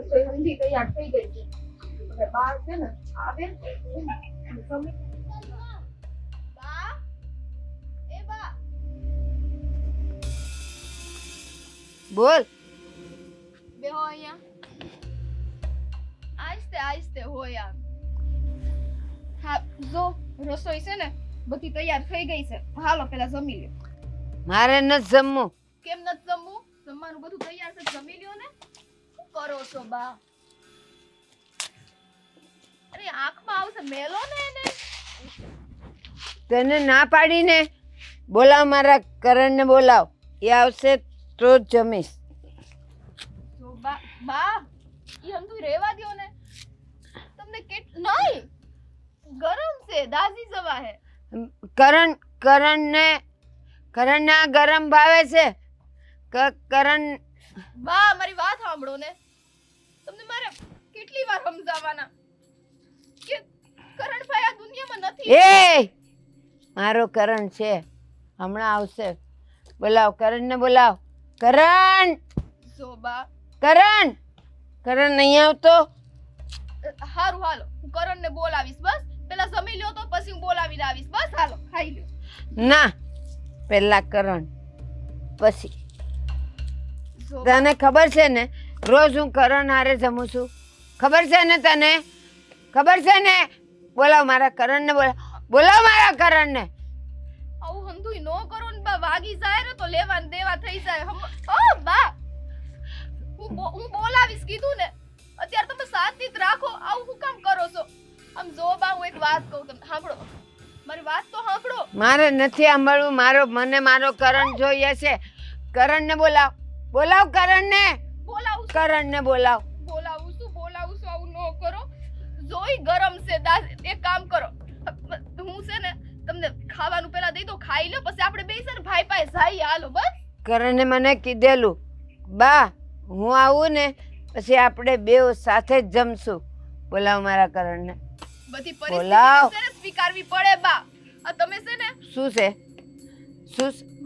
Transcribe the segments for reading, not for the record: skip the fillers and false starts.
રસોઈ હંધી તૈયાર થઈ ગઈ છે. હવે બા છે ને આવે ને જમી બા એ બા બોલ. બેહો અહીંયા. આસ્તે હોય આમ. હા જો રસોઈ છે ને બધી તૈયાર થઈ ગઈ છે. હાલો પેલા જમી લ્યો. મારે નથી જમવું. કેમ નથી જમવું? જમવાનું બધું તૈયાર છે, જમી લ્યો ને. શું કરો છો બા? અરે આંખમાં આવશે મેલો ને એને. તને ના પાડીને બોલાવ, મારા કરણને બોલાવ, એ આવશે તો જ જમીશ. જો બા બા ઈ હમતું રહેવા દ્યો ને. તમને નહીં ગરમ છે, દાઝી જવા હે. કરણને આ ગરમ ભાવે છે. કરણ બા મારી વાત સાંભળો ને. તમને મારે કેટલી વાર સમજાવવાના કે કરણભાઈ આ દુનિયામાં નથી. એ મારો કરણ છે, હમણાં આવશે. બોલાવ, કરણને બોલાવ. કરણ જો બા કરણ નહીં આવતો. હારું હાલો હું કરણને બોલાવીશ. બસ પેલા જમી લ્યો તો પછી હું બોલાવીને આવીશ. બસ હાલો ખાઈ લ્યો. ના, પેલા કરણ પછી. જો તને ખબર છે ને રોજ હું કરણ હારે જમું છું? ખબર છે ને તને? ખબર છે ને? બોલાવ મારા કરણને, બોલાવ મારા કરણને. આવું હંધુય નો કરો ને બા. વાગી જાય ને તો લેવા ને દેવા થઈ જાય. બા હું બોલાવીશ કીધું ને. અત્યારે તમે શાંતિ જ રાખો. આવું હું કામ કરો છો? આમ જો બા હું એક વાત કહું તમને સાંભળો. મારી વાત તો સાંભળો. મારે નથી સાંભળવું. મને મારો કરણ જોઈએ છે. કરણને બોલાવ, કરણને. બોલાવું છું. કરણને બોલાવ. બોલાવું છું આવું નો કરો. જોઈ ગરમ છે. એક કામ કરો, હું છે ને તમને ખાવાનું પેલા દઈ દો, ખાઈ લો પછી આપણે બે છે ને ભાઈ પાસે જઈએ. હાલો બસ. કરણે મને કીધેલું, બા હું આવું ને પછી આપણે બેવ સાથે જ જમશું. બોલાવ મારા કરણને. બધી બોલાવ. પરિસ્થિતિ છે ને સ્વીકારવી પડે બા. આ તમે છે ને શું છે?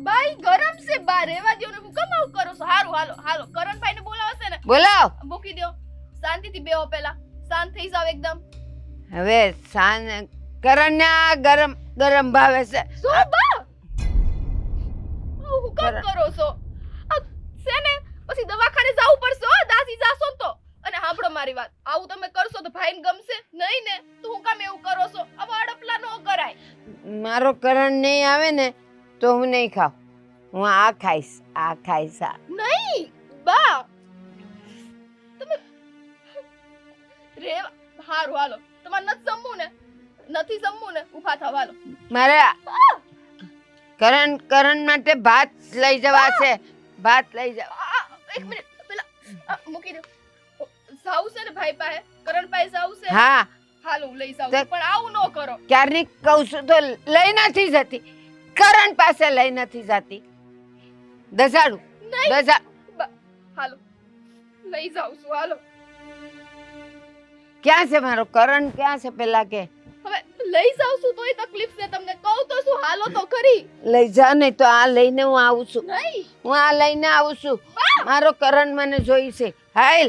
બાઈ ગરમ છે બા. રેવા દ્યો ને. હું કેમ આવું કરો છો? હારું હાલો કરણભાઈ ને બોલાવશે ને. બોલાવ. મૂકી દો. શાંતિથી બેહો પેલા. શાંત થઈ જાવ એકદમ. હવે કરણને આ ગરમ ભાવે છે. શું બા? હું કામ કરો છો? આ છે ને પછી દવાખાને જવું પડશે. દાસી જાશો ને તો. અને સાંભળો મારી વાત, આવું તમે કરશો તો ભાઈને ગમશે નહીં ને. તો હું કામ એવું કરો છો? આવા અડપલા નો કરાય. મારો કરણ નહીં આવે ને તો હું નહીં ખાવ. હું આ ખાઈશ. નહીં બા તમે રેવા. હારું હાલો. તમારે નથી જમવું ને ઊભા થાવ. હાલો. મારે કરણ માટે ભાત લઈ જવા છે. એક મિનિટ પેલા મૂકી દો. જાવું છે ને ભાઈ પાસે, કરણ પાસે જાવું છે. હા, હાલો હું લઈ જાઉં છું. પણ આવું ન કરો. ક્યારની કહું છું તો લઈ નથી જતી. કરણ પાસે લઈ નથી જતી. દસાડું. હાલો લઈ જાઉં છું. હાલો. ક્યાં છે મારો કરણ? ક્યાં છે પેલા કે? હવે લઈ જાઉં છું તોય તકલીફ છે તમને. કહું તો શું? હાલો તો ખરી. લઈ જા નહીં તો આ લઈને હું આવું છું. નહીં હું આ લઈને આવું છું. મારો કરણ મને જોઈ છે. હાલ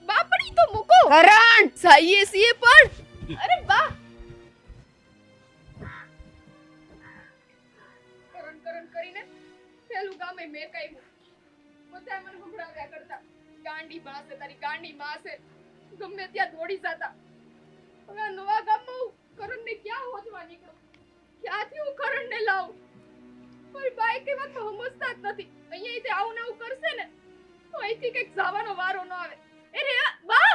બાપડી તો મૂકો. કરણ જઈએ છીએ પણ. અરે બા કરણ કરીને પેલું ગામે મેં કાઈ બધા મને સંભળાવ્યા કરતા. ગાંડી માં છે તારી, ગાંડી માં છે. ગમે ત્યાં દોડી જતા. હવે આ નવા ગામમાં હું કરણને ક્યાં હોદવા નીકળું? ક્યાંથી હું કરણને લાવું? કોઈ બાઈક એ વાત સમજતા જ નથી. અહીંયાથી આવું ને આવું કરશે ને તો અહીંથી કંઈક જવાનો વારો ન આવે. એ રે બા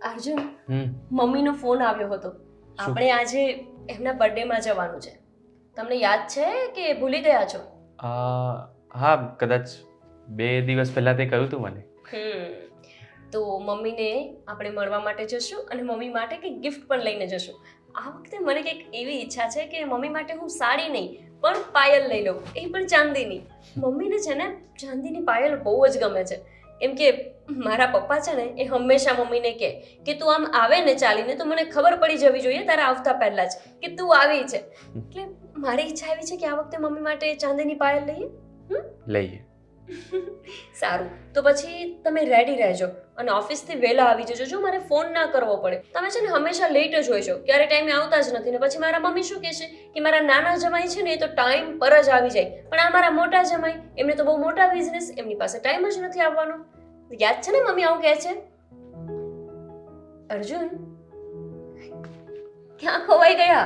અર્જુન, મમ્મીનો ફોન આવ્યો હતો. આપણે આજે એમના બર્થડેમાં જવાનું છે. તમને યાદ છે કે ભૂલી ગયા છો? હા, કદાચ 2 દિવસ પહેલા તે કહ્યું હતું મને. તો મમ્મીને આપણે મળવા માટે જશું અને મમ્મી માટે કંઈક ગિફ્ટ પણ લઈને જશું. આ વખતે મને કંઈક એવી ઈચ્છા છે કે મમ્મી માટે હું સાડી નહીં પણ પાયલ લઈ લઉં, એ પણ ચાંદીની. મમ્મીને છે ને ચાંદીની પાયલ બહુ જ ગમે છે. એમ કે મારા પપ્પા છે ને એ હંમેશા મમ્મીને કહે કે તું આમ આવે ને ચાલીને તો મને ખબર પડી જવી જોઈએ તારા આવતા પહેલા જ કે તું આવી છે. એટલે મારી ઈચ્છા એવી છે કે આ વખતે મમ્મી માટે ચાંદીની પાયલ લઈએ. લઈએ. સારું, તો પછી તમે રેડી રહેજો અને ઓફિસથી વહેલા આવી જજો. જો મારે ફોન ના કરવો પડે. તમે છે ને હંમેશા લેટ જ હોય છો, ક્યારે ટાઈમે આવતા જ નથી. ને પછી મારા મમ્મી શું કહેશે કે મારા નાના જમાઈ છે ને એ તો ટાઈમ પર જ આવી જાય, પણ આ મારા મોટા જમાઈ, એમને તો બહુ મોટા બિઝનેસ, એમની પાસે ટાઈમ જ નથી આવવાનો. યાદ છે ને મમ્મી આવું કહે છે? અર્જુન ક્યાં ખોવાઈ ગયા?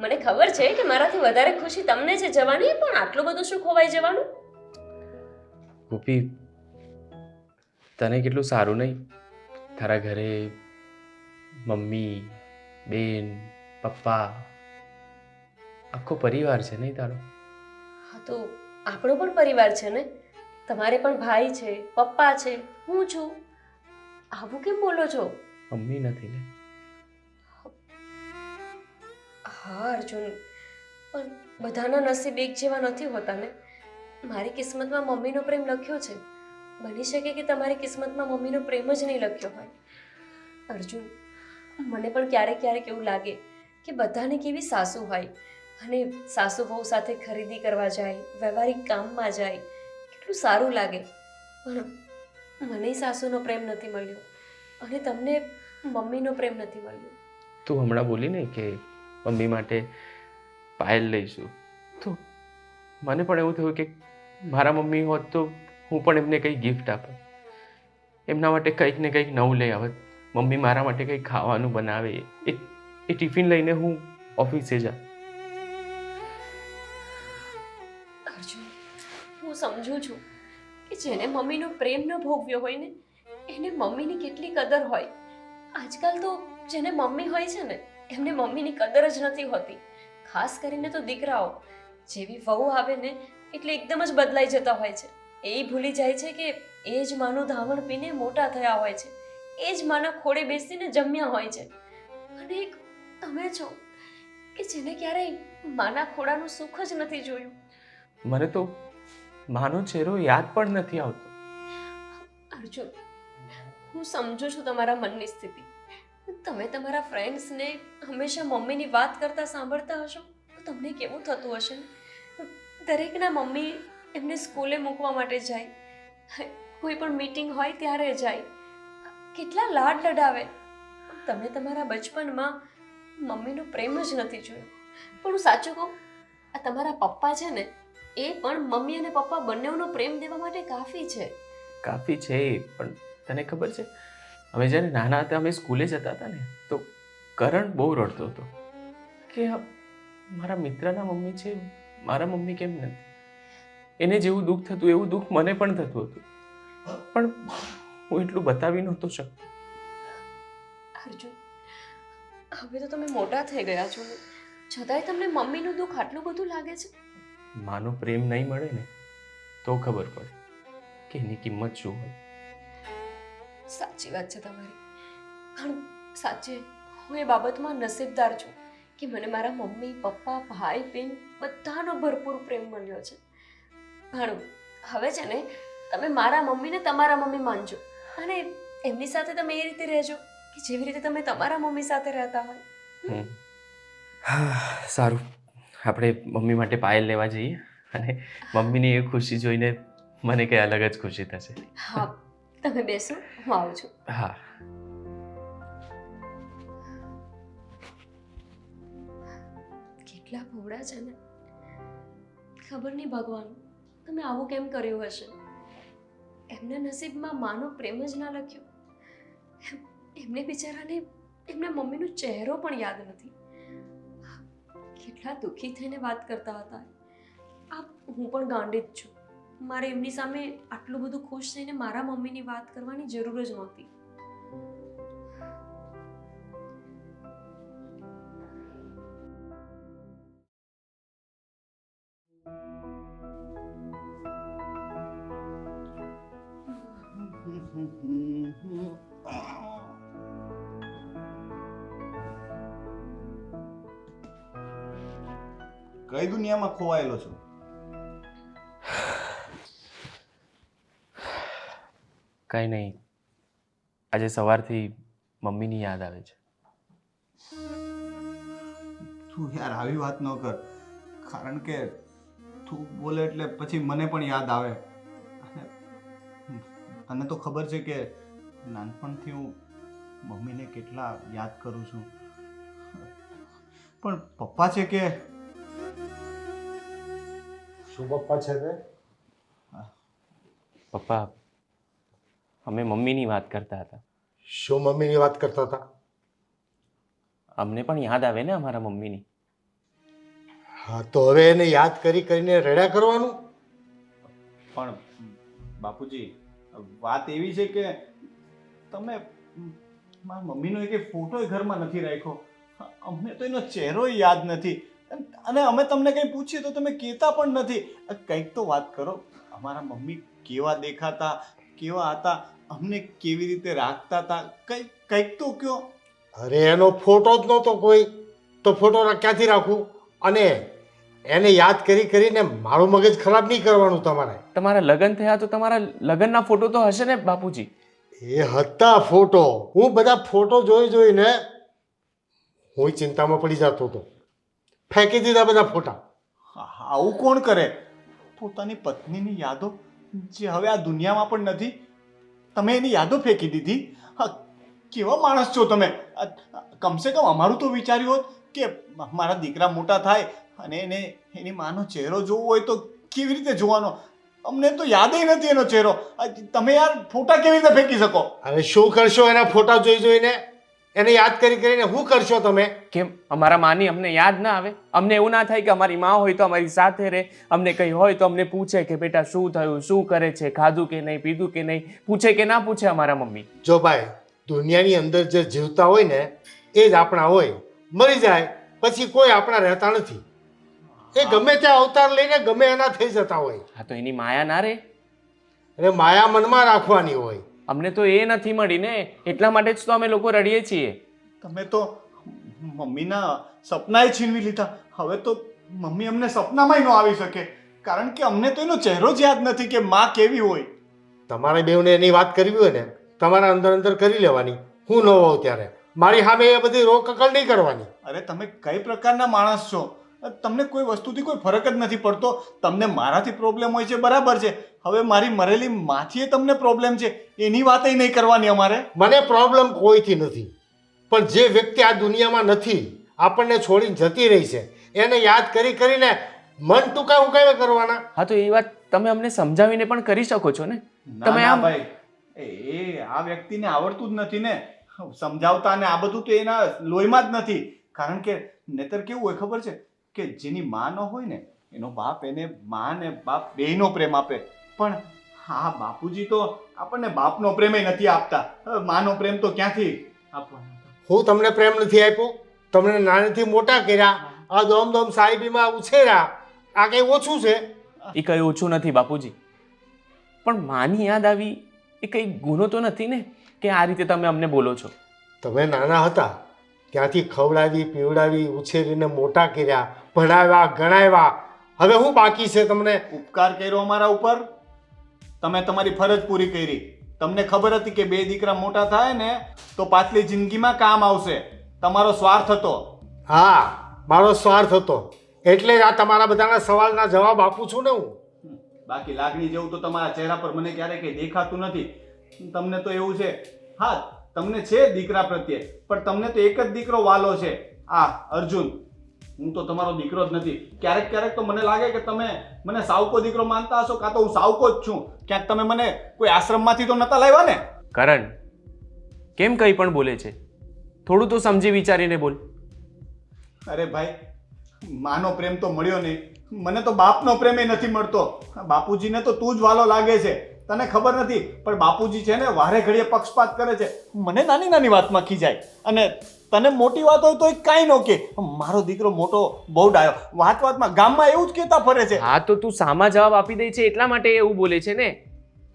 મને ખબર છે કે મારાથી વધારે ખુશી તમને છે જવાની, પણ આટલું બધું શું ખોવાઈ જવાનું? ગોપી, તને કેટલું સારું નહીં? તારા ઘરે મમ્મી, બેન, પપ્પા, આખો પરિવાર છે નહીં તારો? હા, તો આપણો પણ પરિવાર છે ને. તમારે પણ ભાઈ છે, પપ્પા છે, હું છું. આવું કેમ બોલો છો? મમ્મી નથી ને? હા અર્જુન, પણ બધાના નસીબ એક જેવા નથી હોતા ને. મારી કિસ્મતમાં મમ્મીનો પ્રેમ લખ્યો છે, બની શકે કે તમારી કિસ્મતમાં મમ્મીનો પ્રેમ જ નહીં લખ્યો હોય. અર્જુન, મને પણ ક્યારેક ક્યારેક એવું લાગે કે બધાને કેવી સાસુ હોય, અને સાસુ બહુ સાથે ખરીદી કરવા જાય, વ્યવહારિક કામમાં જાય, કેટલું સારું લાગે. પણ મને સાસુનો પ્રેમ નથી મળ્યો, અને તમને મમ્મીનો પ્રેમ નથી મળ્યો. તું હમણાં બોલી ને કે મમ્મી માટે પાયલ લઈશું, તો મને પણ એવું થયું કે મારા મમ્મી હોત તો હું પણ એમને કંઈ ગિફ્ટ આપત, એમના માટે કંઈક ને કંઈક નવું લઈ આવત. મમ્મી મારા માટે કંઈક ખાવાનું બનાવે, એ ટિફિન લઈને હું ઓફિસે જાઉં. અર્જુન, હું સમજુ છું કે જેને મમ્મીનો પ્રેમ ન ભોગવ્યો હોય ને એને મમ્મીની કેટલી કદર હોય. આજકાલ તો જેને મમ્મી હોય છે ને એમને મમ્મીની કદર જ નથી હોતી. ખાસ કરીને તો દીકરાઓ, જેવી વહુ આવે ને એટલે એકદમ જ બદલાઈ જતા હોય છે. એ ભૂલી જાય છે કે એ જ માનું ધાવણ પીને મોટા થયા હોય છે, એ જ માના ખોળે બેસીને જમ્યા હોય છે. અને એક તમે છો કે જેને ક્યારેય માના ખોળાનું સુખ જ નથી જોયું. મને તો માનો ચહેરો યાદ પણ નથી આવતો. અર્જુન, હું સમજુ છું તમારા મનની સ્થિતિ. તમે તમારા ફ્રેન્ડ્સને હંમેશા મમ્મીની વાત કરતા સાંભળતા હશો તો તમને કેવું થતું હશે ને. દરેકના મમ્મી એમને સ્કૂલે મૂકવા માટે જાય, કોઈ પણ મીટિંગ હોય ત્યારે જાય, કેટલા લાડ લડાવે. તમે તમારા બચપનમાં મમ્મીનો પ્રેમ જ નથી જોયો. પણ હું સાચું કહું, આ તમારા પપ્પા છે ને એ પણ મમ્મી અને પપ્પા બંનેનો પ્રેમ દેવા માટે કાફી છે. કાફી છે, પણ તને ખબર છે અમે જ્યારે નાના હતા, અમે સ્કૂલે જતા હતા ને તો કરણ બહુ રડતો હતો કે મારા મિત્રના મમ્મી છે, મારા મમ્મી કેમ નથી. એને જેવું દુઃખ થતું એવું દુઃખ મને પણ થતું હતું, પણ હું એટલું બતાવી નહોતો શકતો. અર્જુન, હવે તો તમે મોટા થઈ ગયા છો ને, છતાંય તમને મમ્મીનું દુઃખ આટલું બધું લાગે છે. માનો પ્રેમ નહીં મળે ને તો ખબર પડે કે એની કિંમત શું હોય. સાચી વાત છે તમારી, પણ સાચે હું એ બાબતમાં નસીબદાર છું કે મને મારા મમ્મી, પપ્પા, ભાઈ, બહેન બધાનો ભરપૂર પ્રેમ મળ્યો છે. પણ હવે છે ને તમે મારા મમ્મીને તમારા મમ્મી માનજો, અને એમની સાથે તમે એ રીતે રહેજો કે જેવી રીતે તમે તમારા મમ્મી સાથે રહેતા હોય. સારું, આપણે મમ્મી માટે પાયલ લેવા જઈએ, અને મમ્મીની એ ખુશી જોઈને મને કંઈ અલગ જ ખુશી થશે. હા, તમે બેસો, હું આવું છું. હા. કેટલા ભોળા છે ને. ખબર નહીં ભગવાન તમે આવું કેમ કર્યું હશે. એમના નસીબમાં માનો પ્રેમ જ ના લખ્યો. એમને બિચારાને એમના મમ્મીનો ચહેરો પણ યાદ નથી. કેટલા દુઃખી થઈને વાત કરતા હતા. હું પણ ગાંડી જ છું. મારે એમની સામે આટલું બધું ખુશ થઈને મારા મમ્મીની વાત કરવાની જરૂર જ નહોતી. કઈ દુનિયામાં ખોવાયેલો છો? કંઈ નહીં, આજે સવારથી મમ્મીની યાદ આવે છે. તું યાર આવી વાત ન કર, કારણ કે તું બોલે એટલે પછી મને પણ યાદ આવે. અને તને તો ખબર છે કે નાનપણથી હું મમ્મીને કેટલા યાદ કરું છું. પણ પપ્પા છે કે શું પપ્પા છે તે? પપ્પા, અમે મમ્મીની વાત કરતા હતા. શું મમ્મીની વાત કરતા હતા? અમને પણ યાદ આવે ને અમારા મમ્મીની. હા, તો હવે એને યાદ કરી કરીને રડ્યા કરવાનું? પણ બાપુજી, વાત એવી છે કે તમે મારા મમ્મીનો એક ફોટો ઘરમાં નથી રાખ્યો. અમને તો એનો ચહેરો યાદ નથી, અને અમે તમને કંઈ પૂછીએ તો તમે કહેતા પણ નથી. કંઈક તો વાત કરો. અમારા મમ્મી કેવા દેખાતા, કેવા હતા, અમને કેવી રીતે રાખતા હતા, કંઈક તો કયો. અરે એનો ફોટો જ નહોતો કોઈ, તો ફોટો ક્યાંથી રાખું? અને એને યાદ કરીને મારું મગજ ખરાબ નહીં કરવાનું તમારે. તમારા લગ્ન થયા તો તમારા લગ્નના ફોટો તો હશે ને બાપુજી? એ હતા ફોટો. હું બધા ફોટો જોઈને હું ચિંતામાં પડી જતો હતો. ફેંકી દીધા બધા ફોટા. આવું કોણ કરે? પોતાની પત્નીની યાદો જે હવે આ દુનિયામાં પણ નથી, તમે એની યાદો ફેંકી દીધી. કેવા માણસ છો તમે? કમસે કમ અમારું તો વિચાર્યું હોત કે મારા દીકરા મોટા થાય અને એને એની માનો ચહેરો જોવો હોય તો કેવી રીતે જોવાનો. અમને તો યાદ નથી એનો ચહેરો. તમે યાર ફોટા કેવી રીતે ફેંકી શકો? અરે શું કરશો એના ફોટા જોઈને? એને યાદ કરીને શું કરશો તમે? કેમ અમારા માની અમને યાદ ના આવે? અમને એવું ના થાય કે અમારી માં હોય તો અમારી સાથે રહે, અમને કંઈ હોય તો અમને પૂછે કે બેટા શું થયું, શું કરે છે, ખાધું કે નહીં, પીધું કે નહીં? પૂછે કે ના પૂછે અમારા મમ્મી? જો ભાઈ, દુનિયાની અંદર જે જીવતા હોય ને એ જ આપણા હોય. મરી જાય પછી કોઈ આપણા રહેતા નથી. એ ગમે ત્યાં અવતાર લઈને ગમે એના થઈ જતા હોય. હા, તો એની માયા ના રે? અને માયા મનમાં રાખવાની હોય. અમને તો એ નથી મળી ને, એટલા માટે જ તો અમે લોકો રડીએ છીએ. તમે તો મમ્મીના સપનાએ છીનવી લીધા. હવે તો મમ્મી અમને સપનામાંય ન આવી શકે, કારણ કે અમને તો એનો ચહેરો જ યાદ નથી કે માં કેવી હોય. તમારે બેવને એની વાત કરવી હોય ને તમારા અંદર કરી લેવાની. હું ન હોઉં ત્યારે મારી સામે એ બધી રોકકળ નહીં કરવાની. અરે તમે કઈ પ્રકારના માણસ છો? તમને કોઈ વસ્તુથી કોઈ ફરક જ નથી પડતો. તમને મારાથી પ્રોબ્લેમ હોય છે, બરાબર છે. હવે મારી મરેલી માથી તમને પ્રોબ્લેમ છે, એની વાત નહીં કરવાની અમારે. મને પ્રોબ્લેમ કોઈથી નથી, પણ જે વ્યક્તિ આ દુનિયામાં નથી, આપણને છોડીને જતી રહી છે, એને યાદ કરીને મન ટૂંકા ઉકાવે કરવાના. હા, તો એ વાત તમે અમને સમજાવીને પણ કરી શકો છો ને. તમે આમ ભાઈ, એ આ વ્યક્તિને આવડતું જ નથી ને સમજાવતા, ને આ બધું તો એના લોહીમાં જ નથી. કારણ કે નહીતર કેવું હોય ખબર છે કે જેની માં ન હોય ને એનો બાપ એને માં ને બાપ બેયનો પ્રેમ આપે. પણ હા, બાપુજી તો આપણને બાપનો પ્રેમ નથી આપતા. હવે માનો પ્રેમ તો ક્યાંથી આપવાનો? હું તમને પ્રેમ નથી આપ્યો? તમને નાનેથી મોટા કર્યા, આ દોમ સાહેબીમાં ઉછેર્યા, આ કઈ ઓછું છે? એ કઈ ઓછું નથી બાપુજી, પણ માની યાદ આવી એ કઈ ગુનો તો નથી ને કે આ રીતે તમે અમને બોલો છો? તમે નાના હતા ત્યાંથી ખવડાવી પીવડાવી ઉછેરીને મોટા કર્યા, ભણાવ્યા ગણાવ્યા. હવે હું બાકી છે? તમને ઉપકાર કર્યો અમારા ઉપર. તમે તમારી ફરજ પૂરી કરી. તમને ખબર હતી કે બે દીકરા મોટા થાય ને તો પાછલી જિંદગીમાં કામ આવશે. તમારો સ્વાર્થ હતો. હા, મારો સ્વાર્થ હતો, એટલે જ આ તમારા બધાના સવાલના જવાબ આપું છું ને હું. બાકી લાગણી જેવું તો તમારા ચહેરા પર મને ક્યારેય કંઈ દેખાતું નથી. તમને તો એવું છે, હા તમને છે દીકરા પ્રત્યે, પણ તમને તો એક જ દીકરો વાલો છે, આ અર્જુન. હું તો તમારો દીકરો જ નથી. ક્યારેક તો મને લાગે કે તમે મને સાવકો દીકરો માનતા હશો, કાં તો હું સાવકો જ છું. ક્યાંક તમે મને કોઈ આશ્રમમાંથી તો નતા લાવ્યા ને? કરણ, કેમ કંઈ પણ બોલે છે? થોડું તો સમજી વિચારીને બોલ. અરે ભાઈ, માનો પ્રેમ તો મળ્યો નહીં, મને તો બાપનો પ્રેમ નથી મળતો. બાપુજીને તો તું જ વાલો લાગે છે. તને ખબર નથી, પણ બાપુજી છે ને વારે ઘડીએ પક્ષપાત કરે છે. મને નાની નાની વાતમાં ખીજાય, અને તને મોટી વાત હોય તો કાંઈ ન કે મારો દીકરો મોટો બહુ ડાયો. વાતમાં ગામમાં એવું જ કહેતા ફરે છે. હા, તો તું સામા જવાબ આપી દે છે એટલા માટે એવું બોલે છે ને.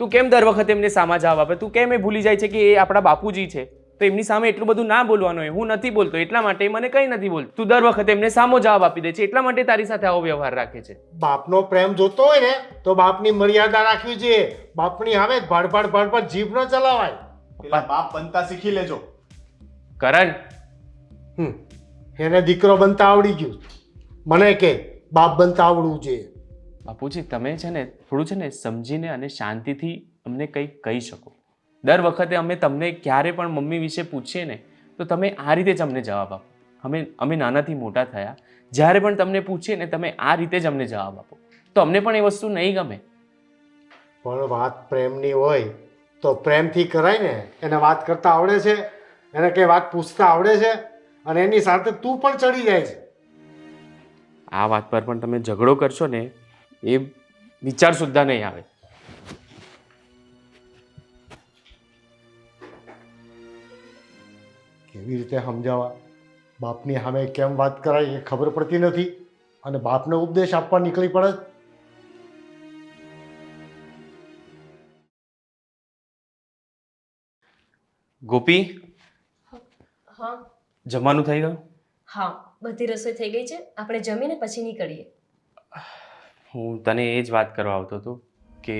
તું કેમ દર વખતે એમને સામા જવાબ આપે? તું કેમ એ ભૂલી જાય છે કે એ આપણા બાપુજી છે? તો એમની સામે એટલું બધું ના બોલવાનું હોય. હું નથી બોલતો એટલા માટે મને કંઈ નથી બોલતો. તું દર વખતે એમને સામો જવાબ આપી દે છે એટલા માટે તારી સાથે આવો વ્યવહાર રાખે છે. બાપનો પ્રેમ જોતો હોય ને તો બાપની મર્યાદા રાખવી જોઈએ. બાપની સામે ભડભડ જીભ ન ચલાવાય. પેલા બાપ બનતા શીખી લેજો. કરણ, એને દીકરો બનતા આવડી ગયું, મને કે બાપ બનતા આવડવું જોઈએ. બાપુજી તમે છે ને થોડું છે ને સમજીને અને શાંતિથી અમને કંઈક કહી શકો. દર વખતે અમે તમને ક્યારે પણ મમ્મી વિશે પૂછીએ ને તો તમે આ રીતે જ અમને જવાબ આપો. અમે નાનાથી મોટા થયા, જ્યારે પણ તમને પૂછીએ ને તમે આ રીતે જ અમને જવાબ આપો, તો અમને પણ એ વસ્તુ નહીં ગમે. પણ વાત પ્રેમની હોય તો પ્રેમથી કરાય ને. એને વાત કરતા આવડે છે, એને કઈ વાત પૂછતા આવડે છે, અને એની સાથે તું પણ ચડી જાય છે. આ વાત પર પણ તમે ઝઘડો કરશો ને એ વિચાર સુદ્ધા નહીં આવે. કેવી રીતે સમજાવવા? બાપની સામે કેમ વાત કરાય એ ખબર પડતી નથી, અને બાપને ઉપદેશ આપવા નીકળી પડે. ગોપી, હા જમવાનું થઈ ગયું? હા, બધી રસોઈ થઈ ગઈ છે. આપણે જમીને પછી નીકળીએ. હું તને એ જ વાત કરવા આવતો હતો કે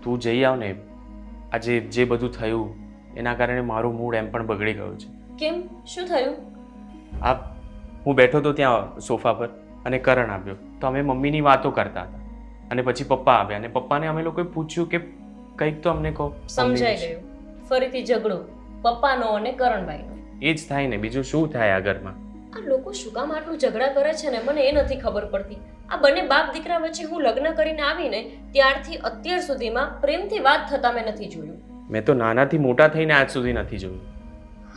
તું જઈ આવ ને. આજે જે બધું થયું એના કારણે મારું મૂડ એમ પણ બગડી ગયું છે. કેમ, શું થયું? હું બેઠો હતો ત્યાં સોફા પર અને કરણ આવ્યો તો અમે મમ્મીની વાતો કરતા હતા, અને પછી પપ્પા આવ્યા અને પપ્પાને અમે લોકોએ પૂછ્યું કે કંઈક તો અમને કહો. સમજાઈ ગયું. ફરીથી ઝઘડો પપ્પાનો અને કરણભાઈનો. એ જ થાય ને, બીજું શું થાય આ ઘરમાં? આ લોકો શું કામ આટલું ઝઘડા કરે છે ને મને એ નથી ખબર પડતી. આ બંને બાપ દીકરા વચ્ચે હું લગ્ન કરીને આવીને ત્યારથી અત્યાર સુધીમાં પ્રેમથી વાત થતા મેં નથી જોયું. મેં તો નાનાથી મોટા થઈને આજ સુધી નથી જોયું.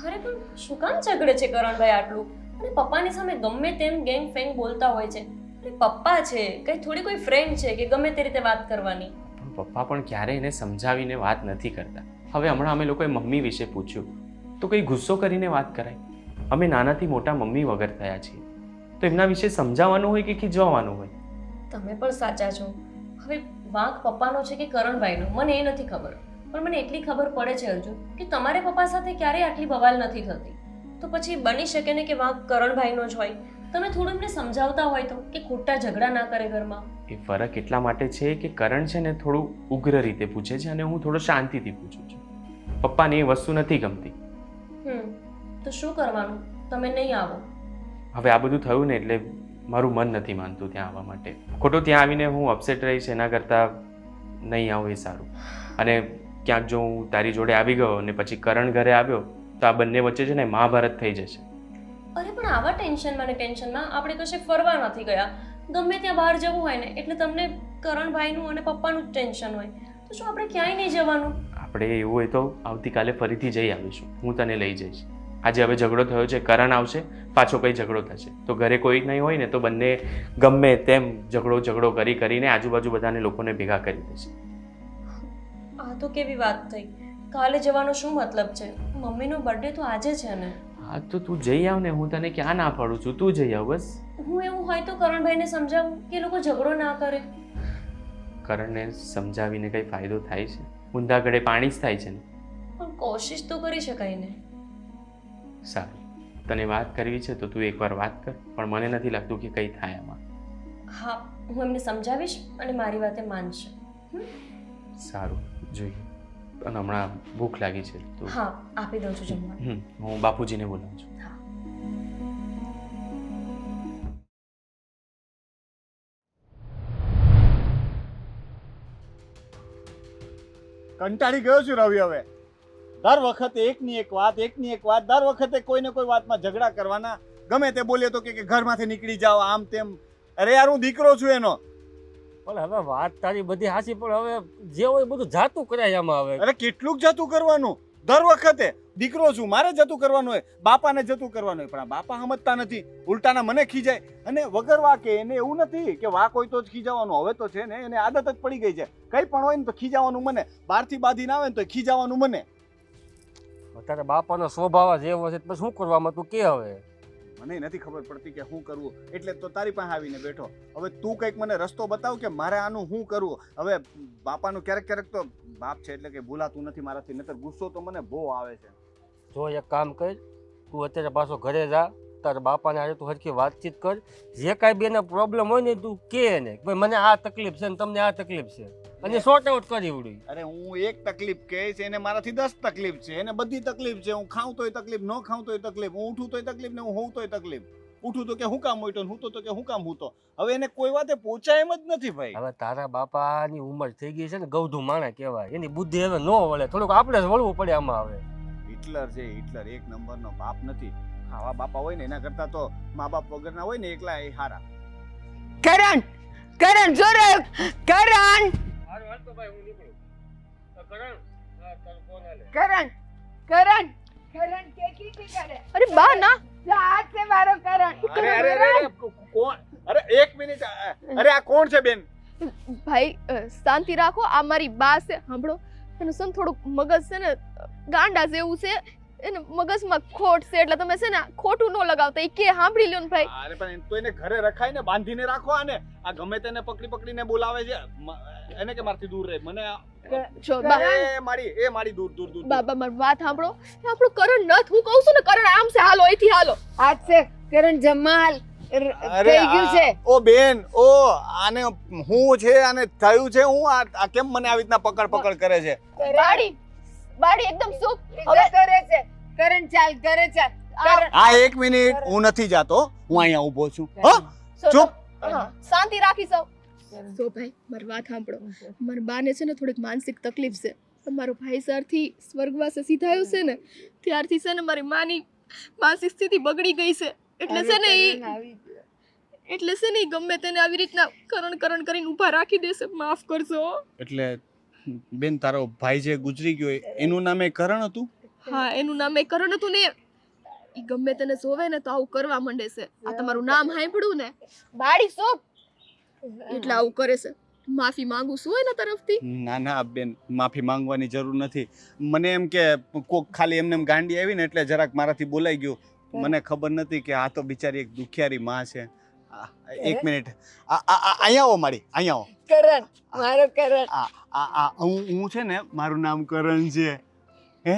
અરે પણ શું કામ ઝઘડે છે કરણભાઈ આટલું? અને પપ્પાની સામે ગમે તેમ ગેંગ ફેંગ બોલતા હોય છે. અને પપ્પા છે, કઈ થોડી કોઈ ફ્રેન્ડ છે કે ગમે તે રીતે વાત કરવાની? પણ પપ્પા પણ ક્યારેય એને સમજાવીને વાત નથી કરતા. હવે હમણાં અમે લોકોએ મમ્મી વિશે પૂછ્યું તો કંઈ ગુસ્સો કરીને વાત કરાય? અમે નાનાથી મોટા મમ્મી વગર થયા છીએ, તો એમના વિશે સમજાવવાનું હોય કે ખીજવાનું હોય? તમે પણ સાચા છો. હવે વાંક પપ્પાનો છે કે કરણભાઈનો મને એ નથી ખબર, પણ મને એટલી ખબર પડે છે અર્જુન કે તમારે પપ્પા સાથે ક્યારેય આટલી બવાલ નથી થતી. તો પછી બની શકે ને કે વાંક કરણભાઈનો જ હોય. તમે થોડું એમને સમજાવતા હોય તો કે ખોટા ઝઘડા ના કરે ઘરમાં. એ ફરક એટલા માટે છે કે કરણ છે ને થોડું ઉગ્ર રીતે પૂછે છે અને હું થોડો શાંતિથી પૂછું છું. પપ્પાને એ વસ્તુ નથી ગમતી. તો શું કરવાનું? તમે નહીં આવો. હવે આ બધું થયું ને એટલે મારું મન નથી માનતું ત્યાં આવવા માટે. ખોટો ત્યાં આવીને હું અપસેટ રહીશ એના કરતાં નહીં આવું એ સારું. અને ક્યાંક જો હું તારી જોડે આવી ગયો અને પછી કરણ ઘરે આવ્યો તો આ બંને વચ્ચે છે ને મહાભારત થઈ જશે. અરે પણ આવા ટેન્શનમાં ને ટેન્શનમાં આપણે કશે ફરવા નથી ગયા. ગમે ત્યાં બહાર જવું હોય ને એટલે તમને કરણભાઈનું અને પપ્પાનું જ ટેન્શન હોય. તો શું આપણે ક્યાંય નહીં જવાનું? આપણે એવું હોય તો આવતીકાલે ફરીથી જઈ આવીશું. હું તને લઈ જઈશ. આજે હવે ઝઘડો થયો છે, કરણ આવશે, પાછો કંઈ ઝઘડો થશે તો ઘરે કોઈ નહીં હોય ને તો બંને ગમે તેમ ઝઘડો કરીને આજુબાજુ બધાને લોકોને ભેગા કરી દેશે. આ તો કેવી વાત થઈ? કાલે જવાનો શું મતલબ છે? મમ્મીનો બર્થડે તો આજે છે ને. હા તો તું જઈ આવ ને, હું તને ક્યાં ના પાડું છું, તું જઈ આવ બસ. હું એવું હોય તો કરણભાઈને સમજાવું કે એ લોકો ઝઘડો ના કરે. કરણને સમજાવીને કંઈ ફાયદો થાય છે? ઊંધા ગળે પાણી જ થાય છે ને. પણ કોશિશ તો કરી શકાય ને. સારું, તને વાત કરવી છે તો તું એકવાર વાત કર, પણ મને નથી લાગતું કે કંઈ થાય આમાં. હા, હું એમને સમજાવીશ અને મારી વાતે માનશે. સારું, જોઈએ. અને હમણાં ભૂખ લાગી છે તો હા, આપી દઉં છું જમવાનું. હું બાપુજીને બોલાવું છું. હા. કંટાળી ગયો છું રવિ હવે. દર વખતે એકની એક વાત દર વખતે કોઈને કોઈ વાતમાં ઝઘડા કરવાના. ગમે તે બોલે તો કે ઘરમાંથી નીકળી જાઓ આમ તેમ. અરે યાર હું દીકરો છું એનો. પણ હવે વાત તારી બધી હાચી, પણ હવે જે હોય બધું જાતું કરાય આમાં હવે. અરે કેટલું જતું કરવાનું? દર વખતે દીકરો છું, મારે જતું કરવાનું હોય, બાપાને જતું કરવાનું હોય, પણ આ બાપા સમજતા નથી. ઉલટાના મને ખીજાય. અને વગર વાકે એને એવું નથી કે વાક હોય તો જ ખીજાવાનું. હવે તો છે ને એને આદત જ પડી ગઈ છે. કંઈ પણ હોય ને તો ખીજાવાનું મને. બહારથી બાંધીને આવે ને તો ખીજાવાનું મને. અત્યારે બાપાનો સ્વભાવ જ એવો છે, પછી શું કરવામાં તું કે હવે? મને નથી ખબર પડતી કે શું કરવું, એટલે તો તારી પાસે આવીને બેઠો. હવે તું કંઈક મને રસ્તો બતાવ કે મારે આનું શું કરવું. હવે બાપાનું ક્યારેક તો બાપ છે એટલે કે ભૂલાતું નથી મારાથી, નહીતર ગુસ્સો તો મને બહુ આવે છે. જો એક કામ કર, તું અત્યારે પાછો ઘરે જા, તારા બાપાને હારે તું હરખી વાતચીત કર. જે કાંઈ બી એને પ્રોબ્લેમ હોય ને તું કે ને કે ભાઈ મને આ તકલીફ છે ને તમને આ તકલીફ છે, અને સોર્ટ આઉટ કરી ઉડી. અરે હું એક તકલીફ કહીશ, એને મારાથી 10 તકલીફ છે, એને બધી તકલીફ છે. હું ખાઉં તોય તકલીફ, ન ખાઉં તોય તકલીફ, હું ઉઠું તોય તકલીફ ને હું હોઉં તોય તકલીફ. ઉઠું તો કે હું કામ ઉઠ્યો, હું તો કે હું કામ હૂતો. હવે એને કોઈ વાતે પહોંચાય એમ જ નથી ભાઈ. હવે તારા બાપાની ઉંમર થઈ ગઈ છે ને, ગૌધું માણા કહેવાય, એની બુદ્ધિ હવે ન વળે, થોડુંક આપણે જ વળવું પડે આમાં. હવે હિટલર છે, હિટલર એક નંબરનો બાપ નથી. આવા બાપા હોય ને એના કરતા તો મા બાપ વગરના હોય ને એકલા એ હારા. કરણ કરણ જો રે કરણ કરણ કરણ કરણ કેટલી થી કરે? અરે બા ના આ છે મારો કરણ. અરે અરે અરે કોણ? અરે એક મિનિટ, અરે આ કોણ છે બેન? ભાઈ શાંતિ રાખો, આ મારી બા છે. સાંભળો, એનું છે ને થોડુંક મગજ છે ને ગાંડા જેવું છે, એને મગજમાં ખોટ છે, એટલે તમે છે ને ખોટું ન લગાવતા. એ કે સાંભળી લ્યો ને ભાઈ. અરે પણ તો એને ઘરે રખાય ને, બાંધીને રાખો. આને આ ગમે તેને પકડીને બોલાવે છે. એને કે મારથી દૂર રહે. મને જો બા મારી દૂર દૂર દૂર. બાબા મારી વાત સાંભળો, આપણું કરણ નથ, હું કહું છું ને કરણ આમ છે, હાલો અહીંથી હાલો. આ છે કરણ જમાલ થઈ ગયું છે. ઓ બેન, ઓ આને હું છે, આને થયું છે. હું આ કેમ મને આવી રીતના પકડ કરે છે? બાડી બાડી એકદમ સુખ. હવે કરે છે કરણ, ચાલ ઘરે ચાલ. કરણ આ એક મિનિટ, હું નથી જાતો, હું અહીંયા ઊભો છું. ચૂપ. શાંતિ રાખી સૌ. જો ભાઈ મારી વાત સાંભળો, મારા બાને છે ને થોડીક માનસિક તકલીફ છે. મારો ભાઈ સારથી સ્વર્ગવાસે સીધાયો છે ને ત્યારથી છે ને મારી માની માનસિક સ્થિતિ બગડી ગઈ છે. એટલે છે ને ઈ ગમે તેને આવી રીતના કરણ કરીને ઊભા રાખી દેશે. માફ કરજો. એટલે બેન તારો ભાઈ જે ગુજરી ગયો એનું નામે કરણ હતું? હા, એનું નામ એ કરણ હતું ને. ઈ ગમે તેને જોવે ને તો આવું કરવા માંડે છે. આ તમારું નામ સાંભળ્યું ને બાડી સોપ, એટલે આવું કરે છે. માફી માંગુ છું એના તરફથી. ના ના બેન, માફી માંગવાની જરૂર નથી. મને એમ કે કોક ખાલી એમને એમ ગાંડી આવી ને એટલે જરાક મારાથી બોલાઈ ગયું. મને ખબર નથી કે આ તો બિચારી એક દુખિયારી માં છે. એક મિનિટ, અહીંયા આવો મારી, અહીંયા આવો. કરણ મારો કરણ. હું છે ને, મારું નામ કરણ છે.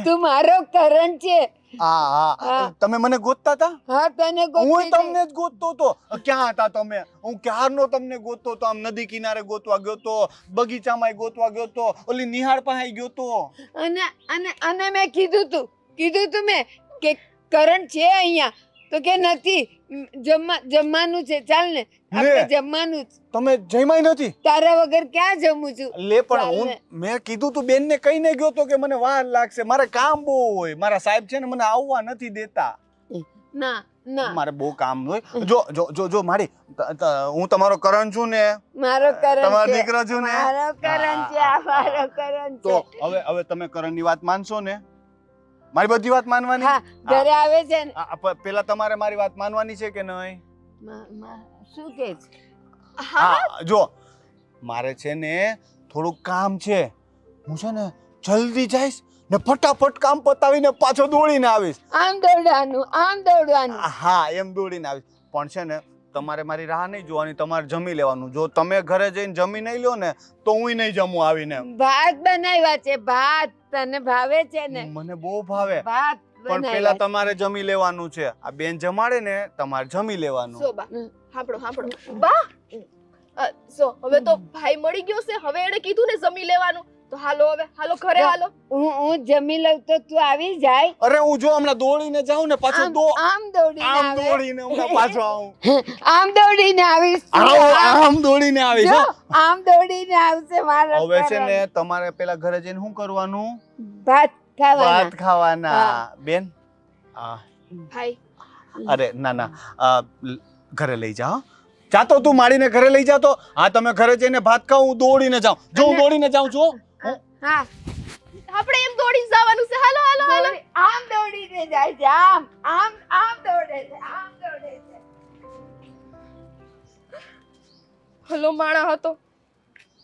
તું મારો કરણ છે. હા, તમે મને ગોતતા હતા? હા, તને હું તમને જ ગોતતો હતો. ક્યાં હતા તમે? હું ક્યારનો તમને ગોતતો હતો. આમ નદી કિનારે ગોતવા ગયો તો, બગીચામાં ગોતવા ગયો તો, ઓલી નિહાળ પાસે ગયો તો. અને મેં કીધું તું મેં કે કરણ છે અહીંયા, તો કે નથી, જમવાનું છે. ચાલ ને આપણે જમવાનું. તમે જમ્યા નથી? તારા વગર ક્યાં જમું છું? લે પણ મેં કીધું તું બેન ને કહીને ગયો તો કે મને વાર લાગશે, મારે કામ બહુ હોય. મારા સાહેબ છે ને મને આવવા નથી દેતા. ના મારે બહુ કામ હોય. જો મારી, હું તમારો કરણ છું ને. મારો કરણ તમારો દીકરો છું ને. મારો કરણ છે, મારો કરણ છે. તો હવે તમે કરણની વાત માનશો ને? મારી બધી વાત માનવાની? હા, ઘરે આવે છે ને. પેલા તમારે મારી વાત માનવાની છે કે નહીં? શું કે છે? હા, જો મારે છે ને થોડુંક કામ છે. હું છે ને જલ્દી જઈશ ને ફટાફટ કામ પતાવીને પાછો દોડીને આવીશ. આમ દોડવાનું. હા, એમ દોડીને આવીશ. પણ છે ને તમારે મારી રાહ નહીં જોવાની, તમારે જમી લેવાનું. જો તમે ઘરે જઈને જમી નહીં લો ને તો હું નહીં જમું આવીને. ભાત બનાવ્યા છે. ભાત તને ભાવે છે ને? મને બહુ ભાવે. ભાત પણ પેલા તમારે જમી લેવાનું છે. આ બેન જમાડે ને તમારે જમી લેવાનું. સો બા સાંભળો બા. સો હવે તો ભાઈ મળી ગયો છે. હવે એણે કીધું ને જમી લેવાનું, તો હાલો ઘરે હાલો. હું જમી લઉં તો તું આવી જાય. અરે હું જો હમણાં દોડીને જાઉં ને પાછો આમ દોડીને હમણાં પાછો આવું. આમ દોડીને આવીશ. આમ દોડીને આવીશ. આમ દોડીને આવશે મારો. હવે છે ને તમારે પેલા ઘરે જઈને શું કરવાનું? ભાત ખાવાના. બેન ભાઈ અરે ના ઘરે લઈ જાઓ. ચાતો તું માડીને ઘરે લઈ જાતો. હા, તમે ઘરે જઈને ભાત ખાઓ, હું દોડીને જાઉં. જો હું દોડીને જાઉં છું. હા, આપણે એમ દોડીને જવાનું છે. હાલો. આમ દોડીને જાય છે. આમ દોડે છે. હલો માણા હતો,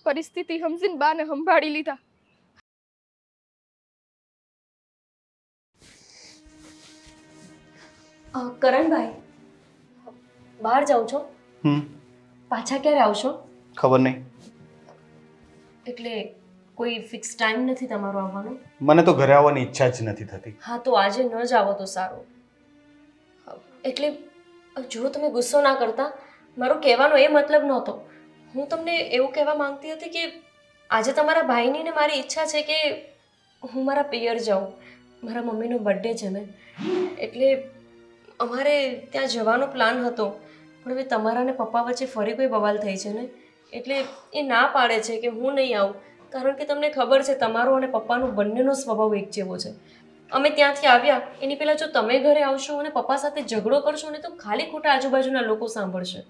પરિસ્થિતિ સમજીને બાને સંભાળી લીધા. કરણભાઈ, બહાર જાઉં છો? પાછા ક્યારે આવશો? ખબર નહીં. એટલે કોઈ ફિક્સ ટાઈમ નથી તમારો આવવાનો? મને તો ઘરે આવવાની ઈચ્છા જ નથી થતી. હા તો આજે ન જ આવો તો સારું. એટલે જો તમે ગુસ્સો ના કરતા, મારો કહેવાનો એ મતલબ નહોતો. હું તમને એવું કહેવા માંગતી હતી કે આજે તમારા ભાઈની ને મારી ઈચ્છા છે કે હું મારા પિયર જાઉં. મારા મમ્મીનો બર્થડે છે ને, એટલે અમારે ત્યાં જવાનો પ્લાન હતો. પણ હવે તમારા ને પપ્પા વચ્ચે ફરી કોઈ બવાલ થઈ છે ને, એટલે એ ના પાડે છે કે હું નહીં આવું. કારણ કે તમને ખબર છે તમારો અને પપ્પાનો બંનેનો સ્વભાવ એક જેવો છે. અમે ત્યાંથી આવ્યા એની પહેલાં જો તમે ઘરે આવશો અને પપ્પા સાથે ઝઘડો કરશો ને તો ખાલી ખોટા આજુબાજુના લોકો સાંભળશે.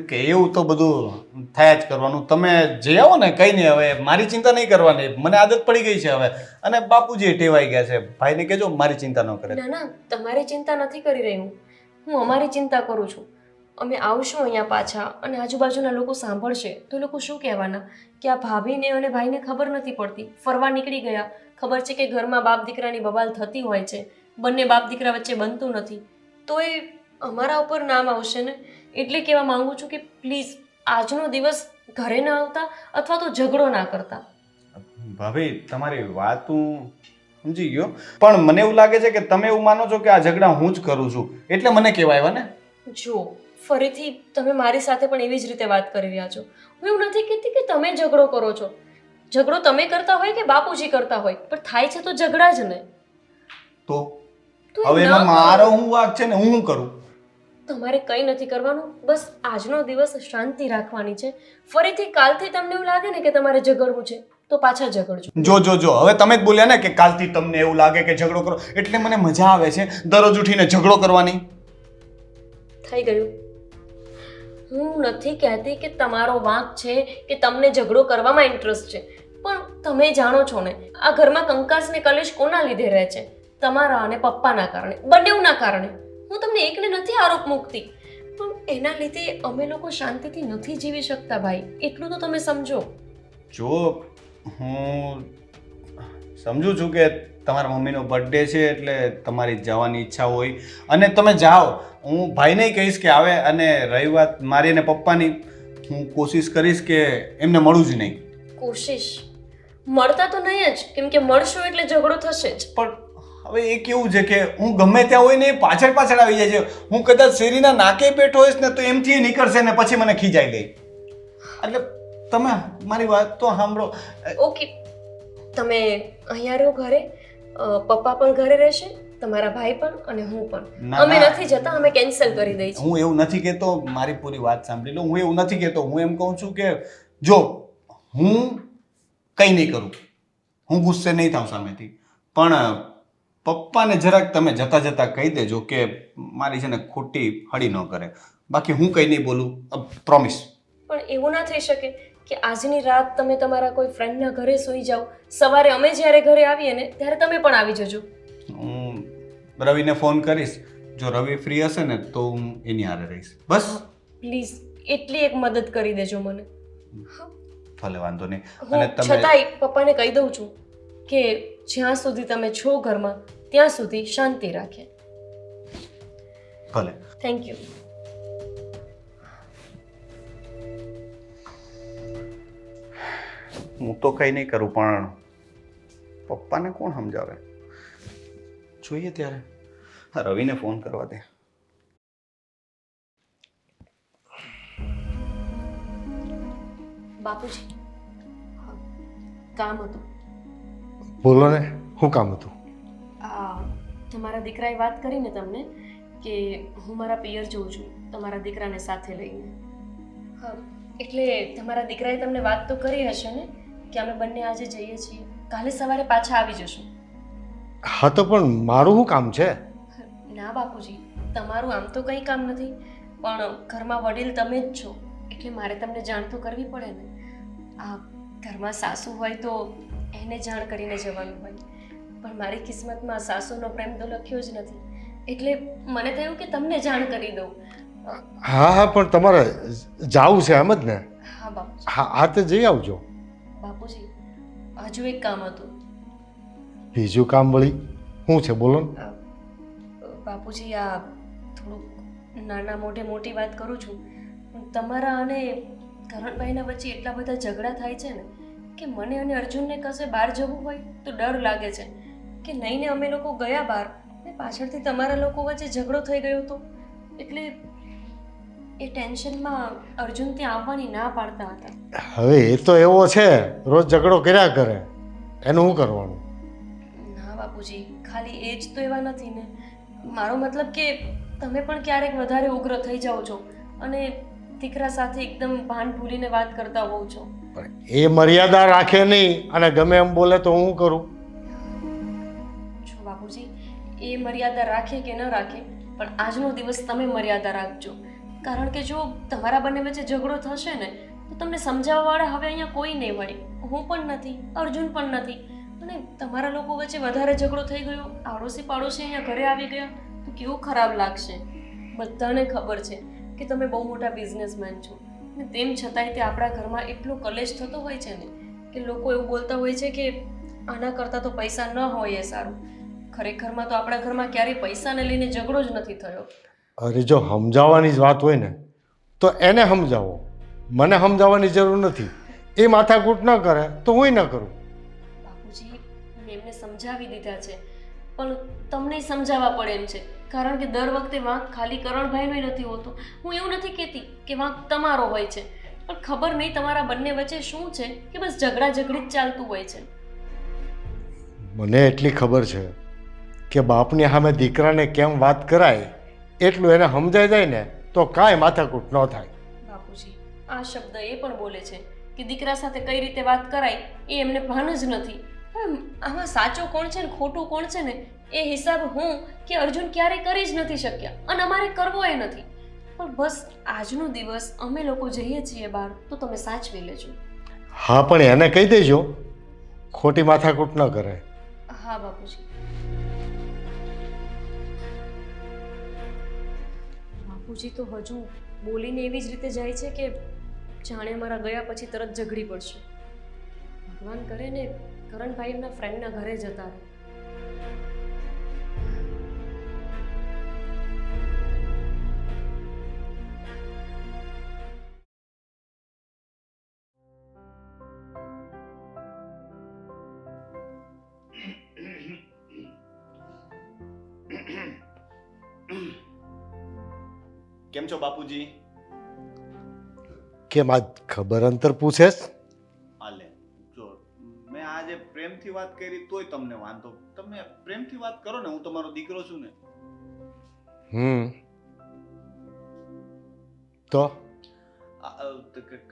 કે એવું તો બધું થયા જ કરવાનું. તમે જઈ આવો ને, કંઈ નહીં, હવે મારી ચિંતા નહીં કરવાની. મને આદત પડી ગઈ છે હવે, અને બાપુજી ટેવાઈ ગયા છે. ભાઈને કહેજો મારી ચિંતા ન કરે. ના ના, તમારી ચિંતા નથી કરી રહી હું અમારી ચિંતા કરું છું. અમે આવશું અહીંયા પાછા અને આજુબાજુના લોકો સાંભળશે તો એ લોકો શું કહેવાના કે આ ભાભીને અને ભાઈને ખબર નથી પડતી, ફરવા નીકળી ગયા. ખબર છે કે ઘરમાં બાપ દીકરાની બબાલ થતી હોય છે, બંને બાપ દીકરા વચ્ચે બનતું નથી, તો એ અમારા ઉપર નામ આવશે ને. એટલે કહેવા માંગુ છું કે પ્લીઝ આજનો દિવસ ઘરે ના આવતા અથવા તો ઝઘડો ના કરતા. ભાભી, તમારી વાત હું સમજી ગયો, પણ મને એવું લાગે છે કે તમે એવું માનો છો કે આ ઝઘડા હું જ કરું છું, એટલે મને કહેવાય ને. જો ફરીથી તમે મારી સાથે પણ એવી જ રીતે વાત કરી રહ્યા છો. હું એવું નથી કહેતી કે તમે ઝઘડો કરો છો. ઝઘડો તમે કરતા હોય કે બાપુજી કરતા હોય, પણ થાય છે તો ઝઘડા જ ને. તો તો એ હવે ન એમાં કરો. મારો હું વાંક છે ને, હું શું કરું? તમારે કંઈ નથી કરવાનું. બસ આજનો દિવસ શાંતિ રાખવાની છે. ફરીથી કાલથી તમને એવું લાગે ને કે તમારે ઝઘડવું છે તો પાછા ઝઘડજો. જો હવે તમે જ બોલ્યા ને કે કાલથી તમને એવું લાગે કે ઝઘડો કરો, એટલે મને મજા આવે છે દરરોજ ઉઠીને ઝઘડો કરવાની. થઈ ગયું. હું નથી કહેતી કે તમારો વાંક છે કે તમને ઝઘડો કરવામાં ઇન્ટરેસ્ટ છે, પણ તમે જાણો છો ને આ ઘરમાં કંકાસ ને કલેશ કોના લીધે રહે છે? તમારા અને પપ્પાના કારણે, બંનેના કારણે. હું તમને એકને નથી આરોપ મૂકતી, પણ એના લીધે અમે લોકો શાંતિથી નથી જીવી શકતા ભાઈ. એટલું તો તમે સમજો. જો હું સમજુ છું કે તમારા મમ્મીનો બર્થડે છે એટલે તમારી જવાની ઈચ્છા હોય અને તમે જાઓ. હું ભાઈને કહીશ કે આવે, અને રહી વાત મારી અને પપ્પાની, હું કોશિશ કરીશ કે એમને મળું જ નહીં. કોશિશ મળતા તો નહીં જ, કેમ કે મળશો એટલે ઝઘડો થશે જ. પણ હવે એ કેવું છે કે હું ગમે ત્યાં હોય ને એ પાછળ પાછળ આવી જાય છે. હું કદાચ શેરીના નાકે પેઠો હોઈશ ને તો એમથી એ નીકળશે ને પછી મને ખીજાઈ લે. એટલે તમે મારી વાત તો સાંભળો. ઓકે, તમે અહીંયા રહો ઘરે, પપ્પા પણ ઘરે રહેશે, તમારા ભાઈ પણ અને હું પણ. ના, અમે ના. નથી જતા, અમે કેન્સલ કરી દઈ છીએ. હું એવું નથી કહેતો, મારી પૂરી વાત સાંભળી લો. હું એવું નથી કહેતો, હું એમ કહું છું કે જો હું કંઈ નહીં કરું, હું ગુસ્સે નહીં થાઉં સામેથી, પણ પપ્પાને જરાક તમે જતા જતા કહી દેજો કે મારી છે ને ખોટી હળી ન કરે. બાકી હું કંઈ નહીં બોલું, પ્રોમિસ. પણ એવું ના થઈ શકે કે આજની રાત તમે તમારા કોઈ ફ્રેન્ડના ઘરે સૂઈ જાઓ, સવારે અમે જ્યારે ઘરે આવીએ ને ત્યારે તમે પણ આવી જજો. હું રવિને ફોન કરીશ, જો રવિ ફ્રી હશે ને તો હું એની હારે રહીશ. બસ પ્લીઝ એટલી એક મદદ કરી દેજો મને. ભલે, વાંધો નહીં. હું અને તમે છતાંય પપ્પાને કહી દઉં છું કે જ્યાં સુધી તમે છો ઘરમાં ત્યાં સુધી શાંતિ રાખે. ભલે. Thank you. હું તો કંઈ નહીં કરું, પણ પપ્પાને કોણ સમજાવે? જોઈએ ત્યારે. હા, રવિને ફોન કરવા દે. બાપુજી, કામ હતું. બોલો ને, શું કામ હતું? તમારા દીકરાએ વાત કરીને તમને કે હું મારા પિયર જઉં છું તમારા દીકરાને સાથે લઈને. હા, એટલે તમારા દીકરાએ તમને વાત તો કરી હશે ને કે અમે બંને આજે જઈએ છીએ, કાલે સવારે પાછા આવી જશું. હા તો પણ મારું શું કામ છે? ના બાપુજી, તમારું આમ તો કંઈ કામ નથી, પણ ઘરમાં વડીલ તમે જ છો એટલે મારે તમને જાણ તો કરવી પડે ને. આ ઘરમાં સાસુ હોય તો એને જાણ કરીને જવાનું હોય, પણ મારી કિસ્મતમાં સાસુનો પ્રેમ તો લખ્યો જ નથી, એટલે મને થયું કે તમને જાણ કરી દઉં. હા હા, પણ તમારે જાવું છે એમ જ ને? હા બાપુજી. હા હા, તો જઈ આવજો. બાપુજી, હજુ એક કામ હતું. બીજું કામ વળી શું છે, બોલો ને. બાપુજી, આ થોડુંક નાના મોઢે મોટી વાત કરું છું, પણ તમારા અને કરણભાઈના વચ્ચે એટલા બધા ઝઘડા થાય છે ને કે મને અને અર્જુનને કશે બહાર જવું હોય તો ડર લાગે છે કે નહીં ને અમે લોકો ગયા બહાર ને પાછળથી તમારા લોકો વચ્ચે ઝઘડો થઈ ગયો હતો એટલે એ ટેન્શનમાં અર્જુન ત્યાં આવવાની ના પાડતા હતા. હવે એ તો એવો છે, રોજ ઝઘડો કર્યા કરે, એનું શું કરવાનું? ના બાપુજી, ખાલી એ જ તો એવા નથી ને. મારો મતલબ કે તમે પણ ક્યારેક વધારે ઉગ્ર થઈ જાઓ છો અને દીકરા સાથે એકદમ ભાન ભૂલીને વાત કરતા હોવ છો. પણ એ મર્યાદા રાખે નહીં અને ગમે એમ બોલે તો હું કરું? જો બાપુજી, એ મર્યાદા રાખે કે ન રાખે, પણ આજનો દિવસ તમે મર્યાદા રાખજો. કારણ કે જો તમારા બંને વચ્ચે ઝઘડો થશે ને તો તમને સમજાવવાવાળા હવે અહીંયા કોઈ નહીં હોય. હું પણ નથી, અર્જુન પણ નથી. અને તમારા લોકો વચ્ચે વધારે ઝઘડો થઈ ગયો, આડોશી પાડોશી અહીંયા ઘરે આવી ગયા તો કેવું ખરાબ લાગશે. બધાને ખબર છે કે તમે બહુ મોટા બિઝનેસમેન છો ને તેમ છતાંય તે આપણા ઘરમાં એટલો કલેશ થતો હોય છે ને કે લોકો એવું બોલતા હોય છે કે આના કરતાં તો પૈસા ન હોય એ સારું. ખરેખરમાં તો આપણા ઘરમાં ક્યારેય પૈસાને લઈને ઝઘડો જ નથી થયો. અરે જો સમજાવવાની જ વાત હોય ને તો એને સમજાવો, મને સમજાવવાની જરૂર નથી. એ માથાકૂટ ન કરે તો હું ન કરું. બાપુજી, મેં એમને સમજાવી દીધા છે પણ તમને સમજાવવા પડે એમ છે કારણ કે દર વખતે વાંક ખાલી કરણભાઈનો નથી હોતો. હું એવું નથી કહેતી કે વાંક તમારો હોય છે, પણ ખબર નહીં તમારા બંને વચ્ચે શું છે કે બસ ઝઘડા ઝઘડી જ ચાલતું હોય છે. મને એટલી ખબર છે કે બાપની સામે દીકરાને કેમ વાત કરાય એટલું એને સમજાઈ જાય ને તો કાંઈ માથાકૂટ ન થાય. બાપુજી, આ શબ્દ એ પણ બોલે છે કે દીકરા સાથે કઈ રીતે વાત કરાય એ એમને ભાન જ નથી. આમાં સાચો કોણ છે ને ખોટું કોણ છે ને એ હિસાબ હું કે અર્જુન ક્યારેય કરી જ નથી શક્યા અને અમારે કરવો એ નથી. પણ બસ આજનો દિવસ અમે લોકો જઈએ છીએ બહાર તો તમે સાચવી લેજો. હા, પણ એને કહી દેજો ખોટી માથાકૂટ ન કરે. હા બાપુજી. બાપુજી તો હજુ બોલીને એવી જ રીતે જાય છે કે જાણે અમારા ગયા પછી તરત ઝઘડી પડશે. ભગવાન કરે ને કરણભાઈ એમના ફ્રેન્ડના ઘરે જતા રહે. કેમ છો બાપુજી? કેમ આજ ખબર અંતર પૂછેસ? આલે જો મેં આજે પ્રેમથી વાત કરી તોય તમને વાંધો. તમે પ્રેમથી વાત કરો ને, હું તમારો દીકરો છું ને. તો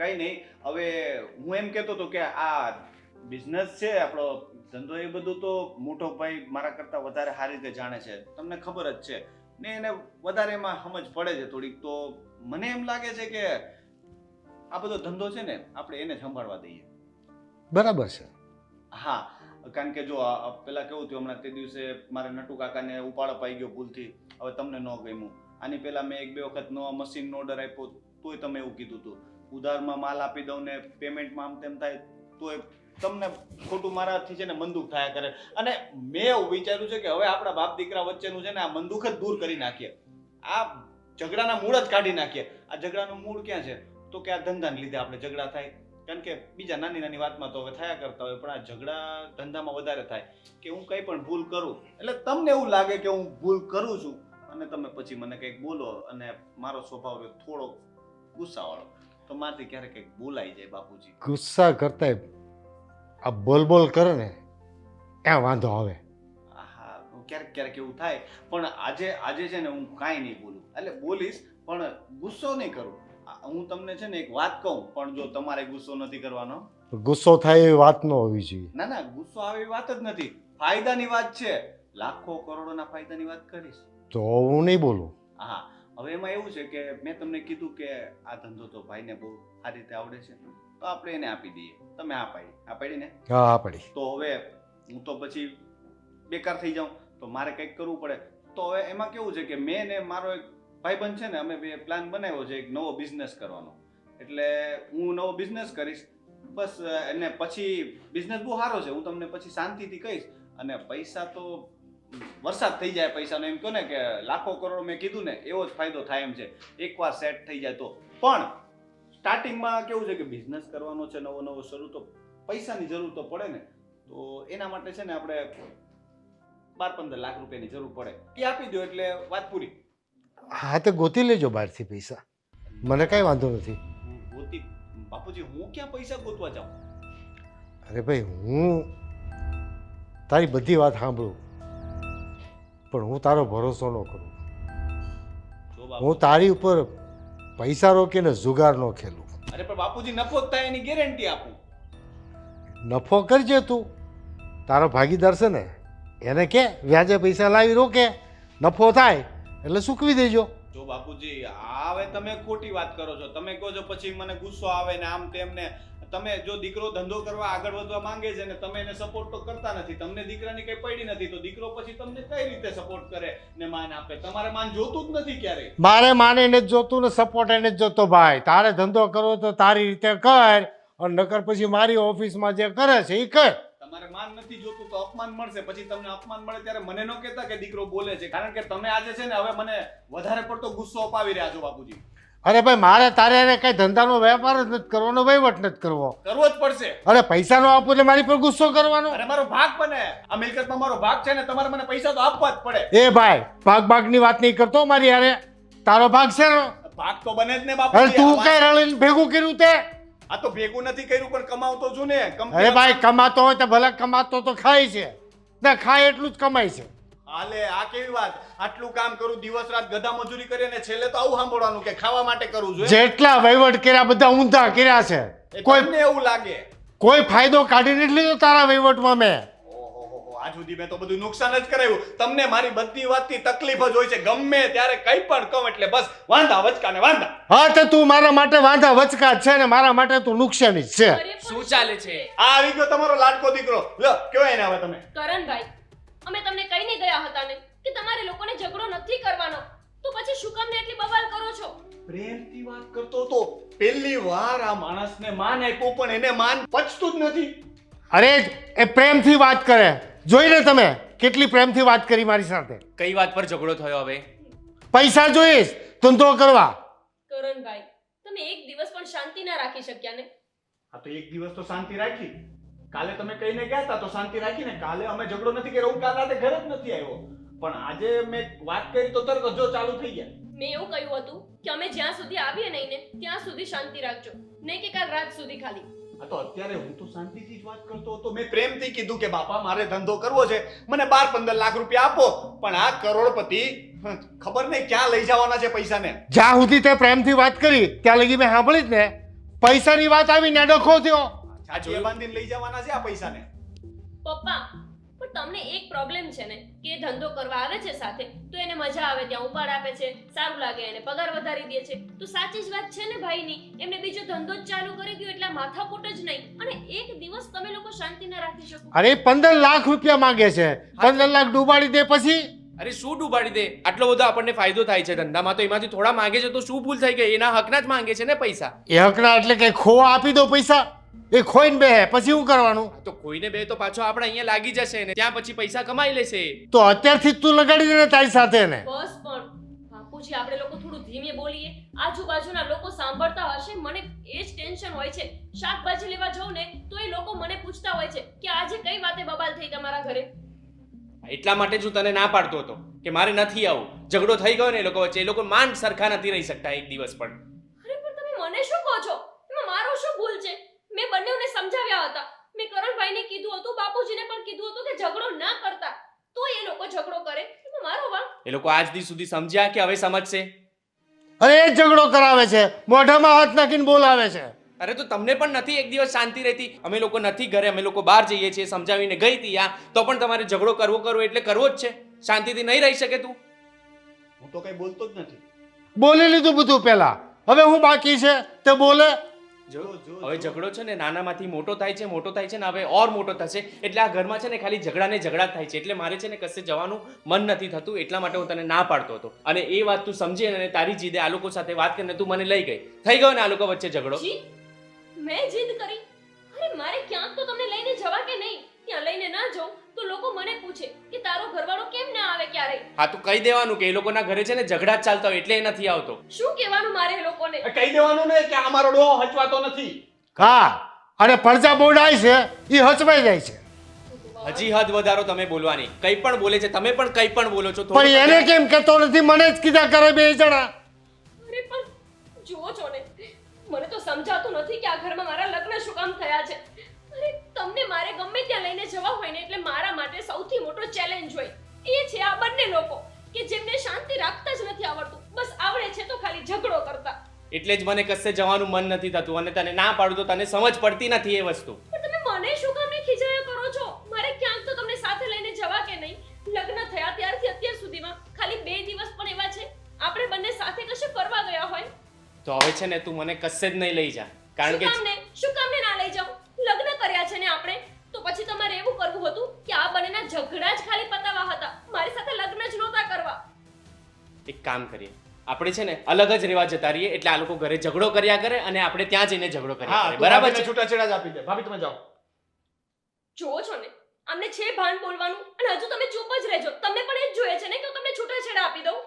કઈ નહીં. હવે હું એમ કહેતો હતો કે આ બિઝનેસ છે આપણો ધંધો, એ બધું તો મોટો ભાઈ મારા કરતાં વધારે સારી રીતે જાણે છે, તમને ખબર જ છે ને. એને વધારે એમાં સમજ પડે છે થોડીક. તો મને એમ લાગે છે કે આ બધો ધંધો છે ને આપણે એને સંભાળવા દઈએ. બરાબર છે. હા, કારણ કે જો પેલા કેવું થયું, હમણાં તે દિવસે મારે નટુ કાકાને ઉપાડ અપાઈ ગયો ભૂલથી. હવે તમને ન ગમ્યું. આની પહેલા મેં 1-2 વખત નવા મશીનનો ઓર્ડર આપ્યો તોય તમે એવું કીધું હતું. ઉધારમાં માલ આપી દઉં ને પેમેન્ટમાં આમ તેમ થાય તોય તમને ખોટું મારાથી છે ને મંદુક થયા કરે. અને મેં એવું વિચાર્યું છે કે હવે આપણા બાપ દીકરા વચ્ચેનું છે ને આ મંદુક જ દૂર કરી નાખીએ. આ ઝઘડાના મૂળ જ કાઢી નાખીએ. આ ઝઘડાનું મૂળ ક્યાં છે તો કે આ ધંધાને લીધે આપણે ઝઘડા થાય. કારણ કે બીજા નાની નાની વાતમાં તો હવે થયા કરતા હોય, પણ આ ઝઘડા ધંધામાં વધારે થાય કે હું કંઈ પણ ભૂલ કરું એટલે તમને એવું લાગે કે હું ભૂલ કરું છું અને તમે પછી મને કંઈક બોલો. અને મારો સ્વભાવ થોડો ગુસ્સાવાળો, તો મારાથી ક્યારેક કંઈક બોલાઈ જાય બાપુજી. ગુસ્સા કરતા આ બોલ બોલ કરે ને ત્યાં વાંધો આવે. હા, ક્યારેક ક્યારેક એવું થાય. પણ આજે છે ને હું કાંઈ નહીં બોલું. એટલે બોલીશ પણ ગુસ્સો નહીં કરું. હું તમને છે ને એક વાત કહું, પણ જો તમારે ગુસ્સો નથી કરવાનો. ગુસ્સો થાય એવી વાત ન હોવી જોઈએ. ના ના, ગુસ્સો આવે એવી વાત જ નથી. ફાયદાની વાત છે. લાખો કરોડોના ફાયદાની વાત કરીશ તો હું નહીં બોલું. હા, હવે એમાં એવું છે કે મેં તમને કીધું કે આ ધંધો તો ભાઈને બહુ સારી રીતે આવડે છે તો આપણે એને આપી દઈએ. તમે આ પાડી ને? હા, પડી. તો હવે હું તો પછી બેકાર થઈ જાઉં તો મારે કંઈક કરવું પડે. તો હવે એમાં કેવું છે કે મેં ને મારો એક ભાઈબંધ છે ને, અમે બે પ્લાન બનાવ્યો છે એક નવો બિઝનેસ કરવાનો. એટલે હું નવો બિઝનેસ કરીશ બસ. અને પછી બિઝનેસ બહુ સારો છે, હું તમને પછી શાંતિથી કહીશ. અને પૈસા તો વરસાદ થઈ જાય પૈસાનો. એમ કહો ને કે લાખો કરોડ મેં કીધું ને એવો જ ફાયદો થાય એમ છે એકવાર સેટ થઈ જાય તો. પણ સ્ટાર્ટિંગમાં કેવું છે કે બિઝનેસ કરવાનો છે નવો નવો શરૂ, તો પૈસાની જરૂર તો પડે ને, તો એના માટે છે ને આપણે 12-15 લાખ રૂપિયાની જરૂર પડે, એ આપી દો એટલે વાત પૂરી. હા તો ગોતી લેજો બહારથી પૈસા, મને કાંઈ વાંધો નથી. ગોતી બાપુજી, હું ક્યાં પૈસા ગોતવા જાઉં? અરે ભાઈ, હું તારી બધી વાત સાંભળું, પણ હું તારો ભરોસો ન કરું. જો બાપુ, હું તારી ઉપર પૈસા રોકીને જુગાર ન ખેલું. અરે પણ બાપુજી, નફો જ થાય એની ગેરંટી આપું. નફો કરજે તું, તારો ભાગીદાર છે ને એને કે વ્યાજે પૈસા લાવી રોકે, નફો થાય એટલે સૂકવી દેજો. જો બાપુજી, આ હવે તમે ખોટી વાત કરો છો. તમે કહો છો પછી મને ગુસ્સો આવે ને આમ તેમ ને. તમે જો દીકરો ધંધો કરવા આગળ વધવા માંગે છે ને તમે એને સપોર્ટ તો કરતા નથી, તમને દીકરાની કઈ પડી નથી, તો દીકરો પછી તમને કઈ રીતે સપોર્ટ કરે ને માન આપે? તમારે માન જોતું જ નથી ક્યારેય. મારે માને એને જ જોતું ને સપોર્ટ એને જ જોતો. ભાઈ, તારે ધંધો કરવો તો તારી રીતે કર, અને નકર પછી મારી ઓફિસમાં જે કરે છે એ કર. તમારે માન નથી જોતું તો અપમાન મળશે. પછી તમને અપમાન મળે ત્યારે મને ન કહેતા કે દીકરો બોલે છે, કારણ કે તમે આજે છે ને હવે મને વધારે પડતો ગુસ્સો અપાવી રહ્યા છો બાપુજી. અરે ભાઈ, મારે તારે એને કઈ ધંધાનો વેપાર જ નથી કરવાનો, વહીવટ નથી કરવો. કરવો જ પડશે. અરે પૈસા નો આપું એટલે મારી પર ગુસ્સો કરવાનો? અરે મારો ભાગ બને, આ મિલકતમાં મારો ભાગ છે ને, તમારે મને પૈસા તો આપવા જ પડે. એ ભાઈ, ભાગની વાત નહીં કરતો મારી યારે. તારો ભાગ છે ને? ભાગ તો બને જ ને અરે બાપુજી. તું કઈ રળીને ભેગું કર્યું તે? આ તો ભેગું નથી કર્યું પણ કમાવતો છું ને. અરે ભાઈ, કમાતો હોય તો ભલે, કમાતો તો ખાય છે ને, ખાય એટલું જ કમાય છે. હાલે, આ કેવી વાત? આટલું કામ કરું, દિવસ રાત ગધા મજૂરી કરે ને છેલ્લે તો આવું સાંભળવાનું કે ખાવા માટે કરું છું. જેટલા વહીવટ કર્યા બધા ઊંધા કર્યા છે. કોઈ તમને એવું લાગે? કોઈ ફાયદો કાઢીને જ લીધો તારા વહીવટમાં મેં. ઓહો, આજ સુધી મેં તો બધું નુકસાન જ કરાવ્યું. તમને મારી બધી વાતની તકલીફ જ હોય છે. ગમે ત્યારે કંઈ પણ કહું એટલે બસ વાંધા વચકા ને વાંધા. હા તો તું મારા માટે વાંધા વચકા જ છે ને મારા માટે તું નુકસાની જ છે. અરે પણ શું ચાલે છે? આ આવી ગયો તમારો લાડકો દીકરો. લો, કેવાય ને હવે તમે. કરણભાઈ, અમે તમને કહીને ગયા હતા ને કે તમારે લોકોને ઝઘડો નથી કરવાનો, તો પછી શું કામ ને એટલી બવાલ કરો છો? પ્રેમથી વાત કરતો તો પહેલી વાર આ માણસને માન આપ્યું, પણ એને માન પચતું જ નથી. અરે એ પ્રેમથી વાત કરે, જોઈને તમે કેટલી પ્રેમથી વાત કરી મારી સાથે. કઈ વાત પર ઝઘડો થયો હવે? પૈસા જોઈશ ધંધો કરવા. કરણભાઈ, તમે એક દિવસ પણ શાંતિ ના રાખી શક્યા ને? આ તો એક દિવસ તો શાંતિ રાખી. કાલે તમે કહીને ગયા હતા તો શાંતિ રાખીને. કાલે અમે ઝઘડો નથી કર્યો, હું કાલ રાતે ઘરે જ નથી આવ્યો, પણ આજે મેં વાત કરી તો તરત જો ચાલુ થઈ ગયા. મેં એવું કહ્યું હતું કે અમે જ્યાં સુધી આવીએ નહીં ને ત્યાં સુધી શાંતિ રાખજો, નહીં કે કાલ રાત સુધી ખાલી. આ તો અત્યારે હું તો શાંતિથી જ વાત કરતો હતો. મેં પ્રેમથી કીધું કે બાપા મારે ધંધો કરવો છે, મને 12-15 લાખ રૂપિયા આપો, પણ આ કરોડપતિ ખબર નહીં ક્યાં લઈ જવાના છે પૈસાને. જ્યાં સુધી તે પ્રેમથી વાત કરી ત્યાં લગી મેં સાંભળી જ ને. પૈસાની વાત આવીને ડખો થયો. છાતીએ બાંધીને લઈ જવાના છે આ પૈસાને. પપ્પા, પણ તમને એક પ્રોબ્લેમ છે ને કે એ ધંધો કરવા આવે છે સાથે તો એને મજા આવે ત્યાં ઉપાડ આપે છે, સારું લાગે, એને પગાર વધારી દે છે, તો સાચી જ વાત છે ને ભાઈની. એમને બીજો ધંધો જ ચાલુ કરી દો એટલે માથાકૂટ જ નહીં, અને એક દિવસ તમે લોકો શાંતિ ના રાખી શકો? અરે 15 લાખ રૂપિયા માંગે છે, 15 લાખ ડૂબાડી દે પછી. અરે શું ડૂબાડી દે? આટલો બધો આપણને ફાયદો થાય છે ધંધામાં, તો એમાંથી થોડા માંગે છે તો શું ભૂલ થઈ ગઈ? એના હકના જ માંગે છે ને પૈસા. એ હકના એટલે કે ખોવા આપી દો પૈસા, એ ખોઈને બે પછી શું કરવાનું? તો કોઈને બે તો પાછો આપણે અહીંયા લાગી જશે ને ત્યાં પછી પૈસા કમાઈ લેશે. તો અત્યારથી જ તું લગાડી દે ને તારી સાથે ને. બસ પણ બાપુજી, આપણે લોકો થોડું ધીમે બોલીએ, આજુબાજુના લોકો સાંભળતા હશે. મને એ જ ટેન્શન હોય છે. શાકભાજી લેવા જાઉં ને તો એ લોકો મને પૂછતા હોય છે કે આજે કઈ વાતે બબાલ થઈ તમારા ઘરે. એટલા માટે જ હું તને ના પાડતો હતો કે મારે નથી આવું. ઝઘડો થઈ ગયો ને એ લોકો વચ્ચે, એ લોકો માંડ સરખા નથી રહી શકતા એક દિવસ પણ. અરે પણ તમે મને શું કહો છો? એમાં મારો શું ભૂલ છે? મેં બંનેઓને સમજાવ્યા હતા. મેં કરણભાઈને કીધું હતું, બાપુજીને પણ કીધું હતું કે ઝઘડો ના કરતા, તો એ લોકો ઝઘડો કરે. એમાં મારો વાંક? એ લોકો આજ દી સુધી સમજ્યા કે હવે સમજશે? અરે એ જ ઝઘડો કરાવે છે, મોઢામાં હાથ નાખીને બોલાવે છે. અરે તો તમને પણ નથી એક દિવસ શાંતિ રહેતી? અમે લોકો નથી ઘરે, અમે લોકો બહાર જઈએ છીએ, સમજાવીને ગઈ હતી આ, તો પણ તમારે ઝઘડો કરવો એટલે કરવો જ છે. શાંતિથી નહીં રહી શકે તું? હું તો કઈ બોલતો જ નથી. બોલી લીધું બધું પહેલા, હવે હું બાકી છે તે બોલે. જો હવે ઝઘડો છે ને નાનામાંથી મોટો થાય છે, મોટો થાય છે ને હવે ઓર મોટો થશે, એટલે આ ઘરમાં છે ને ખાલી ઝઘડા જ થાય છે. એટલે મારે છે ને કશે જવાનું મન નથી થતું, એટલા માટે હું તને ના પાડતો હતો. અને એ વાત તું સમજી અને તારી જીદે આ લોકો સાથે વાત કરીને તું મને લઈ ગઈ. થઈ ગયો ને આ લોકો વચ્ચે ઝઘડો? જી, મેં જીદ કરી? અરે મારે ક્યાંક તો તમને લઈને જવા કે નહીં? ત્યાં લઈને ના જાઉં તો લોકો મને પૂછે કે તારો ઘરવાળો કેમ ના આવે ક્યારે. હા, તું કહી દેવાનું કે એ લોકોના ઘરે છે ને ઝઘડા જ ચાલતા હોય એટલે એ નથી આવતો. શું કહેવાનું મારે એ લોકોને? કહી દેવાનું ને કે અમારો ડોહો હચવાતો નથી. હા, અને પડદા બોડાય છે એ હચવાઈ જાય છે. હજી હદ વધારો તમે બોલવાની. કંઈ પણ બોલે છે, તમે પણ કંઈ પણ બોલો છો. થોડું પણ એને કેમ કહેતો નથી? મને જ કીધા કરે બે જણા. અરે પણ જુઓ છો ને, મને તો સમજાતું નથી કે આ ઘરમાં મારા લગ્ન શું કામ થયા છે. અરે તમને મારે ગમે ત્યાં લઈને જવા હોય ને એટલે મારા માટે સૌથી મોટો ચેલેન્જ હોય એ છે આ બંને લોકો કે જેમને શાંતિ રાખતા જ નથી આવડતું. બસ આવડે છે તો ખાલી ઝઘડો કરતા. એટલે જ મને કશે જવાનું મન નથી થતું અને તને ના પાડું તો તને સમજ પડતી નથી એ વસ્તુ. પણ તમે મને શું કામ ને ખીજાયા કરો છો? મારે ક્યાંક તો તમને સાથે લઈને જવા કે નહીં? લગ્ન થયા ત્યારથી અત્યાર સુધીમાં ખાલી 2 દિવસ પણ એવા છે આપણે બંને સાથે કશે ફરવા ગયા હોય? તો હવે છે ને તું મને કશે જ નહીં લઈ જા. કારણ કે શું કામ ને ના લઈ જાઉં? લગ્ન કર્યા છે ને આપણે, તો પછી તમારે એવું કરવું હતું કે આ બંનેના ઝઘડા જ ખાલી પતાવવા હતા, મારી સાથે લગ્ન જ નહોતા કરવા. એક કામ કરીએ, આપણે છે ને અલગ જ રહેવા જતા રહીએ. એટલે આ લોકો ઘરે ઝઘડો કર્યા કરે અને આપણે ત્યાં જઈને ઝઘડો કર્યા હા કરે. બરાબર છે? છૂટાછેડા જ આપી દે. ભાભી તમે જાઓ. જુઓ છો ને, અમને છે ભાન બોલવાનું અને હજુ તમે ચૂપ જ રહેજો. તમને પણ એ જ જોઈએ છે ને કે હું તમને છૂટાછેડા આપી દઉં?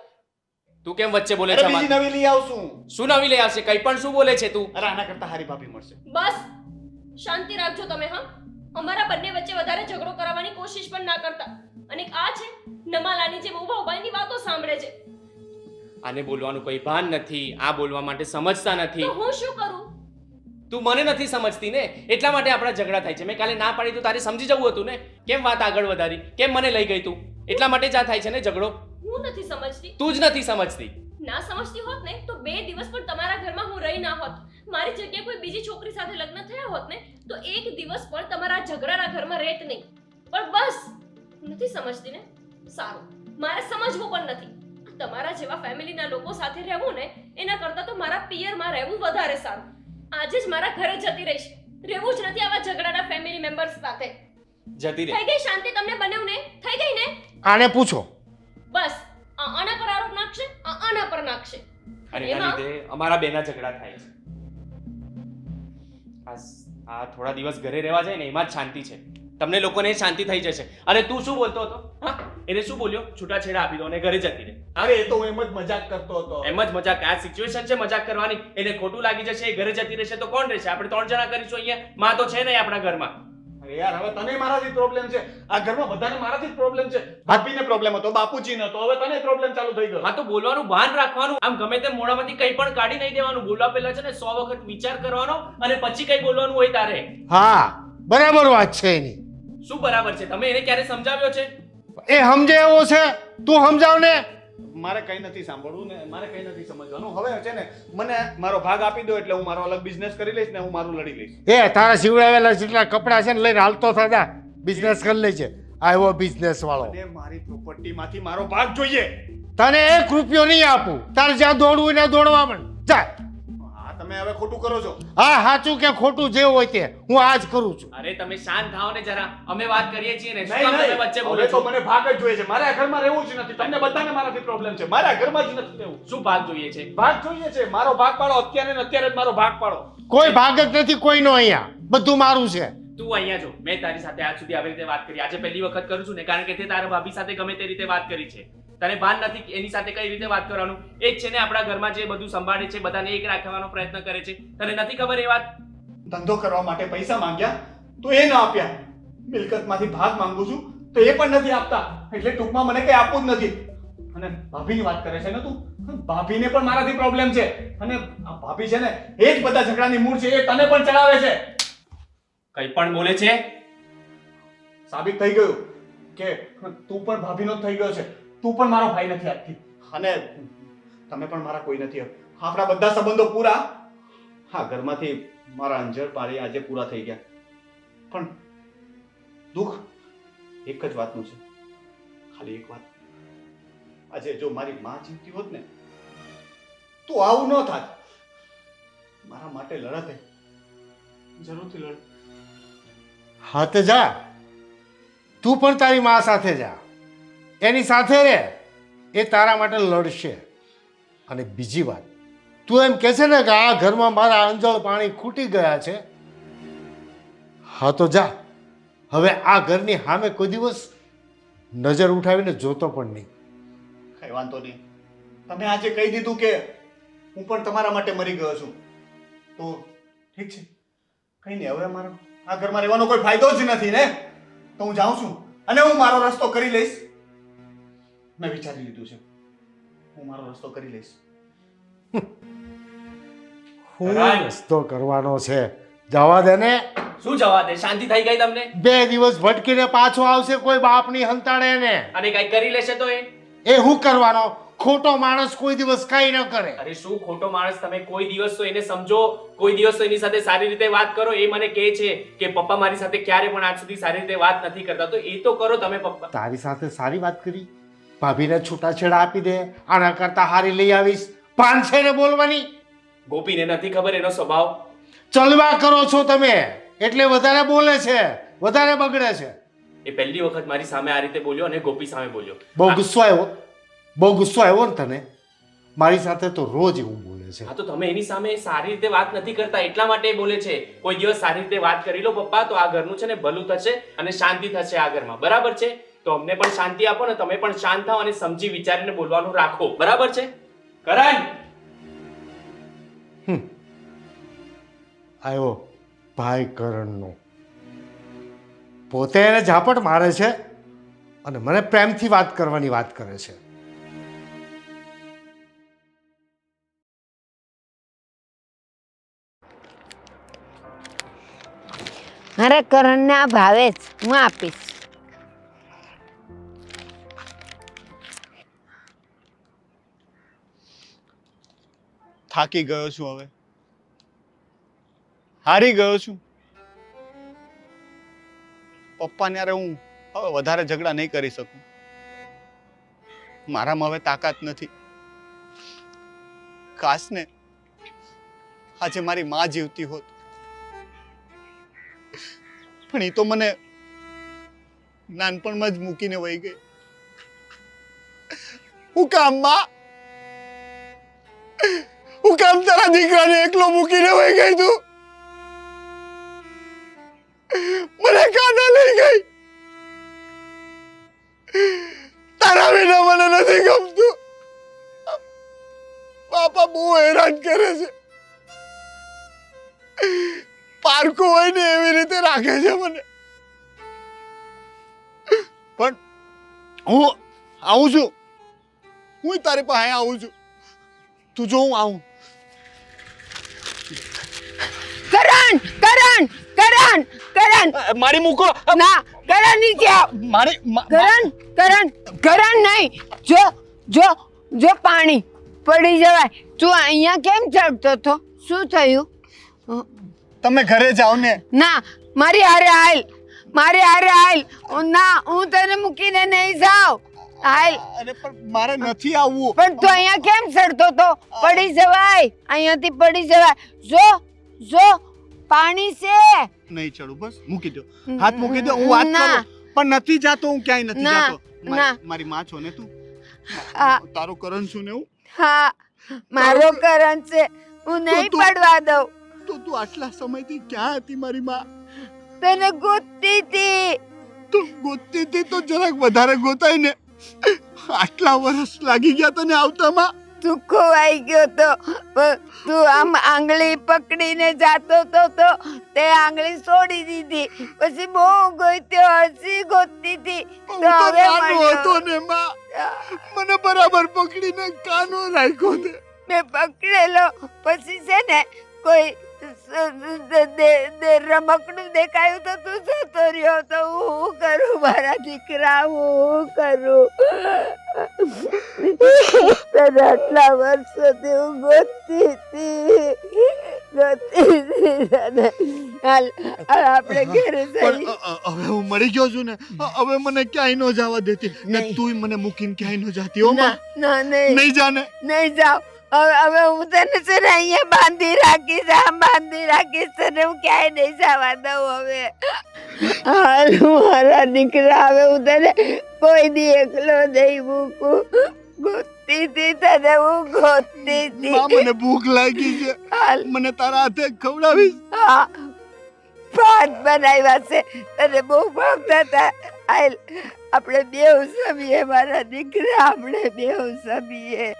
તું કેમ વચ્ચે બોલે અરે છે? બીજી નવી લઈ આવશું. શું નવી લઈ આવશે? કંઈ પણ શું બોલે છે તું? અરે આના કરતા હારી ભાભી મળશે. બસ શાંતિ રાખજો તમે. હા, અમારા બંને વચ્ચે વધારે ઝઘડો કરાવવાની કોશિશ પણ ના કરતા. અને આ છે નમાલાની જે બહુ ભાઈની વાતો સાંભળે છે. આને બોલવાનું કોઈ ભાન નથી, આ બોલવા માટે સમજતા નથી. તો હું શું કરું? તું મને નથી સમજતી ને, એટલા માટે આપણા ઝઘડા થાય છે. મેં કાલે ના પાડી તો તારે સમજી જવું હતું ને. કેમ વાત આગળ વધારી? કેમ મને લઈ ગઈ તું? એટલા માટે જ આ થાય છે ને ઝઘડો. હું નથી સમજતી. તું જ નથી સમજતી. ના સમજતી હોત ને તો 2 દિવસ પણ તમારા ઘરમાં હું રહી ના હોત. મારી જગ્યાએ કોઈ બીજી છોકરી સાથે લગ્ન થયા હોત ને તો 1 દિવસ પણ તમારા ઝઘડાના ઘરમાં રહેત નહીં. પણ બસ નથી સમજતી ને. સારું, મારે સમજવું પણ નથી. તમારા જેવા ફેમિલીના લોકો સાથે રહેવું ને એના કરતાં તો મારા પિયરમાં રહેવું વધારે સારું. આજે જ મારા ઘરે જતી રહીશ. રહેવું જ નથી આવા ઝઘડાના ફેમિલી મેમ્બર્સ સાથે. જતી રહે. થઈ ગઈ શાંતિ તમને બંનેવને? થઈ ગઈ ને? આને પૂછો. બસ આના પર આરોપ નાખશે, આના પર નાખશે. અને એના લીધે અમારા બેના ઝઘડા થાય છે. આ થોડા દિવસ ઘરે રહેવા જાય ને એમાં જ શાંતિ છે. તમને લોકોને શાંતિ થઈ જશે. અને તું શું બોલતો હતો? હા, એને શું બોલ્યો? છૂટાછેડા આપી દો અને ઘરે જતી રહે. અરે એ તો હું એમ જ મજાક કરતો હતો. એમ જ મજાક? આ સિચ્યુએશન છે મજાક કરવાની. એને ખોટું લાગી જશે, એ ઘરે જતી રહેશે તો કોણ રહેશે? આપણે 3 જણા કરીશું અહીંયા. માં તો છે નહીં આપણા ઘરમાં. અરે યાર હવે તને મારાથી પ્રોબ્લેમ છે. આ ઘરમાં બધાને મારાથી જ પ્રોબ્લેમ છે. ભાભીને પ્રોબ્લેમ હતો, બાપુજીને હતો, હવે તને પ્રોબ્લેમ ચાલુ થઈ ગયો. હા તો બોલવાનું ભાન રાખવાનું. આમ ગમે તેમ મોઢામાંથી કંઈ પણ કાઢી નહીં દેવાનું. બોલવા પહેલા છે ને 100 વખત વિચાર કરવાનો અને પછી કંઈ બોલવાનું હોય તારે. હા, બરાબર વાત છે એની. શું બરાબર છે? તમે એને ક્યારે સમજાવ્યો છે? એ સમજે એવો છે, તું સમજાવ ને. મારે કઈ નથી સાંભળવું ને મારે કઈ નથી સમજવાનું. હવે છે ને મને મારો ભાગ આપી દો એટલે હું મારો અલગ બિઝનેસ કરી લઈશ ને હું મારું લડી લઈશ. એ તારા સીવડાવેલા જેટલા કપડા છે ને લઈને હાલતો થતા બિઝનેસ કરી લેજે. આવ્યો બિઝનેસ વાળો. અને મારી પ્રોપર્ટી માંથી મારો ભાગ જોઈએ. તને 1 રૂપિયો નહીં આપું. તારે જ્યાં દોડવું હોય ત્યાં દોડવા માંડ. જા. હા તમે હવે ખોટું કરો છો. હા, સાચું કે ખોટું જે હોય તે હું આજ કરું છું. અરે તમે શાંત થાઓ ને જરા. અમે વાત કરીએ છીએ ને. શું નહીં કામ તમે નહીં વચ્ચે બોલો હવે તો છો? મને ભાગ જ જોઈએ છે. મારે આ ઘરમાં રહેવું જ નથી. તમને બધાને મારાથી પ્રોબ્લેમ છે. મારે આ ઘરમાં જ નથી રહેવું. શું ભાગ જોઈએ છે? ભાગ જોઈએ છે. મારો ભાગ પાડો અત્યારે ને અત્યારે જ મારો ભાગ પાડો. કોઈ ભાગ જ નથી કોઈનો અહીંયા. બધું મારું છે. તું અહીંયા જો. મેં તારી સાથે આજ સુધી આવી રીતે વાત કરી. આજે પહેલી વખત કરું છું ને કારણ કે તે તારા ભાભી સાથે ગમે તે રીતે વાત કરી છે. તને ભાન નથી કે એની સાથે કઈ રીતે વાત કરવાનું. એ જ છે ને આપણા ઘરમાં જે બધું સંભાળે છે, બધાને એક રાખવાનો પ્રયત્ન કરે છે. તને નથી ખબર એ વાત? ધંધો કરવા માટે પૈસા માંગ્યા તો એ ન આપ્યા. મિલકતમાંથી ભાગ માંગુ છું તો એ પણ નથી આપતા. એટલે ટૂંકમાં મને કઈ આપવું જ નથી. અને ભાભીની વાત કરે છે ને તું? ભાભીને પણ મારાથી પ્રોબ્લેમ છે. અને આ ભાભી છે ને એ જ બધા ઝઘડાની મૂળ છે. એ તને પણ ચડાવે છે. કઈ પણ બોલે છે. સાબિત થઈ ગયું કે તું પણ ભાભીનો જ થઈ ગયો છે. તું પણ મારો ભાઈ નથી આજથી. અને તમે પણ મારા કોઈ નથી. આપણા બધા સંબંધો પૂરા હા ઘરમાંથી મારા અંજર પારી આજે પૂરા થઈ ગયા. પણ દુઃખ એક જ વાતનું છે. ખાલી એક વાત. આજે જો મારી માં જીવતી હોત ને તો આવું ન થાત. મારા માટે લડત જરૂરથી લડ. હા તો જા. તું પણ તારી મા સાથે જા. એની સાથે રહે. એ તારા માટે લડશે. અને બીજી વાત, તું એમ કહે છે ને કે આ ઘરમાં મારા અંજળ પાણી ખૂટી ગયા છે. હા તો જા. હવે આ ઘરની સામે કોઈ દિવસ નજર ઉઠાવીને જોતો પણ નહીં. કઈ વાંધો નહીં. તમે આજે કહી દીધું કે હું પણ તમારા માટે મરી ગયો છું તો ઠીક છે. કઈ નહીં, હવે મારો આ ઘરમાં રહેવાનો કોઈ ફાયદો જ નથી ને. તો હું જાઉં છું અને હું મારો રસ્તો કરી લઈશ. મેં વિચારી લીધું છે, હું મારો રસ્તો કરી લઈશ. હું રસ્તો કરવાનો છે, જવા દે ને. શું જવા દે? શાંતિ થઈ ગઈ તમને? 2 દિવસ ભટકીને પાછો આવશે કોઈ બાપની હંતાડે ને. અને કઈ કરી લેશે તો એ હું કરવાનો? ખોટો માણસ કોઈ દિવસ કઈ ન કરે. અરે શું ખોટો માણસ? તમે કોઈ દિવસ તો એને સમજો, કોઈ દિવસ તો એની સાથે સારી રીતે વાત કરો. એ મને કહે છે કે પપ્પા મારી સાથે ક્યારે પણ આજ સુધી સારી રીતે વાત નથી કરતા. તો એ તો કરો તમે પપ્પા. તારી સાથે સારી વાત કરી, ભાભીને છૂટાછેડા આપી દે, આના કરતા હારી લઈ આવીશ. પાન છે ને બોલવાની. ગોપીને નથી ખબર એનો સ્વભાવ. ચલવા કરો છો તમે એટલે વધારે બોલે છે, વધારે બગડે છે. એ પહેલી વખત મારી સામે આ રીતે બોલ્યો અને ગોપી સામે બોલ્યો. બહુ ગુસ્સો આવ્યો, બહુ ગુસ્સો આવ્યો ને તને? મારી સાથે તો રોજ એવું બોલે છે. હા તો તમે એની સામે સારી રીતે વાત નથી કરતા એટલા માટે એ બોલે છે. કોઈ દિવસ સારી રીતે વાત કરી લો પપ્પા, તો આ ઘરનું છે ને ભલું થશે અને શાંતિ થશે આ ઘરમાં. બરાબર છે? તો અમને પણ શાંતિ આપો ને તમે પણ શાંત થાઓ અને સમજી વિચારીને બોલવાનું રાખો. બરાબર છે કરણ? આવ્યો ભાઈ કરણનો. પોતે એને ઝાપટ મારે છે અને મને પ્રેમથી વાત કરવાની વાત કરે છે. મારા કરણને આ ભાવે જ, હું આપીશ. થાકી ગયો છું, હવે હારી ગયો છું. પપ્પાને યારે હું હવે વધારે ઝઘડા નહીં કરી શકું. મારામાં હવે તાકાત નથી. કાશ ને આજે મારી માં જીવતી હોત, પણ એ તો મને નાનપણમાં જ મૂકીને વહી ગઈ. હું કામ માં, હું કામ તારા દીકરાને એકલો મૂકીને વહી ગઈ તું? મને કાના લઈ ગઈ. તારા વિના મને નથી ગમતું. બાપા બહુ હેરાન કરે છે. પારકું હોય ને એવી રીતે રાખે છે મને. પણ હું આવું છું, હું તારી પાસે આવું છું. તું જો હું આવું. કરણ, કરણ, કરણ, કરણ, મારી મૂકો. ના કરણ નીચે આવ. મારી કરણ, કરણ, કરણ નહીં. જો જો જો પાણી પડી જવાય. તું અહીંયા કેમ ચડતો હતો? શું થયું? તમે ઘરે જાઓ ને. ના, મારી હારે હાલ, મારી હારે હાલ. ના, હું તને મૂકીને નહીં જાઉં. હાલ. અરે પણ મારે નથી આવવું. પણ તું અહીંયા કેમ ચડતો હતો? પડી જવાય, અહીંયાથી પડી જવાય. જો જો પાણી છે. નહીં ચડું, બસ મૂકી દો, હાથ મૂકી દો. હું વાત કરું પણ નથી જાતો. હું ક્યાંય નથી ના, જાતો. ના. મારી માં છો ને તું? હા. તારો કરણ છું ને હું? હા, મારો કરણ છે. હું નહીં પડવા દઉં. તો તું આટલા સમયથી ક્યાં હતી મારી માં? તને ગોતતી હતી. તું ગોતતી હતી તો જરાક વધારે ગોતાય ને. આટલા વર્ષ લાગી ગયા તને આવતામાં. તું ખોવાઈ ગયો તો. તું આમ આંગળી પકડીને જાતો તો તે આંગળી છોડી દીધી. પછી બહુ ગોત્યો, હસી ગોતતી હતી. હું તો તો હવે નાનો મળ્યો. હતો ને માં, મને બરાબર પકડીને કાનો રાખ્યો તે. મેં પકડેલો. પછી છે ને કોઈ રમકડું દેખાયું તો તું જતો રહ્યો. તો હું કરું મારા દીકરા, હું કરું? તને આટલા વર્ષોથી હું ગોતતી હતી, ગોતતી હતી. હાલ આપણે ઘરે પણ જઈએ. હવે હું મળી ગયો છું ને, હવે મને ક્યાંય ન જવા દેતી ને. નહીં. તું મને મૂકીને ક્યાંય ન જાતી હો ના માં. ના, નહીં નહીં જાને. નહીં જાવ. હવે હું તને છે ને અહીંયા બાંધી રાખીશ, આમ બાંધી રાખીશ. તને હું ક્યાંય નહીં જવા દઉં હવે. હાલ મારા દીકરા, હવે હું તને કોઈ દી એકલો નહીં મૂકું. ગોતતી હતી તને હું, ગોતતી હતી. માં મને ભૂખ લાગી છે, હાલ. મને તારા હાથે ખવડાવીશ? હા, ભાત બનાવ્યા છે, તને બહુ ભાવતા હતા. હાલ આપણે બેવ સમીએ મારા દીકરા, આપણે બેવ સમીએ.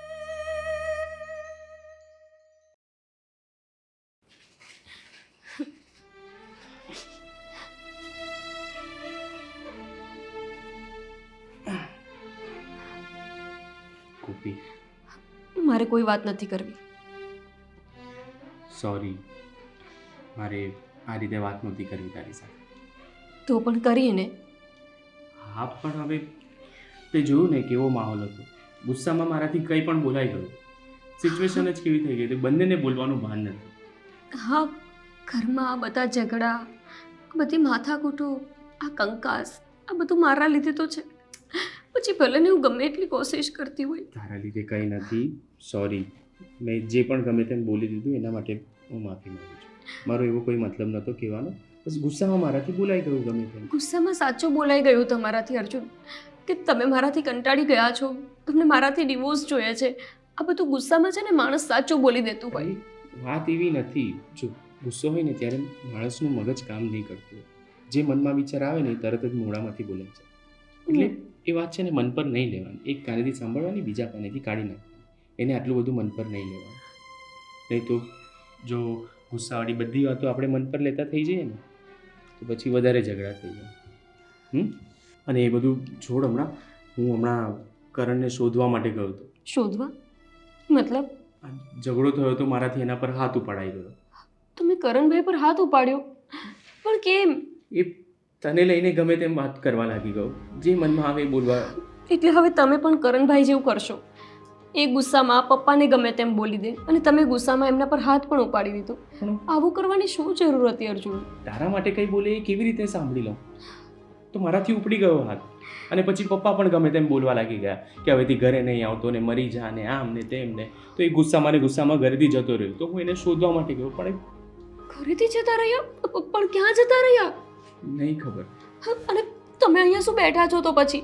મારે કોઈ વાત નથી કરવી. સોરી, મારે આ રીતે વાત નહોતી કરવી તારી સાથે. તો પણ કરીએ ને. હા, પણ હવે તે જોયું ને કેવો માહોલ હતો. ગુસ્સામાં મારાથી કંઈ પણ બોલાઈ ગયું. સિચ્યુએશન જ કેવી થઈ ગઈ હતી, બંનેને બોલવાનું ભાન નથી. હા, ઘરમાં આ બધા ઝઘડા, આ બધી માથાકૂટો, આ કંકાસ, આ બધું મારા લીધે તો છે. પછી ભલે ને હું ગમે એટલી કોશિશ કરતી હોય. તારા લીધે કંઈ નથી. સોરી, મેં જે પણ ગમે તેમ બોલી દીધું એના માટે હું માફી માંગુ છું. મારો એવો કોઈ મતલબ નહોતો કહેવાનો, બસ ગુસ્સામાં મારાથી બોલાઈ ગયું ગમે તેમ. ગુસ્સામાં સાચું બોલાઈ ગયું તમારાથી અર્જુન, કે તમે મારાથી કંટાળી ગયા છો, તમને મારાથી ડિવોર્સ જોઈએ છે. આ બધું ગુસ્સામાં છે ને માણસ સાચું બોલી દેતું હોય. વાત એવી નથી. જો ગુસ્સો હોય ને ત્યારે માણસનું મગજ કામ નહીં કરતું હોય. જે મનમાં વિચાર આવે ને એ તરત જ મોઢામાંથી બોલાય છે. એટલે એ વાત છે ને મન પર નહીં લેવાની. એક કાનેથી સાંભળવાની, બીજા કાનેથી કાઢી નાખવાની. એને આટલું બધું મન પર નહીં લેવાનું. નહીં તો જો ગુસ્સાવાળી બધી વાતો આપણે મન પર લેતા થઈ જઈએ ને તો પછી વધારે ઝઘડા થઈ જાય. અને એ બધું છોડ. હું હમણાં કરણને શોધવા માટે ગયો હતો. શોધવા મતલબ? ઝઘડો થયો તો મારાથી એના પર હાથ ઉપાડાઈ ગયો. તમે કરણભાઈ પર હાથ ઉપાડ્યો? પણ કેમ? એ તને લઈને ગમે તેમ વાત કરવા લાગી ગયો, જે મનમાં આવે એ બોલવા. એટલે હવે તમે પણ કરણભાઈ જેવું કરશો. એ ગુસ્સામાં પપ્પાને ગમે તેમ બોલી દે અને તમે ગુસ્સામાં એમના પર હાથ પણ ઉપાડી દીધો. આવું કરવાની શું જરૂર હતી અર્જુન? તારા માટે કંઈ બોલે એ કેવી રીતે સાંભળી લઉં? તો મારાથી ઉપડી ગયો હાથ. અને પછી પપ્પા પણ ગમે તેમ બોલવા લાગી ગયા કે હવેથી ઘરે નહીં આવતો ને મરી જા ને આમ ને તેમ ને. તો એ ગુસ્સામાં ઘરેથી જતો રહ્યો. તો હું એને શોધવા માટે ગયો, પણ ઘરેથી જતા રહ્યા? પણ ક્યાં જતા રહ્યા? નહીં ખબર. અને તમે અહીંયા શું બેઠા છો? તો પછી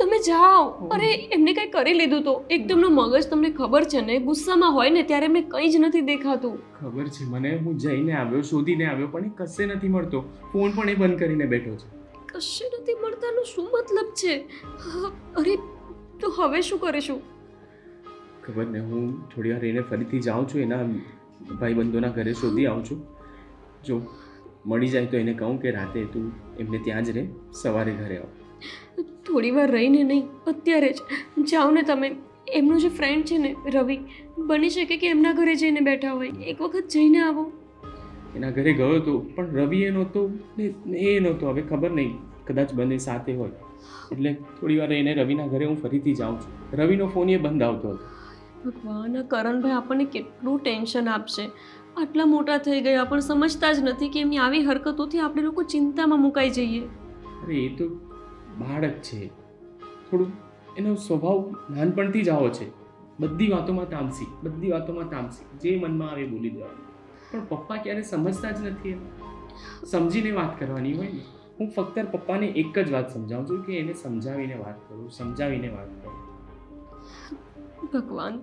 તમે જાઓ. અરે એમને કંઈ કરી લીધું તો એકદમનો મગજ, તમને ખબર છે ને, ગુસ્સામાં હોય ને ત્યારે એમને કંઈ જ નથી દેખાતું. ખબર છે મને. હું જઈને આવ્યો, શોધીને આવ્યો, પણ એ કશે નથી મળતો. ફોન પણ એ બંધ કરીને બેઠો છે. કશે નથી મળતાનો શું મતલબ છે? અરે તો હવે શું કરીશું? ખબર ને. હું થોડી વાર રહીને ફરીથી જાઉં છું, એના ભાઈબંધોના ઘરે શોધી આવું છું. જો મળી જાય તો એને કહું કે રાતે તું એમને ત્યાં જ રહે, સવારે ઘરે આવ. થોડી વાર રહીને નહીં, અત્યારે જ જાઓ ને તમે. એમનો જે ફ્રેન્ડ છે ને રવિ, બની શકે કે એમના ઘરે જઈને બેઠા હોય. એક વખત જઈને આવો. એના ઘરે ગયો હતો પણ રવિ એ નહોતો ને એ નહોતો. હવે ખબર નહીં, કદાચ બંને સાથે હોય. એટલે થોડી વાર રહીને રવિના ઘરે હું ફરીથી જાઉં છું. રવિનો ફોન એ બંધ આવતો હતો. ભગવાન, આ કરણભાઈ આપણને કેટલું ટેન્શન આપશે. આટલા મોટા થઈ ગયા પણ સમજતા જ નથી કે એમની આવી હરકતોથી આપણે લોકો ચિંતામાં મુકાઈ જઈએ. અરે એ તો બાળક છે, થોડું એનો સ્વભાવ નાનપણથી જ આવો છે. બધી વાતોમાં તામસી, જે મનમાં આવે બોલી દેવાનું. પણ પપ્પા ક્યારે સમજતા જ નથી. સમજીને વાત કરવાની હોય ને. હું ફક્ત પપ્પાને એક જ વાત સમજાવું છું કે એને સમજાવીને વાત કરો. ભગવાન,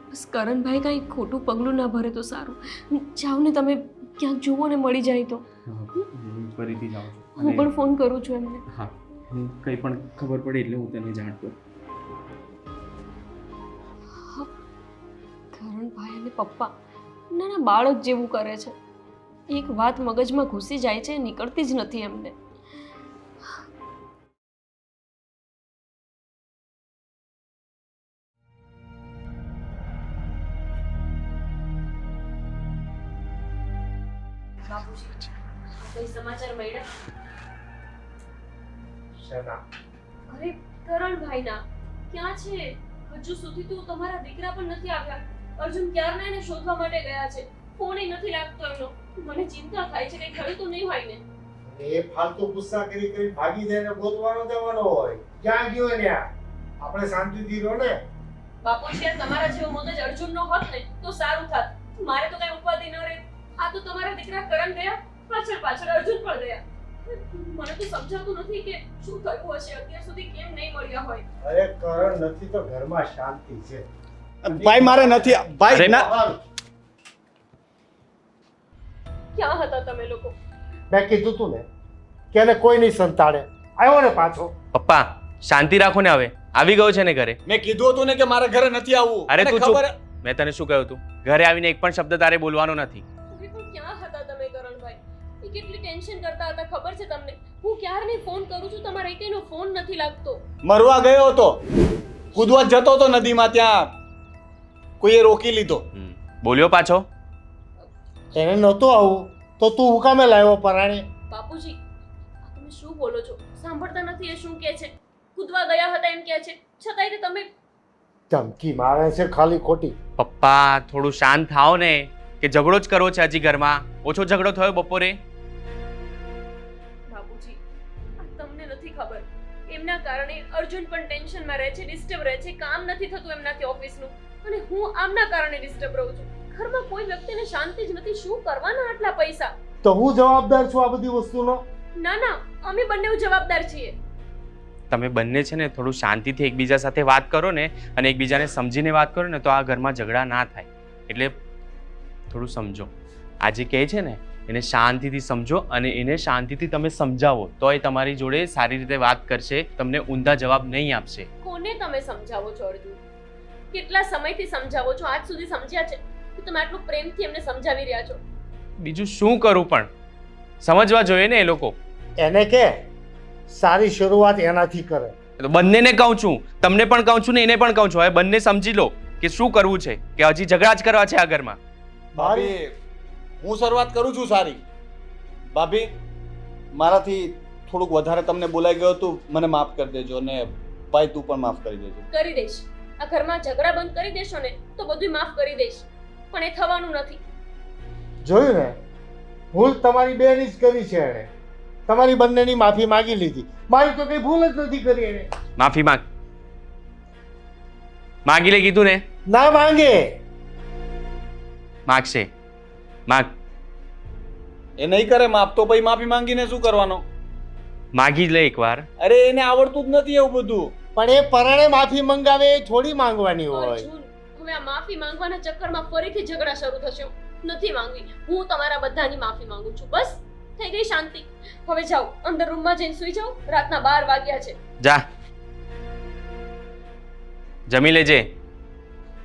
બસ કરણભાઈ કાંઈ ખોટું પગલું ના ભરે તો સારું. જાઓ ને તમે, ક્યાંક જુઓ ને મળી જાય તો. હું ફરીથી જાઉં છું. હું પણ ફોન કરું છું એમને. હા, હું કંઈ પણ ખબર પડે એટલે હું તને જાણ કરું. કરણભાઈ અને પપ્પા નાના બાળક જેવું કરે છે. એક વાત મગજમાં ઘૂસી જાય છે, નીકળતી જ નથી એમને. કોઈ સમાચાર મળ્યા? અરે કરણભાઈના ક્યાં છે? હજુ સુધી તો તમારા દીકરા પણ નથી આવ્યા. અર્જુન ક્યારના એને શોધવા માટે ગયા છે. ફોન નથી લાગતો એનો. મને ચિંતા થાય છે કે ખરું તો નહીં હોય ને. એ ફાલતુ ગુસ્સા કરી ભાગી જઈને ગોતવાનો જવાનો હોય. ક્યાં ગયો ને? આપણે શાંતિથી રહો ને. બાપુજી, તમારા જેવો મગજ અર્જુનનો હોત ને તો સારું થાત. મારે તો કઈ ઉપાધિ ન રહે. આ તો તમારા દીકરા કરણ ગયા, પાછળ અર્જુન પણ ગયા. મને તો સમજાતું નથી કે શું થયું હશે. અત્યાર સુધી કેમ નહીં મળ્યા હોય. અરે કરણ નથી તો ઘરમાં શાંતિ છે. ભાઈ મારે નથી. ભાઈ ના. ક્યાં હતા તમે લોકો? મેં કીધું તું ને કે એને કોઈ નહીં સંતાડે. આવ્યો ને પાછો. પપ્પા શાંતિ રાખો ને. હવે આવી ગયો છે ને ઘરે. મેં કીધું હતું ને કે મારા ઘરે નથી આવવું. અરે તું ચૂપ. મેં તને શું કહ્યું તું? ઘરે આવીને એક પણ શબ્દ તારે બોલવાનો નથી. ક્યાં હતા તમે કરણભાઈ? એ કેટલી ટેન્શન કરતા હતા ખબર છે તમને? હું ક્યારની ફોન કરું છું, તમારા એકનો ફોન નથી લાગતો. મરવા ગયો હતો, કૂદવા જતો હતો નદીમાં. ત્યાં કોઈએ રોકી લીધો. બોલ્યો પાછો? એને નહોતું આવું તો તું હું કામે લાવ્યો પરાણે? બાપુજી આ તમે શું બોલો છો? સાંભળતા નથી એ શું કહે છે? કૂદવા ગયા હતા એમ કહે છે, છતાંય તે તમે ધમકી મારે છે ખાલી ખોટી. પપ્પા થોડું શાંત થાઓ ને, કે ઝઘડો જ કરવો છે હજી ઘરમાં? ઓછો ઝઘડો થયો બપોરે? બાપુજી આ તમને નથી ખબર, એમના કારણે અર્જુન પણ ટેન્શનમાં રહે છે, ડિસ્ટર્બ રહે છે, કામ નથી થતું એમનાથી ઓફિસનું, અને હું આમના કારણે ડિસ્ટર્બ રહું છું. ઘરમાં કોઈ વ્યક્તિને શાંતિ જ નથી. શું કરવાના આટલા પૈસા? તો હું જવાબદાર છું આ બધી વસ્તુનો? ના ના, અમે બંને જવાબદાર છીએ. તમે બંને છે ને થોડું શાંતિથી એકબીજા સાથે વાત કરો ને, અને એકબીજાને સમજીને વાત કરો ને, તો આ ઘરમાં ઝઘડા ના થાય. એટલે થોડું સમજો. આ જે કહે છે ને એને શાંતિથી સમજો, અને એને શાંતિથી તમે સમજાવો તો એ તમારી જોડે સારી રીતે વાત કરશે, તમને ઊંધા જવાબ નહીં આપશે. કોને તમે સમજાવો છો અર્જુન? કેટલા સમયથી સમજાવો છો? આજ સુધી સમજ્યા છે કે તમે આટલું પ્રેમથી એમને સમજાવી રહ્યા છો? બીજું શું કરું, પણ સમજવા જોઈએ ને એ લોકો. એને કે સારી શરૂઆત એનાથી કરે. તો બંનેને કહું છું, તમને પણ કહું છું ને એને પણ કહું છું. હવે બંને સમજી લો કે શું કરવું છે, કે હજી ઝઘડા જ કરવા છે આ ઘરમાં. ભાભી, હું શરૂઆત કરું છું સારી. ભાભી, મારાથી થોડુંક વધારે તમને બોલાઈ ગયો હતું, મને માફ કરી દેજો, અને ભાઈ તું પણ માફ કરી દેજો. કરી દઈશ. આ ઘરમાં ઝઘડા બંધ કરી દેશો ને તો બધું માફ કરી દઈશ, પણ એ થવાનું નથી. જોયું ને, ભૂલ તમારી બેની જ કરી છે એણે. તમારી બંનેની માફી માંગી લીધી. મારી તો કઈ ભૂલ જ નથી કરી એને. માફી માંગ. માગી લે કીધું ને. ના માંગે. માગશે. માગ. એ નહીં કરે માફ તો પછી માફી માંગીને શું કરવાનો? માગી જ લે એકવાર. અરે એને આવડતું જ નથી એવું બધું. પણ એ પરાણે માફી મંગાવે એ થોડી માંગવાની હોય. અર્જુન, હવે આ માફી માંગવાના ચક્કરમાં ફરીથી ઝઘડા શરૂ થશે. નથી માંગવી. હું તમારા બધાની માફી માંગુ છું. બસ થઈ ગઈ શાંતિ. હવે જાઓ, અંદર રૂમમાં જઈને સૂઈ જાઓ. રાતના 12 વાગ્યા છે. જા, જમી લેજે.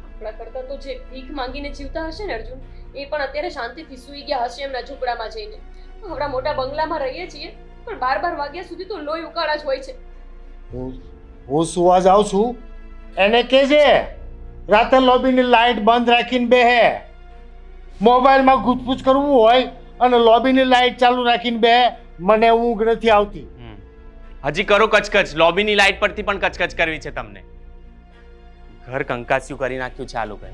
આપણા કરતા તો જે ભીખ માંગીને જીવતા હશે ને અર્જુન, એ પણ અત્યારે શાંતિથી સૂઈ ગયા હશે એમના ઝૂંપડામાં જઈને. આપણા મોટા બંગલામાં રહીએ છીએ, પણ 12 વાગ્યા સુધી તો લોહી ઉકાળા જ હોય છે. હું સુવા જાઉં છું, એને કહેજે રાતે લોબીની લાઈટ બંધ રાખીને બેહે. મોબાઈલમાં ગુજપુજ કરવું હોય અને લોબીની લાઈટ ચાલુ રાખીને બેહે. મને ઊંઘ નથી આવતી. હજી કરો કચકચ. લોબીની લાઈટ પરથી પણ કચકચ કરવી છે તમને. ઘર કંકાસ્યું કરી નાખ્યું છે આ લોકોએ.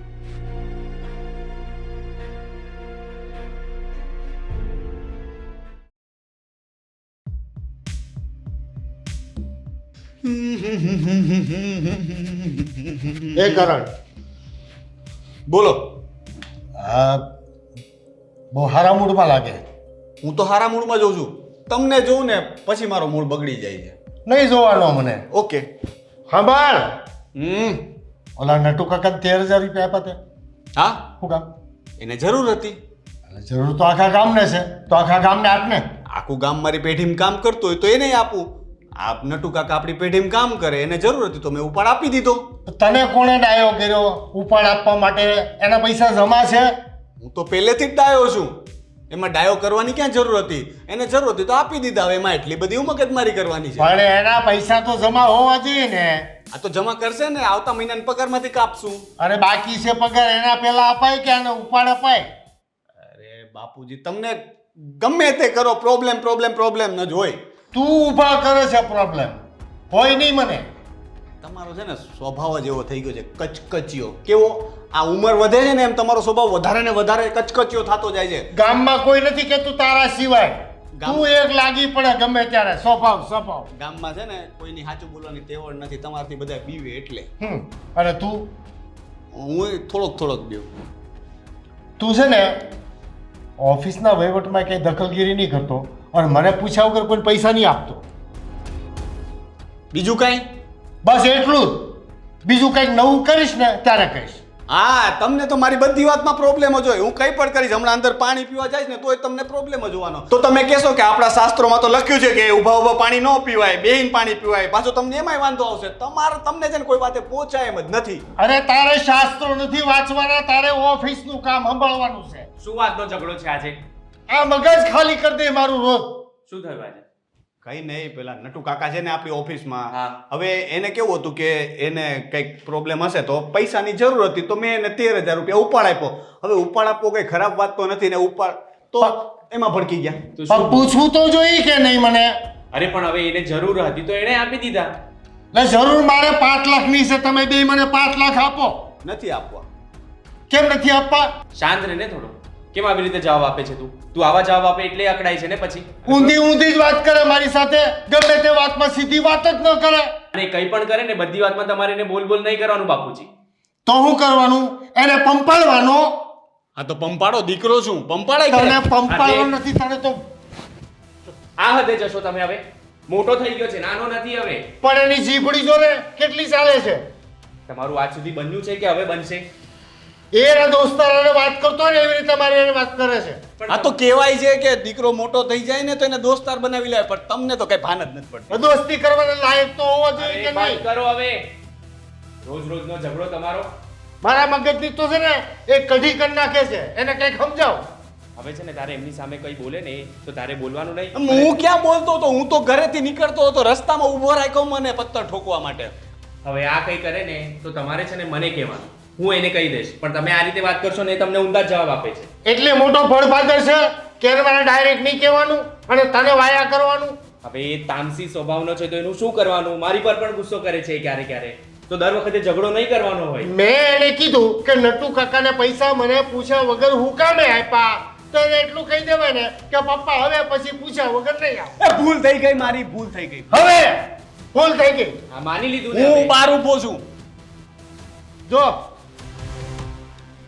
એ કરણ, બોલો. આ બહુ હારા મૂડમાં લાગે. હું તો હારા મૂડમાં જોઉં છું. તમને જોઉં ને પછી મારો મૂડ બગડી જાય છે. નહીં જોવાનો મને. ઓકે. સાંભળ, ઓલા નટુ કાકા 13,000 રૂપિયા આપ્યા તે. હા, શું કામ? એને જરૂર હતી. જરૂર તો આખા ગામને છે, તો આખા ગામને આપ ને. આખું ગામ મારી પેઢીમાં કામ કરતું હોય તો એને આપું. આપ નટુ કાકા આપણી પેઢીમાં કામ કરે, એને જરૂર હતી તો મેં ઉપાડ આપી દીધો. તને કોણે ડાયો કર્યો ઉપાડ આપવા માટે? એના પૈસા જમા છે. હું તો પહેલેથી જ ડાયો છું. એમાં ડાયો કરવાની ક્યાં જરૂર હતી? એને જરૂર હતી તો આપી દીધા. હવે એમાં એટલી બધી મગજમારી કરવાની છે? પણ એના પૈસા તો જમા હોવા જોઈએ ને. આ તો જમા કરશે ને, આવતા મહિનાના પગારમાંથી કાપશું. અરે બાકી છે પગાર, એના પહેલા અપાય કે આને ઉપાડ અપાય? અરે બાપુજી, તમને ગમે તે કરો, પ્રોબ્લેમ પ્રોબ્લેમ પ્રોબ્લેમ ન જ હોય. તું ઊભા કરે છે પ્રોબ્લેમ, હોય નહીં મને. તમારો છે ને સ્વભાવ જ એવો થઈ ગયો છે, કચકચિયો. કેવો? આ ઉંમર વધે છે ને એમ તમારો સ્વભાવ વધારે ને વધારે કચકચિયો થતો જાય છે. ગામમાં કોઈ નથી કેતું તારા સિવાય. તું એક લાગી પડે ગમે ત્યારે. સ્વભાવ. ગામમાં છે ને કોઈની સાચું બોલવાની તેવડ નથી, તમારાથી બધા બીવે એટલે. અને તું હું થોડોક બીવ. તું છે ને ઓફિસના વહીવટમાં કઈ દખલગીરી નહીં કરતો, અને મને પૂછ્યા વગર કોઈ પૈસા નહીં આપતો. બીજું કાંઈ? બસ એટલું જ. બીજું કંઈક નવું કરીશ ને ત્યારે કહીશ. હા, તમને તો મારી બધી વાતમાં પ્રોબ્લેમ જ હોય. હું કંઈ પણ કરીશ, હમણાં અંદર પાણી પીવા જાય ને તોય તમને પ્રોબ્લેમ જ હોવાનો. તો તમે કહેશો કે આપણા શાસ્ત્રોમાં તો લખ્યું છે કે ઊભા પાણી ન પીવાય, બેહીને પાણી પીવાય. પાછો તમને એમાંય વાંધો આવશે. તમને છે ને કોઈ વાતે પહોંચાય એમ જ નથી. અરે તારે શાસ્ત્રો નથી વાંચવાના, તારે ઓફિસનું કામ સંભાળવાનું છે. શું વાતનો ઝઘડો છે આજે? આ મગજ ખાલી કરી દે મારું રોજ. શું થયું આજે? કઈ નહીં, પેલા નટુ કાકા છે ને આપણી ઓફિસમાં, હા. હવે એને કેવું હતું કે એને કંઈક પ્રોબ્લેમ હશે તો પૈસાની જરૂર હતી, તો મેં એને 13,000 રૂપિયા ઉપાડ આપ્યો. હવે ઉપાડ આપવો કઈ ખરાબ વાત તો નથી ને, ઉપાડ તો એમાં ભડકી ગયા. તો પણ શું? પૂછવું તો જોઈએ કે નહીં મને? અરે પણ હવે એને જરૂર હતી તો એણે આપી દીધા. એટલે જરૂર મારે 5 લાખની છે, તમે બે મને 5 લાખ આપો. નથી આપવા. કેમ નથી આપવા? શાંત રહે ને થોડો. કેમ આવી રીતે જવાબ આપે છે તું? તું આવા જવાબ આપે એટલે અકળાય છે ને પછી. ઊંધી જ વાત કરે મારી સાથે, ગમે તે વાતમાં સીધી વાત જ ન કરે. અને કંઈ પણ કરે ને બધી વાતમાં તમારે એને બોલ નહીં કરવાનું બાપુજી. તો શું કરવાનું? એને પંપાડવાનો. હા તો પંપાડો, દીકરો છું, પંપાડાય તને કરે. પંપાડવો નથી, તને તો આ હદે જશો તમે હવે. મોટો થઈ ગયો છે, નાનો નથી હવે. પણ એની જીભડી જો ને કેટલી ચાલે છે. તમારું આજ સુધી બન્યું છે કે હવે બનશે? એના દોસ્તારોને વાત કરતો હોય ને એવી રીતે મારી એને વાત કરે છે. આ તો કહેવાય છે કે દીકરો મોટો થઈ જાય ને તો એને દોસ્તાર બનાવી લે, પણ તમને તો કઈ ભાન જ નથી પડતું. દોસ્તી કરવાના લાયક તો હોવો જોઈએ અરે કે બંધ નહીં? કરો હવે. રોજનો ઝઘડો તમારો. મારા મગજની તો છે ને એ કઢી કરી નાખે છે, એને કંઈક સમજાવ. હવે છે ને તારે એમની સામે કંઈ બોલે ને તો તારે બોલવાનું નહીં. હું ક્યાં બોલતો હતો? હું તો ઘરેથી નીકળતો હતો, રસ્તામાં ઊભો રાખ્યો મને પથ્થર ઠોકવા માટે. હવે આ કંઈ કરે ને તો તમારે છે ને મને કહેવાનું, હું એને કહી દઈશ. પણ તમે આ રીતે વાત કરશો ને એ તમને ઊંધા જ જવાબ આપે છે. એટલે મોટો ફળફાદર છે કે એને મારે ડાયરેક્ટ નહીં કહેવાનું અને તને વાયા કરવાનું. હવે એ તામસી સ્વભાવનો છે તો એનું શું કરવાનું? મારી પર પણ ગુસ્સો કરે છે ક્યારે ક્યારે, તો દર વખતે ઝઘડો નહીં કરવાનો હોય. મેં એને કીધું કે નટુ કાકાને પૈસા મને પૂછ્યા વગર હું કામે આપ્યા, તો એને એટલું કહી દેવાય ને કે પપ્પા હવે પછી પૂછ્યા વગર નહીં આપ. એ ભૂલ થઈ ગઈ, મારી ભૂલ થઈ ગઈ. હવે ભૂલ થઈ ગઈ. હા માની લીધું ને હું હવે. બહાર ઊભો છું. જો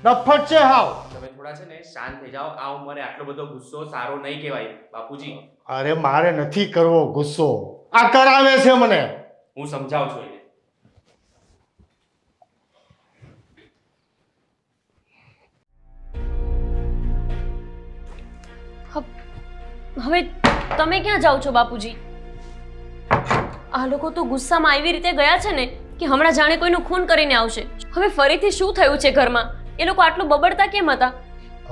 નફટ છે હાવ. તમે થોડા છે ને શાંત થઈ જાઓ. આ ઉંમરે આટલો બધો ગુસ્સો સારો નહીં કહેવાય બાપુજી. અરે મારે નથી કરવો ગુસ્સો, આ કરાવે છે મને. હું સમજાવું છું એને. હવે તમે ક્યાં જાઓ છો બાપુજી? આ લોકો તો ગુસ્સામાં આવી રીતે ગયા છે ને કે હમણાં જાણે કોઈનું ખૂન કરીને આવશે. હવે ફરીથી શું થયું છે ઘરમાં? એ લોકો આટલું બબડતા કેમ હતા?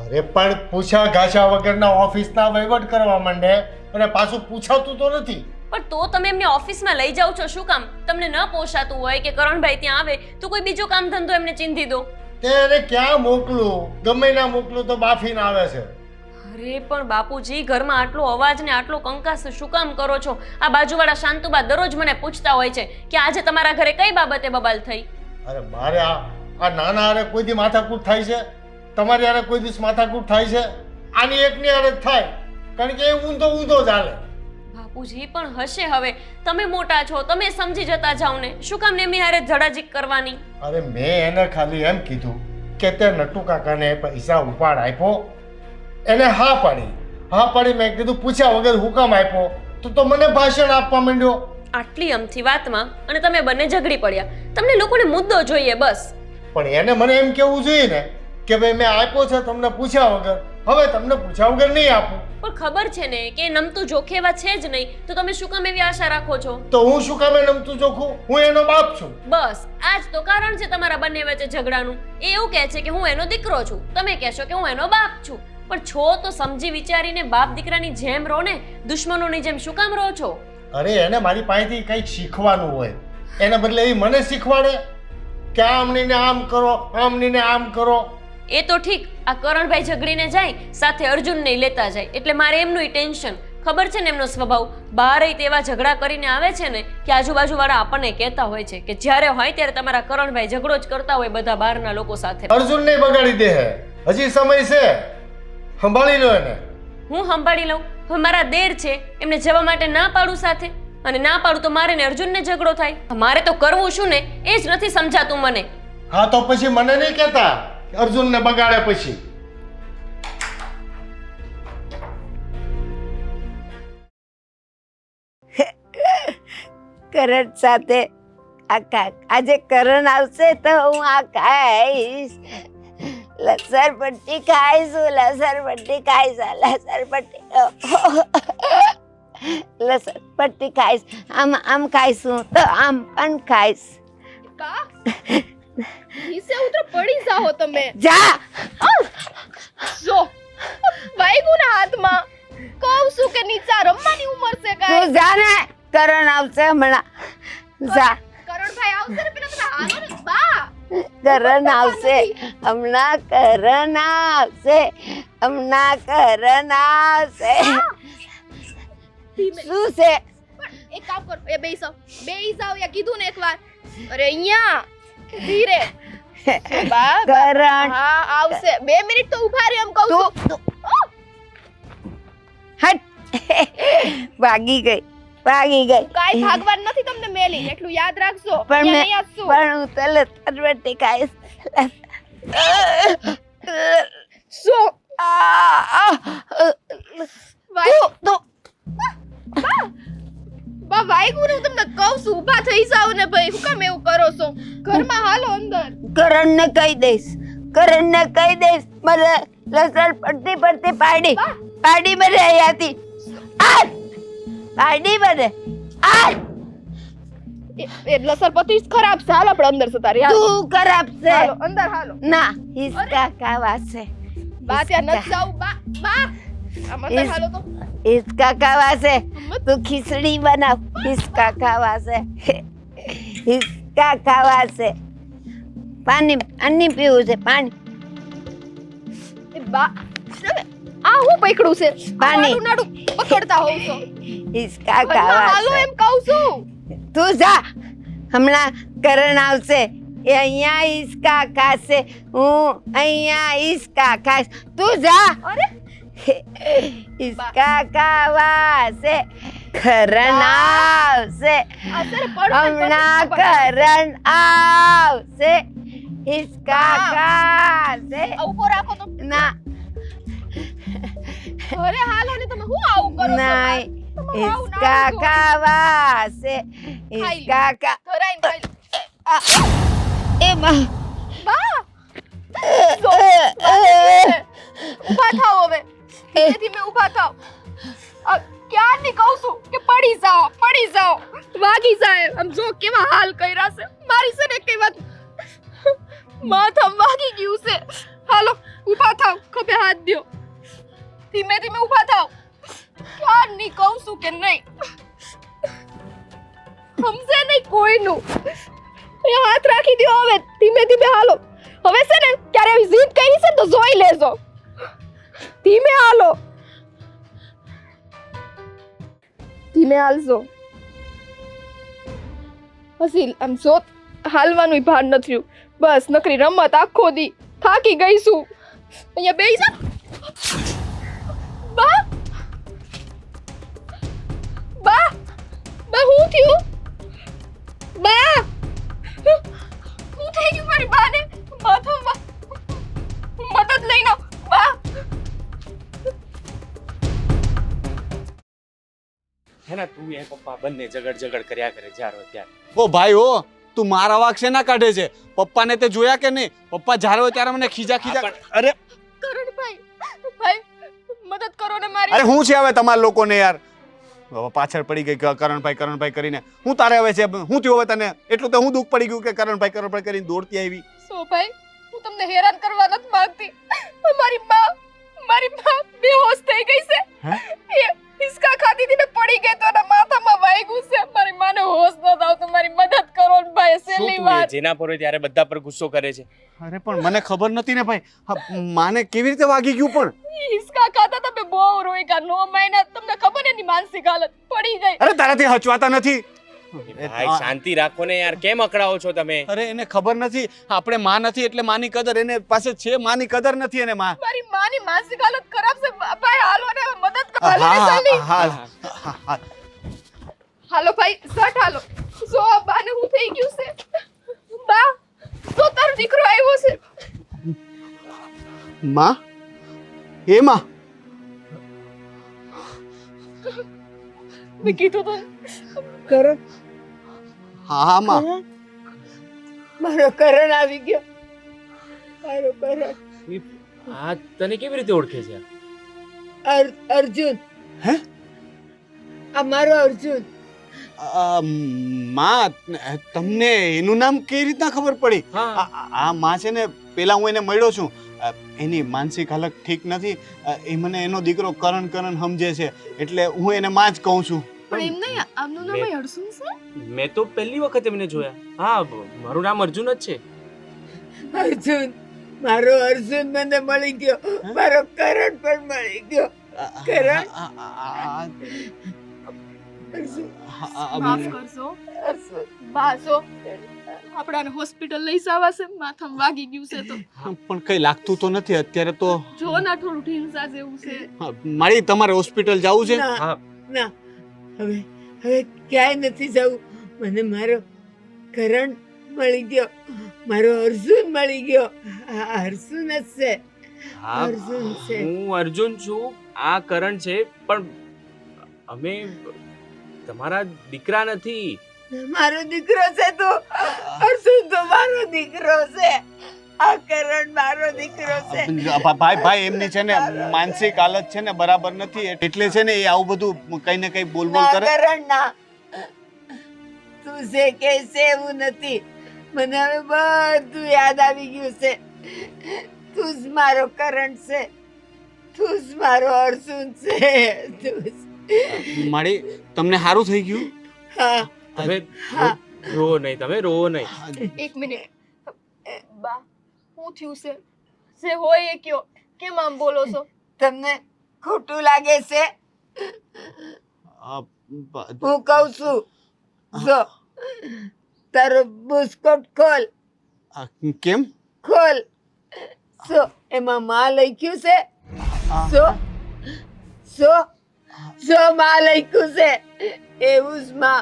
અરે પણ પૂછા ઘાસા વગરના ઓફિસના વહીવટ કરવા માંડે અને પાછું પૂછાતું તો નથી. પણ તો તમે એમને ઓફિસમાં લઈ જાઓ છો શું કામ? તમને ન પોસાતું હોય કે કરણભાઈ ત્યાં આવે તો કોઈ બીજો કામ ધંધો એમને ચીંધી દો. તેને ક્યાં મોકલું? ગમે ના મોકલું તો બાફીને આવે છે. અરે પણ બાપુજી, ઘરમાં આટલો અવાજ ને આટલો કંકાસ શું કામ કરો છો? આ બાજુવાળા શાંતુબા દરરોજ મને પૂછતા હોય છે કે આજે તમારા ઘરે કઈ બાબતે બબાલ થઈ. અરે મારે આ નાના હારે કોઈ દી માથાકૂટ થાય છે? તમારી હારે કોઈ દિવસ માથાકૂટ થાય છે? આની એકની હારે જ થાય, કારણ કે એ ઊંધો ચાલે. બાપુજી પણ હશે, હવે તમે મોટા છો, તમે સમજી જતા જાઓ ને. શું કામ એમની હારે જડાજીક કરવાની? અરે મેં એને ખાલી એમ કીધું કે તે નટુ કાકાને પૈસા ઉપાડ આપ્યો, એને હા પાડી. મેં કીધું પૂછ્યા વગર હુકમ આપ્યો તો મને ભાષણ આપવા માંડ્યો. આટલી અમથી વાતમાં અને તમે બંને ઝઘડી પડ્યા. તમને લોકોને મુદ્દો જોઈએ બસ. પણ એને મને એમ કેવું જોઈએ ને કે ભાઈ મેં આપ્યો છે તમને પૂછ્યા વગર, હવે તમને પૂછ્યા વગર નહીં આપું. પણ ખબર છે ને કે નમતું જોખેવા છે જ નહીં, તો તમે શું કામ એવી આશા રાખો છો? તો હું શું કામે નમતું ચોખ્ખું? હું એનો બાપ છું. બસ આ જ તો કારણ છે તમારા બંને વચ્ચે ઝઘડાનું. એ એવું કહે છે કે હું એનો દીકરો છું, તમે કહેશો કે હું એનો બાપ છું. પણ છો તો સમજી વિચારીને બાપ દીકરાની જેમ રહો ને, દુશ્મનોની જેમ શું કામ રહો છો? અરે એને મારી પાસેથી કંઈક શીખવાનું હોય, એને બદલે એ મને શીખવાડે કે આમનીને આમ કરો, આમનીને આમ કરો. એ તો ઠીક, આ કરણભાઈ ઝઘડીને જાય સાથે અર્જુનને લેતા જાય એટલે મારે એમનું ટેન્શન. ખબર છે ને એમનો સ્વભાવ, બહાર તેવા ઝઘડા કરીને આવે છે ને કે આજુબાજુવાળા આપણને કહેતા હોય છે કે જ્યારે હોય ત્યારે તમારા કરણભાઈ ઝઘડો જ કરતા હોય બધા બહારના લોકો સાથે. અર્જુનને બગાડી દે હે, હજી સમય છે, સંભાળી લો એને. હું સંભાળી લઉં? હવે મારા દેર છે, એમને જવા માટે ના પાડું સાથે, અને ના પાડું તો મારે ને અર્જુનને ઝઘડો થાય. મારે તો કરવું શું ને એ જ નથી સમજાતું મને. હા તો પછી મને નહીં કહેતા અર્જુનને બગાડે પછી. કરણ સાથે આજે કરણ આવશે તો હું આ ખાઈશ. લસણ પટ્ટી ખાઈશું, લસણ પટ્ટી ખાઈશ, લસણ પટ્ટી ખાઈશ. આમ ખાઈશું તો આમ પણ ખાઈશ. કા નીચે ઉતરો, પડી જાઓ તમે. જા જો વાગ્યું ના હાથમાં, કહું છું ઊંચું કે નીચા રમવાની ઉંમર છે કાંઈ. તું જા ને, કરણ આવશે હમણાં. જા, કરણભાઈ આવશે ને પેલા તમે હાલો ને બા. કરણ આવશે હમણાં, કરણ આવશે હમણાં, કરણ આવશે. ધીમે. શું છે? પણ એક કામ કરો, એ બેસી જાવ યા કીધું ને એકવાર. અરે અહીંયા ધીરે. બા કરણ હા આવશે. 2 મિનિટ તો ઊભા રહે એમ કહું છું. હટ. ભાગી ગઈ, ભાગી ગઈ. કાંઈ ભાગવાનું નથી તમને મેલી, એટલું યાદ રાખજો. પણ અહીંયા મેં નહીં આપશું. પણ હું તલે તરવટી ખાઈશ. શું વાય તો બા વાયગું ને હું તમને કહું છું ઊભા થઈ જાવ ને ભાઈ. હું કામ એવું કરો છો? ઘરમાં હાલો અંદર. કરણને કહી દઈશ, કરણને કહી દઈશ. મને લસણ પડતી પડતી પાડી મને અહીંયાથી. આ પાડી મને. આ એ લસરપતિ જ ખરાબ છે. હાલો આપણે અંદર જતા રહ્યા. તું ખરાબ છે. હાલો અંદર હાલો. ના, હિસકા ખાવા છે. બા ત્યાં નથી જાવું. બા બા આમ અંદર હાલો તો. હિસકા ખાવા છે. તું ખીચડી બનાવ. હિસકા ખાવા છે. હિસકા ખાવા છે. પાણી પીવું છે, પાણી. એ બા આ હું પકડું છે? પાણી. નાડું નાડું પકડતા હોવ છો. હિસકા ઘરમાં ખાવા હાલો છે. એમ કહું છું. તું જા, હમણાં કરણ આવશે. એ અહીંયા હિસકા ખાશે, હું અહીંયા હિસકા ખાઈશ. તું જા. અરે હિસકા ખાવા છે. કરણ આવશે આ તારે પડશે હમણાં, કરણ આવશે. હિસકા ખાશે. ઉભો રાખો તો. ના, અરે હાલો ને તમે હું આવું કરો છો? નહીં, તમે આવું હિસકા નાડું ખાવા છે. હિસકા ખા. ધરાઈને ખાઈ લો. એમાં બા ઊભા થાઓ હવે. ધીમે ધીમે ઊભા થાઓ. ક્યારની કહું છું કે પડી જાઓ, પડી જાઓ. વાગી જાય. આમ જો કેવા હાલ કર્યા છે. મારી છે ને કઈ વાત માથામાં વાગી ગયું છે. હાલો ઊભા થાઓ, ખભે હાથ દ્યો. ધીમે ધીમે ઊભા થાઓ. ક્યારની કહું છું કે નહીં સમજે નહીં કોઈનું. એ હાથ રાખી દ્યો હવે. ધીમે ધીમે હાલો. હવે છે ને ક્યારે આવી જીદ કરી છે ને તો જોઈ લેજો. ધીમે હાલો, ધીમે હાલજો. હસી આમ જો હાલવાનું ભાન નથી રહ્યું. બસ નકરી રમત આખો દી થાકી ગઈ છું. અહીંયા બેસી જા. બા બા બા હું થયું? બા હું થઈ ગયું મારી બાને? માથામાં મદદ લઈને આવ. બા હે ને તું એ પપ્પા બંને ઝઘડ કર્યા કરે જ્યારે હોય ત્યારે. ઓ ભાઈ ઓ, તું મારા વાક શેના કાઢે છે? પપ્પાને તે જોયા કે નહીં? પપ્પા જ્યારે હોય ત્યારે મને ખીજા અરે કરણભાઈ ભાઈ મદદ કરો ને મારી. અરે હું છે હવે તમારા લોકોને યાર? હવે પાછળ પડી ગઈ કરણભાઈ કરીને. હું તારે હવે છે, હું થયું હવે તને? એટલું તો હું દુઃખ પડી ગયું કે કરણભાઈ કરીને દોડતી આવી. સો ભાઈ હું તમને હેરાન કરવા નથી માંગતી. મારી માં બેહોશ થઈ ગઈ છે. એ હિસકા ખાધી હતી ને પડી ગઈ તો એના માથામાં વાગ્યું છે. મારી માને હોશ ન આવતો. મારી મદદ કરો ને ભાઈ. શું છેલ્લી તું એ વાત. જેના પર હોય ત્યારે બધા પર ગુસ્સો કરે છે? અરે પણ મને ખબર નથી ને ભાઈ. માને કેવી રીતે વાગી ગયું? પણ હિસકા ખાતા તમે બહુ રોઈ કા. 9 મહિના તમને ખબર એની માનસિક હાલત પડી ગઈ. અરે તારાથી હચવાતા નથી. ભાઈ શાંતિ રાખો ને યાર, કેમ અકળાવો છો તમે? અરે એને ખબર નથી આપણે માં નથી એટલે માની કદર એને પાસે છે. માની કદર નથી એને માં. મારી માની માનસિક હાલત ખરાબ છે. ભાઈ હાલો ને મદદ કરો. હાલો ને જલ્દી. હાલો ભાઈ સટ હાલો. જો બાને હું થઈ ગયું છે. બા તો તારો દીકરો આવ્યો છે. માં? એ માં? મેં કીધું તો કરણ, હા માં. મારો કરણ આવી ગયો. મારો કરણ. આ તને કેવી રીતે ઓળખે છે? અર્જુન. હે? આ મારો અર્જુન. માં તમને એનું નામ કેવી રીતના ખબર પડી? હા. આ માં છે ને પેલા હું એને મળ્યો છું. એની માનસિક હાલત ઠીક નથી. એ મને એનો દીકરો કરણ સમજે છે, એટલે હું એને માં જ કહું છું. પણ એમ નહીં, આમનું નામ અર્જુન છે. મેં તો પહેલી વખત એમને જોયા. હા, મારું નામ અર્જુન જ છે. અર્જુન, મારો અર્જુન મને મળી ગયો, મારો કરણ પણ મળી ગયો. કરણ, માફ કરજો અર્જુન. બાસો આપણાને હોસ્પિટલ લઈ જવાશે, માથામાં વાગી ગયું છે તો. પણ કઈ લાગતું તો નથી અત્યારે તો. જો ના થોડું ઢીંસા જેવું છે. મારી તમારે હોસ્પિટલ જવું છે? ના, ના, હવે ક્યાંય નથી જવું. મને મારો કરણ મળી ગયો, મારો અર્જુન મળી ગયો. આ અર્જુન જ છે, હા, અર્જુન છે. હું અર્જુન છું, આ કરણ છે, પણ અમે તમારા દીકરા નથી. મારો દીકરો છે તો અર્જુન તો મારો દીકરો છે. આ કરણ મારો દીકરો છે. ભાઈ એમની છે ને માનસિક હાલત છે ને બરાબર નથી, એટલે છે ને એ આવું બધું કઈ ને કઈ બોલબોલ ના કરે. કરણ, ના, તું જે કે છે એવું નથી. મને હવે બધું યાદ આવી ગયું છે. તું જ મારો કરણ છે, તું જ મારો અર્જુન છે, તું જ. મારી તમને સારું થઈ ગયું? હા, હવે હા. રોવો નહીં, તમે રોવો નહીં. એક મિનિટ બા, શું થયું છે? જે હોય એ કયો, કેમ આમ બોલો છો? તમને ખોટું લાગે છે? હું કહું છું, જો તારો બુસ્કોટ ખોલ, કેમ? ખોલ. સો એમાં માં લખ્યું છે. સો માં લખ્યું છે. એવું જ માં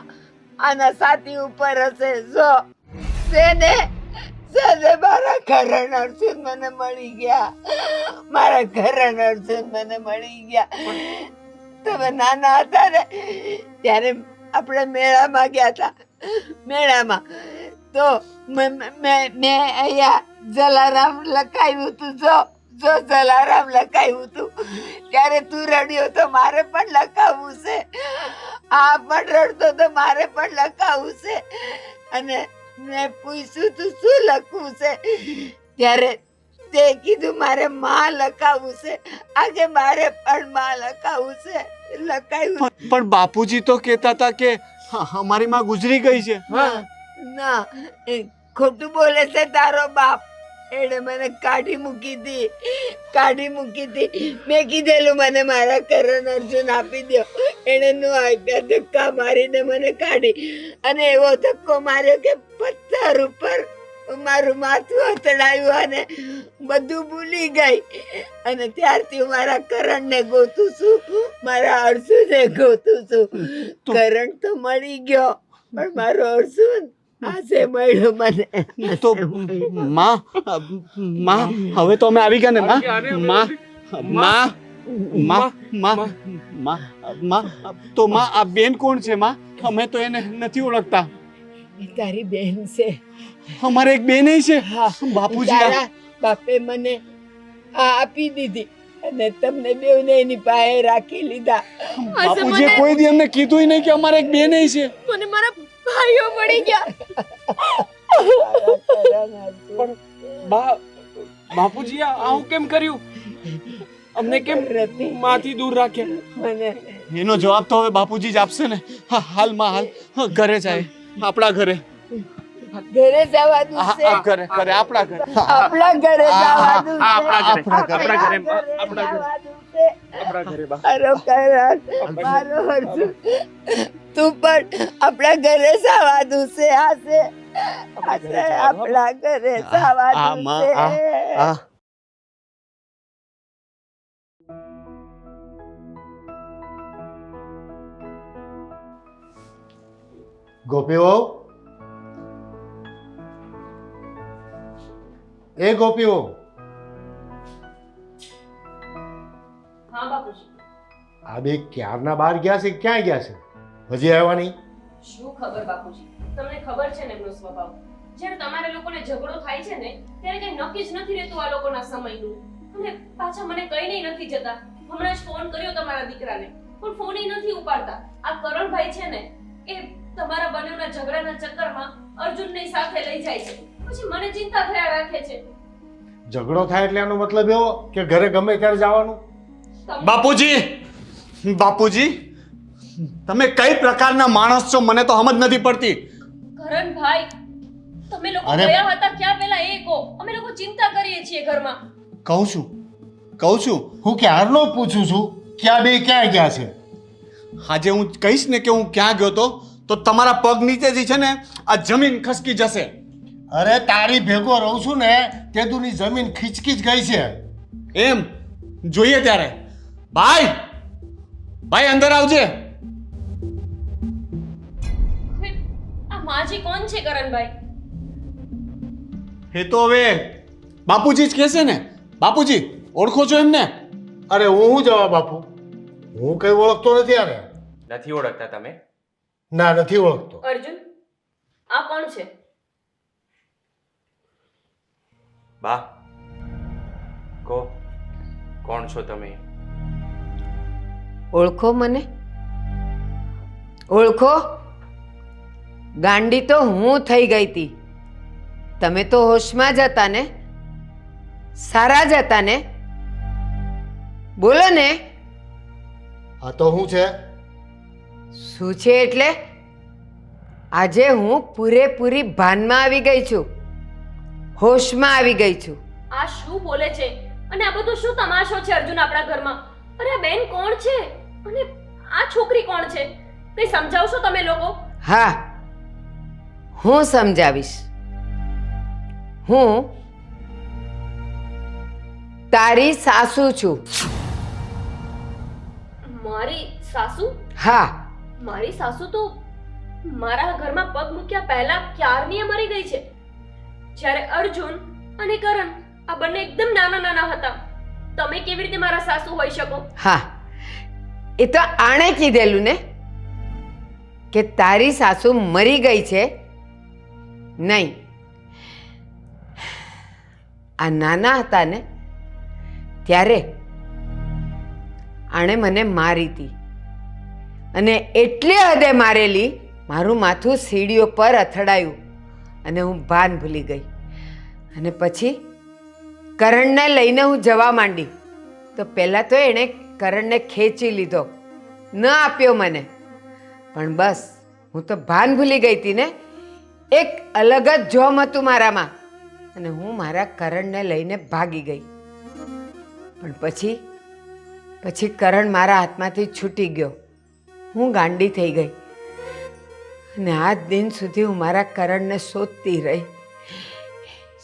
આના સાથી ઉપર હશે. જો છે ને, મારા કરણ અર્જુન મને મળી ગયા, મારા કરણ અર્જુન મને મળી ગયા. તમે નાના હતા ને ત્યારે આપણે મેળામાં ગયા હતા. મેળામાં તો મેં અહીંયા જલારામ લખાયું હતું. જો જલારામ લખાયું હતું ત્યારે તું રડ્યો તો મારે પણ લખાવવું છે. આ પણ રડતો તો મારે પણ લખાવવું છે. અને મેં પૂછ્યું તું શું લખવું છે, ત્યારે તે કીધું મારે માં લખાવવું છે. આજે મારે પણ માં લખાવવું છે. લખાયું. પણ બાપુજી તો કહેતા હતા કે અમારી માં ગુજરી ગઈ છે. ના, એ ખોટું બોલે છે તારો બાપ. એને મને કાઢી મૂકી હતી. મેં કીધેલું મને મારા કરણ અર્જુન આપી દો. એને નો આપ્યા, ધક્કા મારીને મને કાઢી. અને એવો ધક્કો માર્યો કે પથ્થર ઉપર મારું માથું અથડાયું અને બધું ભૂલી ગઈ. અને ત્યારથી હું મારા કરણને ગોતું છું, મારા અર્જુનને ગોતું છું. કરણ તો મળી ગયો, પણ મારો અર્જુન આજે મળ્યો મને. તો માં હવે તો અમે આવી ગયા ને. તો આ બેન કોણ છે? અમે તો એને નથી ઓળખતા. તારી બેન છે. અમારે એક બેન છે. બાપુજી તારા બાપે મને આ આપી દીધી અને તમને બેવને એની પાસે રાખી લીધા. બાપુજીએ કોઈ દી અમને કીધું નહીં કે અમારે એક બેન છે. મને મારા ભાઈઓ મળી ગયા. પણ બાપુજી આવું કેમ કર્યું? અમને કેમ માંથી દૂર રાખ્યા? મને એનો જવાબ તો હવે બાપુજી જ આપશે ને. હાલમાં હાલ ઘરે જાય, આપણા ઘરે. ઘરે જવાનું છે. ઘરે આપણા ઘરે. આપણા ઘરે જવાનું છે. આપણા ઘરે મારો કરણ, મારો અર્જુન, તું પણ આપણા ઘરે જવાનું છે. આપણા ઘરે જવાનું છે. ગોપીઓ, એ ગોપીઓ, હા બાપુજી. આ બે ક્યારના બહાર ગયા છે? ક્યાં ગયા છે? હજી આવ્યા નહીં? શું ખબર બાપુજી, તમને ખબર છે ને એમનો સ્વભાવ. જ્યારે તમારે લોકોને ઝઘડો થાય છે ને ત્યારે કઈ નક્કી જ નથી રહેતું આ લોકોના સમયનું. અને પાછા મને કઈ નથી જતા. હમણાં જ ફોન કર્યો તમારા દીકરાને, પણ ફોન નથી ઉપાડતા. આ કરણભાઈ છે ને એ તમારા બંનેના ઝઘડાના ચક્કરમાં અર્જુનને સાથે લઈ જાય છે. પછી મને ચિંતા થયા રાખે છે. ઝઘડો થાય એટલે એનો મતલબ એવો કે ઘરે ગમે ત્યારે જવાનું? બાપુજી તમે કઈ પ્રકારના માણસ છો મને તો સમજ નથી પડતી. કરણભાઈ, તમે લોકો અરે- ગયા હતા ક્યાં પહેલા એ કહો. અમે લોકો ચિંતા કરીએ છીએ ઘરમાં. કહું છું હું ક્યારનો પૂછું છું કે આ બે ક્યાં ગયા છે? આજે હું કહીશ ને કે હું ક્યાં ગયો તો તમારા પગ નીચેથી છે ને આ જમીન ખસકી જશે. અરે તારી ભેગો રહું છું ને તે તુંની જમીન ખીચકી જ ગઈ છે. એમ જોઈએ ત્યારે. ભાઈ અંદર આવજે. હવે આ માજી કોણ છે કરણભાઈ? એ તો હવે બાપુજી જ કહેશે ને. બાપુજી ઓળખો છો એમને? અરે હું જવાબ આપું? હું કઈ ઓળખતો નથી. આને નથી ઓળખતા તમે? ના, નથી ઓળખતો. અર્જુન, આ કોણ છે? બા, કહો કોણ છો તમે? ઓળખો મને? ઓળખો? ગાંડી તો હું થઈ ગઈ હતી. તમે તો હોશમાં જ હતા ને? સારા જ હતા ને? બોલો ને. આ તો શું છે? શું છે એટલે? આજે હું પૂરેપૂરી ભાનમાં આવી ગઈ છું, હોશમાં આવી ગઈ છું. આ શું બોલે છે? અને આ બધું શું તમાશો છે અર્જુન આપણા ઘરમાં? અરે આ બેન કોણ છે? અને આ છોકરી કોણ છે? કઈ સમજાવશો તમે લોકો? હા, હું સમજાવીશ. હું તારી સાસુ છું. મારી સાસુ? હા, મારી સાસુ તો મારા ઘરમાં પગ મૂક્યા પહેલા ક્યારની મરી ગઈ છે. જ્યારે અર્જુન અને કરણ આ બંને એકદમ નાના નાના હતા. તમે કેવી રીતે મારા સાસુ હોઈ શકો? હા, એ તો આણે કીધેલું ને કે તારી સાસુ મરી ગઈ છે. નહીં, આ નાના હતા ને ત્યારે આણે મને મારી હતી, અને એટલી હદે મારેલી મારું માથું સીડીઓ પર અથડાયું અને હું ભાન ભૂલી ગઈ. અને પછી કરણને લઈને હું જવા માંડી તો પહેલાં તો એણે કરણને ખેંચી લીધો, ન આપ્યો મને. પણ બસ હું તો ભાન ભૂલી ગઈ હતી ને. એક અલગ જ જોમ હતું મારામાં, અને હું મારા કરણને લઈને ભાગી ગઈ. પણ પછી કરણ મારા હાથમાંથી છૂટી ગયો. હું ગાંડી થઈ ગઈ, અને આજ દિન સુધી હું મારા કરણને શોધતી રહી.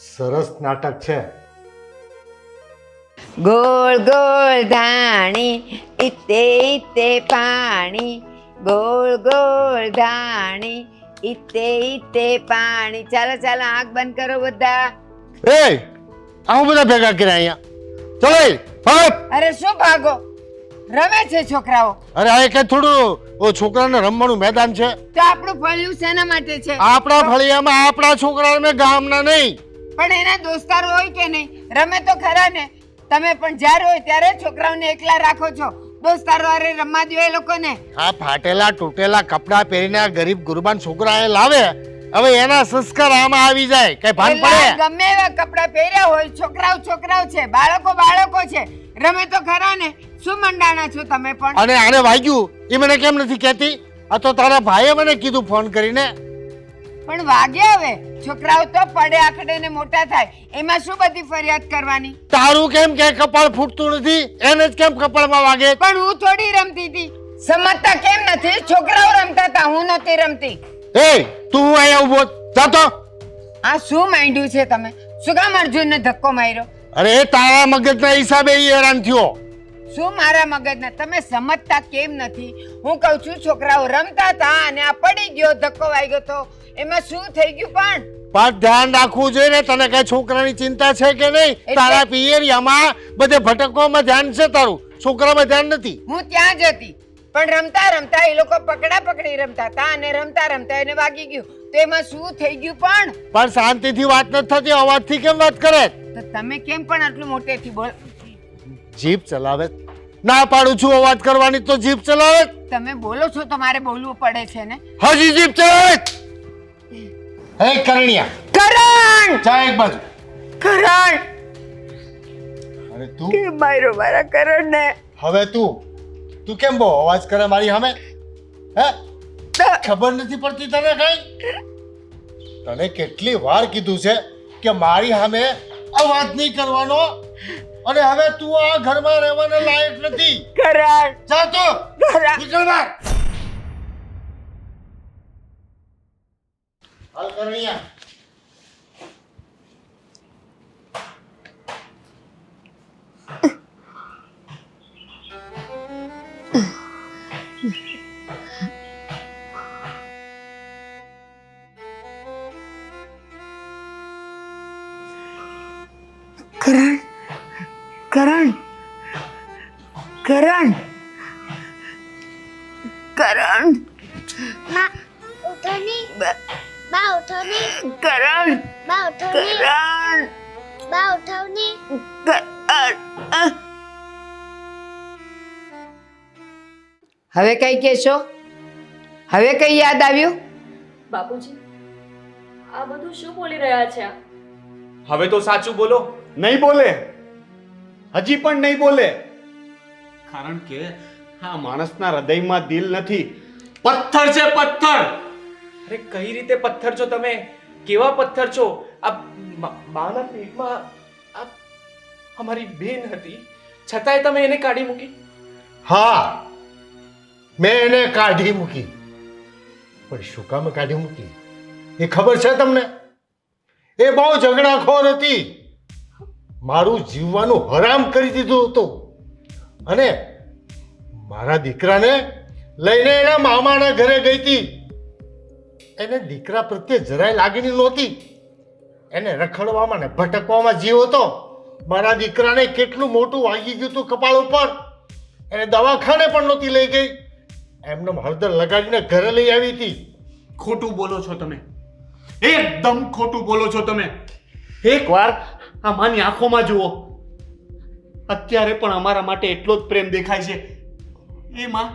સરસ નાટક છે. ગોળ ગોળ ધાણી ઇતે ઇતે પાણી, ગોળ ગોળ ધાણી ઇતે ઇતે પાણી. ચાલો ચાલો, આંખ બંધ કરો બધા. આવું બધા ભેગા કર્યા અહીંયા. ચલો અરે શું ભાગો? રમે છે છોકરાઓ. અરે આ કઈ થોડું છોકરાને રમવાનું મેદાન છે. તો આપણું ફળિયું શેના માટે છે? આપણા ફળિયામાં આપણા છોકરાને ગામના નહીં. પણ એના દોસ્તારો હોય કે નહીં? રમે તો ખરા ને. તમે પણ જ્યારે હોય ત્યારે છોકરાઓને એકલા રાખો છો. દોસ્તારો અરે રમવા દો એ લોકોને. આ ફાટેલા તૂટેલા કપડા પહેરીને આ ગરીબ ગુરબાન છોકરા એ લાવે, હવે એના સંસ્કાર આમાં આવી જાય, કઈ ભાન પેલા પડે? ગમે એવા કપડા પહેર્યા હોય, છોકરાઓ છે, બાળકો છે. રમે તો ખરા ને. શું મંડાણા છો તમે પણ? અને આને વાગ્યું એ મને કેમ નથી કહેતી? આ તો તારા ભાઈએ મને કીધું ફોન કરીને. પણ વાગે હવે. છોકરાઓ તો પડે આખડે ને મોટા થાય, એમાં શું બધી ફરિયાદ કરવાની? તારું કેમ કે કપાળ ફૂટતું નથી? એને જ કેમ કપાળમાં વાગે? પણ હું થોડી રમતી હતી. સમજતા કેમ નથી? છોકરાઓ રમતા હતા, હું નહોતી રમતી. તું અહીંયા ઉભો જાતો. આ શું માંડ્યું છે તમે? શું કામ અર્જુનને ધક્કો માર્યો? અરે તારા મગજના હિસાબે ઈ હેરાન થયો. શું મારા મગજના? તમે સમજતા કેમ નથી? હું કહું છું છોકરાઓ રમતા હતા અને આ પડી ગયો, ધક્કો વાગ્યો તો એમાં શું થઈ ગયું? પણ ધ્યાન રાખવું જોઈએ ને. તને કઈ છોકરાની ચિંતા છે કે નહીં? તારા પિયરિયામાં બધે ભટકવામાં ધ્યાન છે તારું, છોકરામાં ધ્યાન નથી. હું ત્યાં જ હતી, પણ રમતા રમતા એ લોકો પકડી રમતા હતા અને રમતા રમતા એને વાગી ગયું તો એમાં શું થઈ ગયું? પણ શાંતિથી વાત નથી થતી, અવાજથી કેમ વાત કરે? તો તમે કેમ પણ આટલું મોટેથી બોલ? જીભ ચલાવે. ના પાડું છું અવાજ કરવાની તો જીભ ચલાવે. તમે બોલો છો તો મારે બોલવું પડે છે ને. હજી જીભ ચલાવે. હે કરણિયા, કરણ! ચા એક બાજુ. કરણ! અને તું કે માર્યો મારા કરણને. હવે તું કેમ બહુ અવાજ કરે મારી સામે? હે, ખબર નથી પડતી તને કઈ? તને કેટલી વાર કીધું છે કે મારી સામે અવાજ નહીં કરવાનો, અને હવે તું આ ઘરમાં રહેવાને લાયક નથી. કરણ, જા તું કરણ. નીકળ બહાર. હાલ કર અહીંયા. કરણ, કરણ, કરણ, કરણ. બા ઉઠો નહીં. બા ઉઠો નહીં. કરણ, બા ઉઠો નહીં. કરણ, બા ઉઠો નહીં. કરણ. હવે કઈ કહેશો? હવે કઈ યાદ આવ્યું? બાપુજી આ બધું શું બોલી રહ્યા છે? હવે તો સાચું બોલો. નહીં બોલે, હજી પણ નહીં બોલે, કારણ કે આ માણસના હૃદયમાં દિલ નથી, પથ્થર છે, પથ્થર. અરે કઈ રીતે પથ્થર છો તમે? કેવા પથ્થર છો? આ બાના પેટમાં આ અમારી બેન હતી, છતાંય તમે એને કાઢી મૂકી. હા, મેં એને કાઢી મૂકી, પણ શું કામ કાઢી મૂકી એ ખબર છે તમને? એ બહુ ઝઘડાખોર હતી, મારું જીવવાનું હરામ કરી દીધું હતું, અને મારા દીકરાને લઈને એના મામાના ઘરે ગઈ હતી. એને દીકરા પ્રત્યે જરાય લાગણી નહોતી, એને રખડવામાં ને ભટકવામાં જીવ હતો. મારા દીકરાને કેટલું મોટું વાગી ગયું હતું કપાળ ઉપર, એને દવાખાને પણ નહોતી લઈ ગઈ, એમને હળદર લગાડીને ઘરે લઈ આવી હતી. ખોટું બોલો છો તમે, એકદમ ખોટું બોલો છો તમે. એકવાર આ માની આંખોમાં જુઓ, અત્યારે પણ અમારા માટે એટલો જ પ્રેમ દેખાય છે. એ માં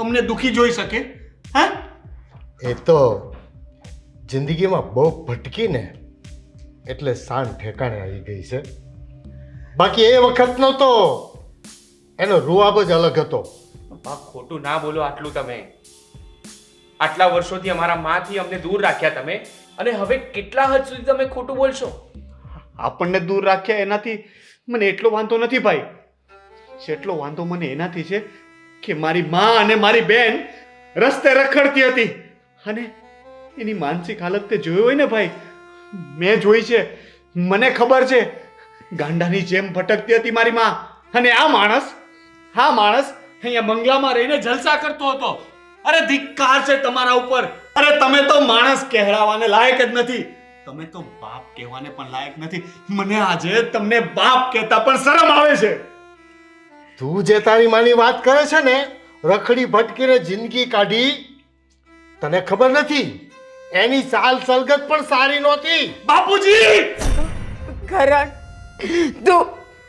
અમને દુખી જોઈ શકે? હા, એ તો જિંદગીમાં બહુ ભટકીને એટલે શાન ઠેકાણે આવી ગઈ છે. બાકી એ વખતનો તો એનો રૂઆબ જ અલગ હતો. બા ખોટું ના બોલો આટલું તમે. આટલા વર્ષોથી અમારા માંથી અમને દૂર રાખ્યા તમે, અને હવે કેટલા હદ સુધી તમે ખોટું બોલશો? આપણને દૂર રાખ્યા એનાથી મને એટલો વાંધો નથી ભાઈ, જેટલો વાંધો મને એનાથી છે કે મારી માં અને મારી બેન રસ્તે રખડતી હતી, અને એની માનસિક હાલત તે જોઈ હોય ને ભાઈ, મેં જોઈ છે, મને ખબર છે. ગાંડાની જેમ ભટકતી હતી મારી માં, અને આ માણસ અહીંયા બંગલામાં રહીને જલસા કરતો હતો. અરે ધિક્કાર છે તમારા ઉપર. અરે તમે તો માણસ કહેવાને લાયક જ નથી, તમે તો બાપ કહેવાને પણ લાયક નથી. મને આજે તમને બાપ કહેતા પણ શરમ આવે છે. તું જે તારી માની વાત કરે છે ને, રખડી ભટકીને જિંદગી કાઢી, તને ખબર નથી એની ચાલ સલગત પણ સારી નહોતી. બાપુજી, કરણ,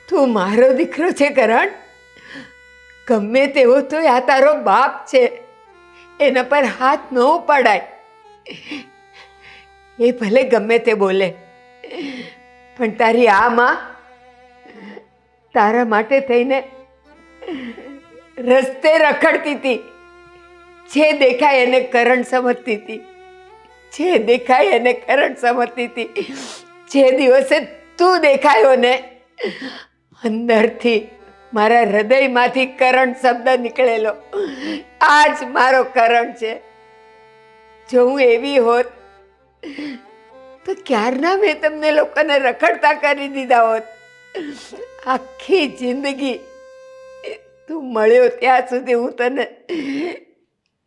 તું મારો દીકરો છે કરણ. ગમે તેવો તો આ તારો બાપ છે, એના પર હાથ ન ઉપાડાય. એ ભલે ગમે તે બોલે, પણ તારી આ માં તારા માટે થઈને રસ્તે રખડતી હતી. જે દેખાય એને કરણ સમજતી હતી, જે દેખાય એને કરણ સમજતી હતી. જે દિવસે તું દેખાયો ને, અંદરથી મારા હૃદયમાંથી કરણ શબ્દ નીકળેલો. આ જ મારો કરણ છે. જો હું એવી હોત તો ક્યારના મેં તમને લોકોને રખડતા કરી દીધા હોત. આખી જિંદગી તું મળ્યો ત્યાં સુધી હું તને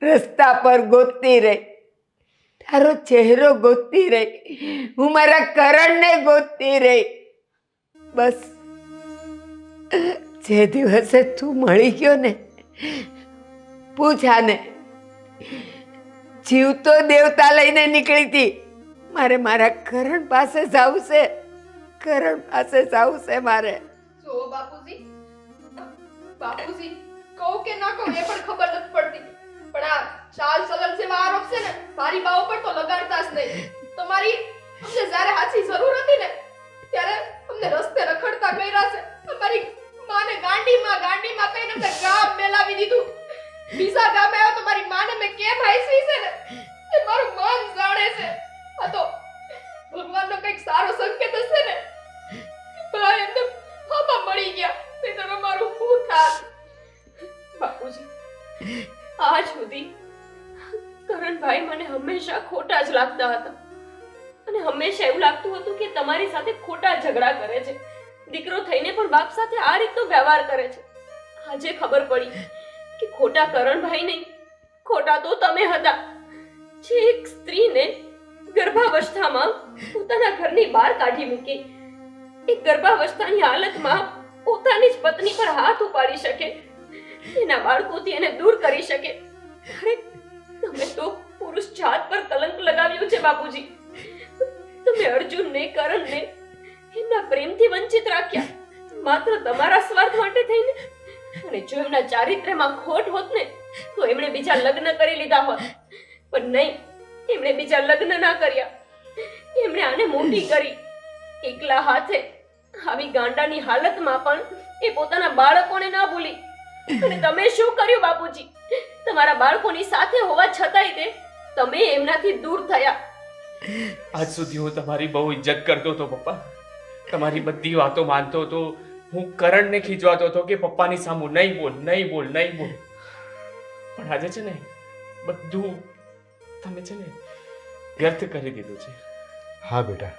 રસ્તા પર ગોતતી રહી, તારો ચહેરો ગોતતી રહી, હું મારા કરણને ગોતતી રહી. બસ જે દિવસે તું મળી ગયો ને, પૂછાને જીવતો દેવતા લઈને નીકળી હતી. મારે મારા કરણ પાસે જવું છે, કરણ પાસે જવું છે મારે. જો બાપુજી, કહું કે ના કહું એ પણ ખબર નથી પડતી, પણ આ ચાલ ચલણ જેવા આરોપ છે ને મારી બા ઉપર તો લગાડતા જ નહીં. તમારી અમને જ્યારે હાચી જરૂર હતી ને ત્યારે અમને રસ્તે રખડતા કર્યા છે. મારી માને ગાંડીમાં કહીને અમને ગામ મેલાવી દીધું. બીજા ગામે આવ્યો તો મારી માને મેં કેમ હાઈસી છે ને એ મારું મન જાણે છે. આ તો ભગવાનનો કંઈક સારો સંકેત હશે ને. ભાઈ એમને હામાં મળી ગયા નહીંતર અમારું શું થાત. બાપુજી, આજ સુધી કરણભાઈ મને હંમેશા ખોટા જ લાગતા હતા અને હંમેશા એવું લાગતું હતું કે તમારી સાથે ખોટા ઝઘડા કરે છે, દીકરો થઈને પણ બાપ સાથે આ રીતનો વ્યવહાર કરે છે. આજે ખબર પડી કે ખોટા કરણભાઈ નહીં, ખોટા તો તમે હતા, જે એક સ્ત્રીને ગર્ભાવસ્થામાં પોતાના ઘરની બહાર કાઢી મૂકી, એક ગર્ભાવસ્થાની હાલતમાં પોતાની જ પત્ની પર હાથ ઉપાડી શકે, એના બાળકોથી એને દૂર કરી શકે. અરે તમે તો પુરુષ જાત પર કલંક લગાવ્યું છે બાપુજી. તમે અર્જુનને કરણને એમના પ્રેમથી વંચિત રાખ્યા માત્ર તમારા સ્વાર્થ માટે થઈને. અને જો એમના ચારિત્ર્યમાં ખોટ હોત ને તો એમણે બીજા લગ્ન કરી લીધા હોત, પણ નહીં, એમણે બીજા લગ્ન ના કર્યા. એમણે આને મોટી કરી એકલા હાથે. આવી ગાંડાની હાલતમાં પણ એ પોતાના બાળકોને ના ભૂલી. અને તમે શું કર્યું બાપુજી? તમારા બાળકોની સાથે હોવા છતાંય તે તમે એમનાથી દૂર થયા. આજ સુધી હું તમારી બહુ ઇજ્જત કરતો હતો પપ્પા, તમારી બધી વાતો માનતો હતો. હું કરણને ખીજવાતો હતો કે પપ્પાની સામું નહીં બોલ. પણ આજે છે ને બધું તમે છે ને વ્યર્થ કરી દીધું છે. હા બેટા,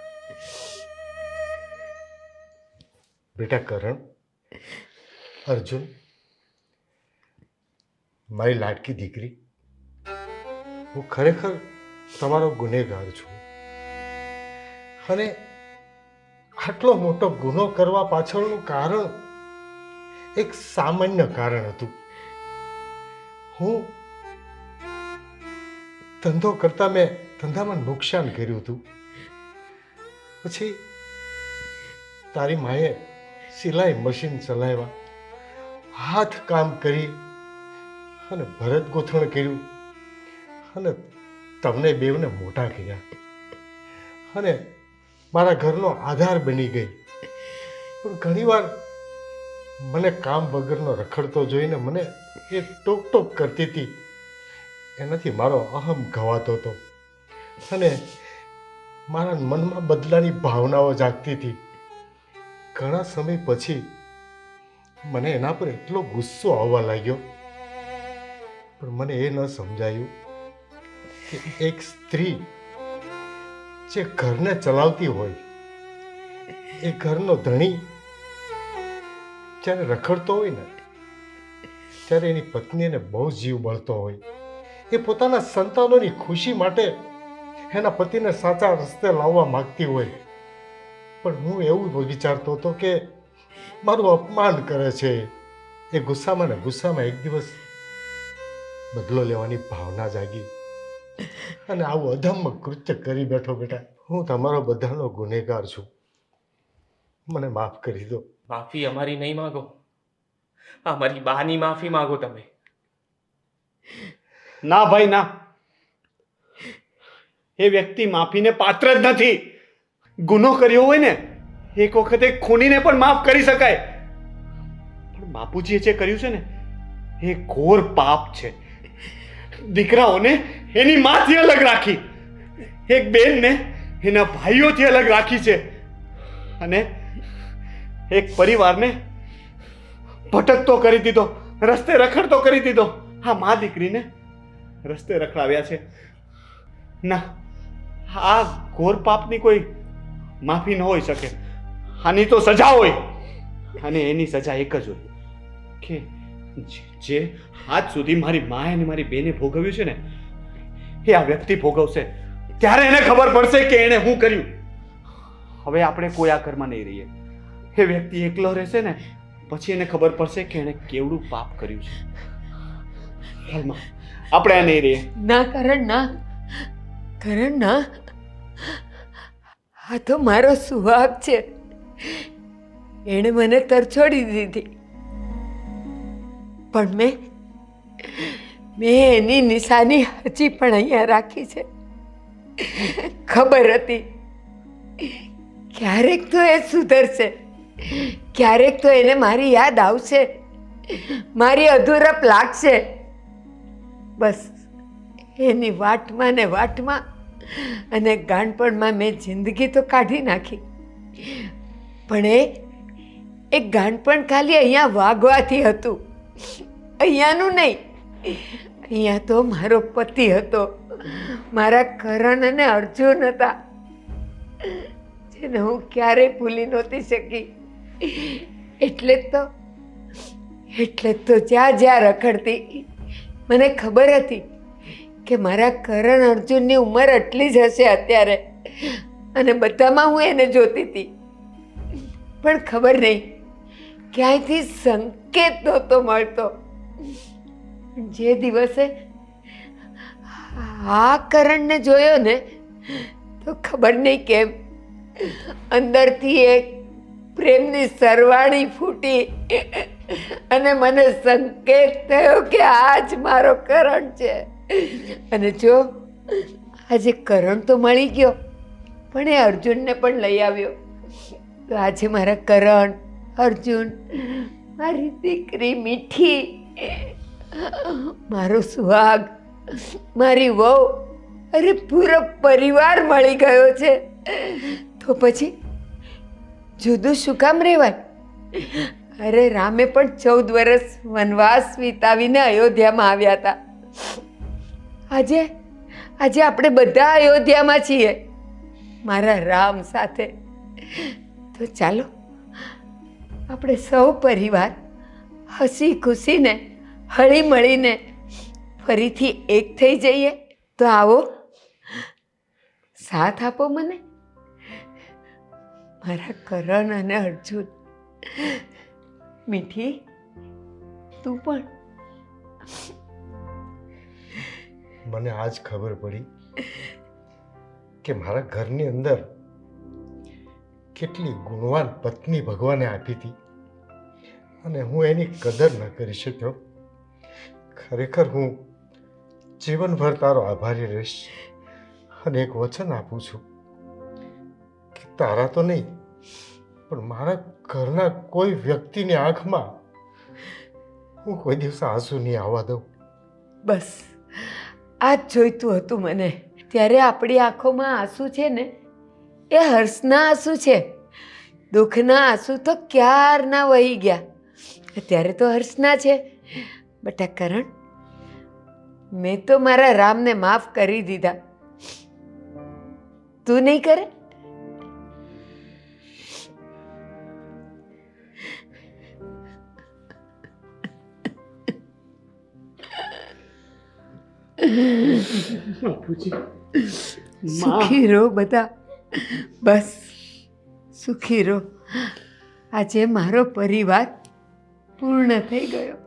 બેટા કરણ, અર્જુન, મારી લાડકી દીકરી, હું ખરેખર તમારો ગુનેગાર છું. અને આટલો મોટો ગુનો કરવા પાછળનું કારણ એક સામાન્ય કારણ હતું. હું ધંધો કરતા મેં ધંધામાં નુકસાન કર્યું હતું. પછી તારી માએ સિલાઈ મશીન ચલાવ્યા, હાથ કામ કરી અને ભરત ગોથણ કર્યું અને તમને બેવને મોટા કર્યા અને મારા ઘરનો આધાર બની ગઈ. પણ ઘણીવાર મને કામ વગરનો રખડતો જોઈને મને એ ટોક કરતી હતી. એનાથી મારો અહમ ઘવાતો હતો અને મારા મનમાં બદલાની ભાવનાઓ જાગતી હતી. ઘણા સમય પછી મને એના પર એટલો ગુસ્સો આવવા લાગ્યો, પણ મને એ ન સમજાયું કે એક સ્ત્રી જે ઘરને ચલાવતી હોય, એ ઘરનો ધણી જ્યારે રખડતો હોય ને ત્યારે એની પત્નીને બહુ જીવ બળતો હોય. એ પોતાના સંતાનોની ખુશી માટે એના પતિને સાચા રસ્તે લાવવા માંગતી હોય. પણ હું એવું વિચારતો હતો કે મારું અપમાન કરે છે. એ ગુસ્સામાં ને ગુસ્સામાં એક દિવસ બદલો લેવાની ભાવના જાગી અને આવું અધમ્મ કૃત્ય કરી બેઠો. બેટા, હું તમારો બધાનો ગુનેગાર છું, મને માફ કરી દો. માફી અમારી નહીં માંગો, અમારી બાની માફી માંગો તમે. ના ભાઈ ના, એ વ્યક્તિ માફીને પાત્ર જ નથી. ગુનો કર્યો હોય ને એક વખતે ખૂનીને પણ માફ કરી શકાય, પણ બાપુજીએ જે કર્યું છે ને એ ઘોર પાપ છે. દીકરાઓને એની માથી અલગ રાખી, એક બેનને એના ભાઈઓથી અલગ રાખી છે અને એક પરિવારને ભટકતો કરી દીધો, રસ્તે રખડતો કરી દીધો. હા, મા દીકરીને રસ્તે રખડાવ્યા છે. ના, આ ઘોર પાપની કોઈ માફી ન હોઈ શકે. આની તો સજા હોય અને એની સજા એક જ હોય કે જે આજ સુધી મારી માએ અને મારી બેને ભોગવ્યું છે ને એ આ વ્યક્તિ ભોગવશે. ત્યારે એને ખબર પડશે કે એણે શું કર્યું. હવે આપણે કોઈ આ ઘરમાં નહીં રહીએ. એ વ્યક્તિ એકલો રહેશે ને પછી એને ખબર પડશે કે એણે કેવડું પાપ કર્યું છે. હાલમાં આપણે આ નહીં રહીએ. ના કરણ, ના કરણ, ના. આ તો મારો સુહાગ છે. એણે મને તરછોડી દીધી, પણ મેં એની નિશાની હજી પણ અહીંયા રાખી છે. ખબર હતી ક્યારેક તો એ સુધરશે, ક્યારેક તો એને મારી યાદ આવશે, મારી અધૂરપ લાગશે. બસ એની વાટમાં ને વાટમાં અને ગાંડપણમાં મેં જિંદગી તો કાઢી નાખી. પણ એ ગાંડપણ ખાલી અહીંયા વાગવાથી હતું, અહીંયાનું નહીં. અહીંયા તો મારો પતિ હતો, મારા કરણ અને અર્જુન હતા, જેને હું ક્યારેય ભૂલી નહોતી શકી. એટલે જ તો જ્યાં જ્યાં રખડતી મને ખબર હતી કે મારા કરણ અર્જુનની ઉંમર આટલી જ હશે અત્યારે, અને બધામાં હું એને જોતી હતી. પણ ખબર નહીં ક્યાંયથી સંકેત નહોતો મળતો. જે દિવસે આ કરણને જોયો ને તો ખબર નહીં કેમ અંદરથી એક પ્રેમની સરવાણી ફૂટી અને મને સંકેત થયો કે આ જ મારો કરણ છે. અને જો આજે કરણ તો મળી ગયો, પણ એ અર્જુનને પણ લઈ આવ્યો. તો આજે મારા કરણ, અર્જુન, મારી દીકરી મીઠી, મારો સુહાગ, મારી વહુ, અરે પૂરો પરિવાર મળી ગયો છે. તો પછી જુદું શું કામ રહેવાય? અરે રામે પણ 14 વર્ષ વનવાસ વિતાવીને અયોધ્યામાં આવ્યા હતા. આજે આપણે બધા અયોધ્યામાં છીએ મારા રામ સાથે. તો ચાલો આપણે સૌ પરિવાર હસી ખુશીને હળી મળીને ફરીથી એક થઈ જઈએ. તો આવો, સાથ આપો મને, મારા કરણ અને અર્જુન. મીઠી, તું પણ. મને આજ ખબર પડી કે મારા ઘરની અંદર કેટલી ગુણવાન પત્ની ભગવાને આપી હતી અને હું એની કદર ન કરી શક્યો. ખરેખર હું જીવનભર તારો આભારી રહીશ અને એક વચન આપું છું કે તારા તો નહીં પણ મારા ઘરના કોઈ વ્યક્તિની આંખમાં હું કોઈ દિવસ આંસુ નહીં આવવા દઉં. બસ આ જ જોઈતું હતું મને. ત્યારે આપણી આંખોમાં આંસુ છે ને એ હર્ષના આંસુ છે. દુઃખના આંસુ તો ક્યારના વહી ગયા, અત્યારે તો હર્ષના છે. બેટા કરણ, મેં તો મારા રામને માફ કરી દીધા, તું નહીં કરે? સુખી રહો બધા, બસ સુખી રહો. આજે મારો પરિવાર પૂર્ણ થઈ ગયો.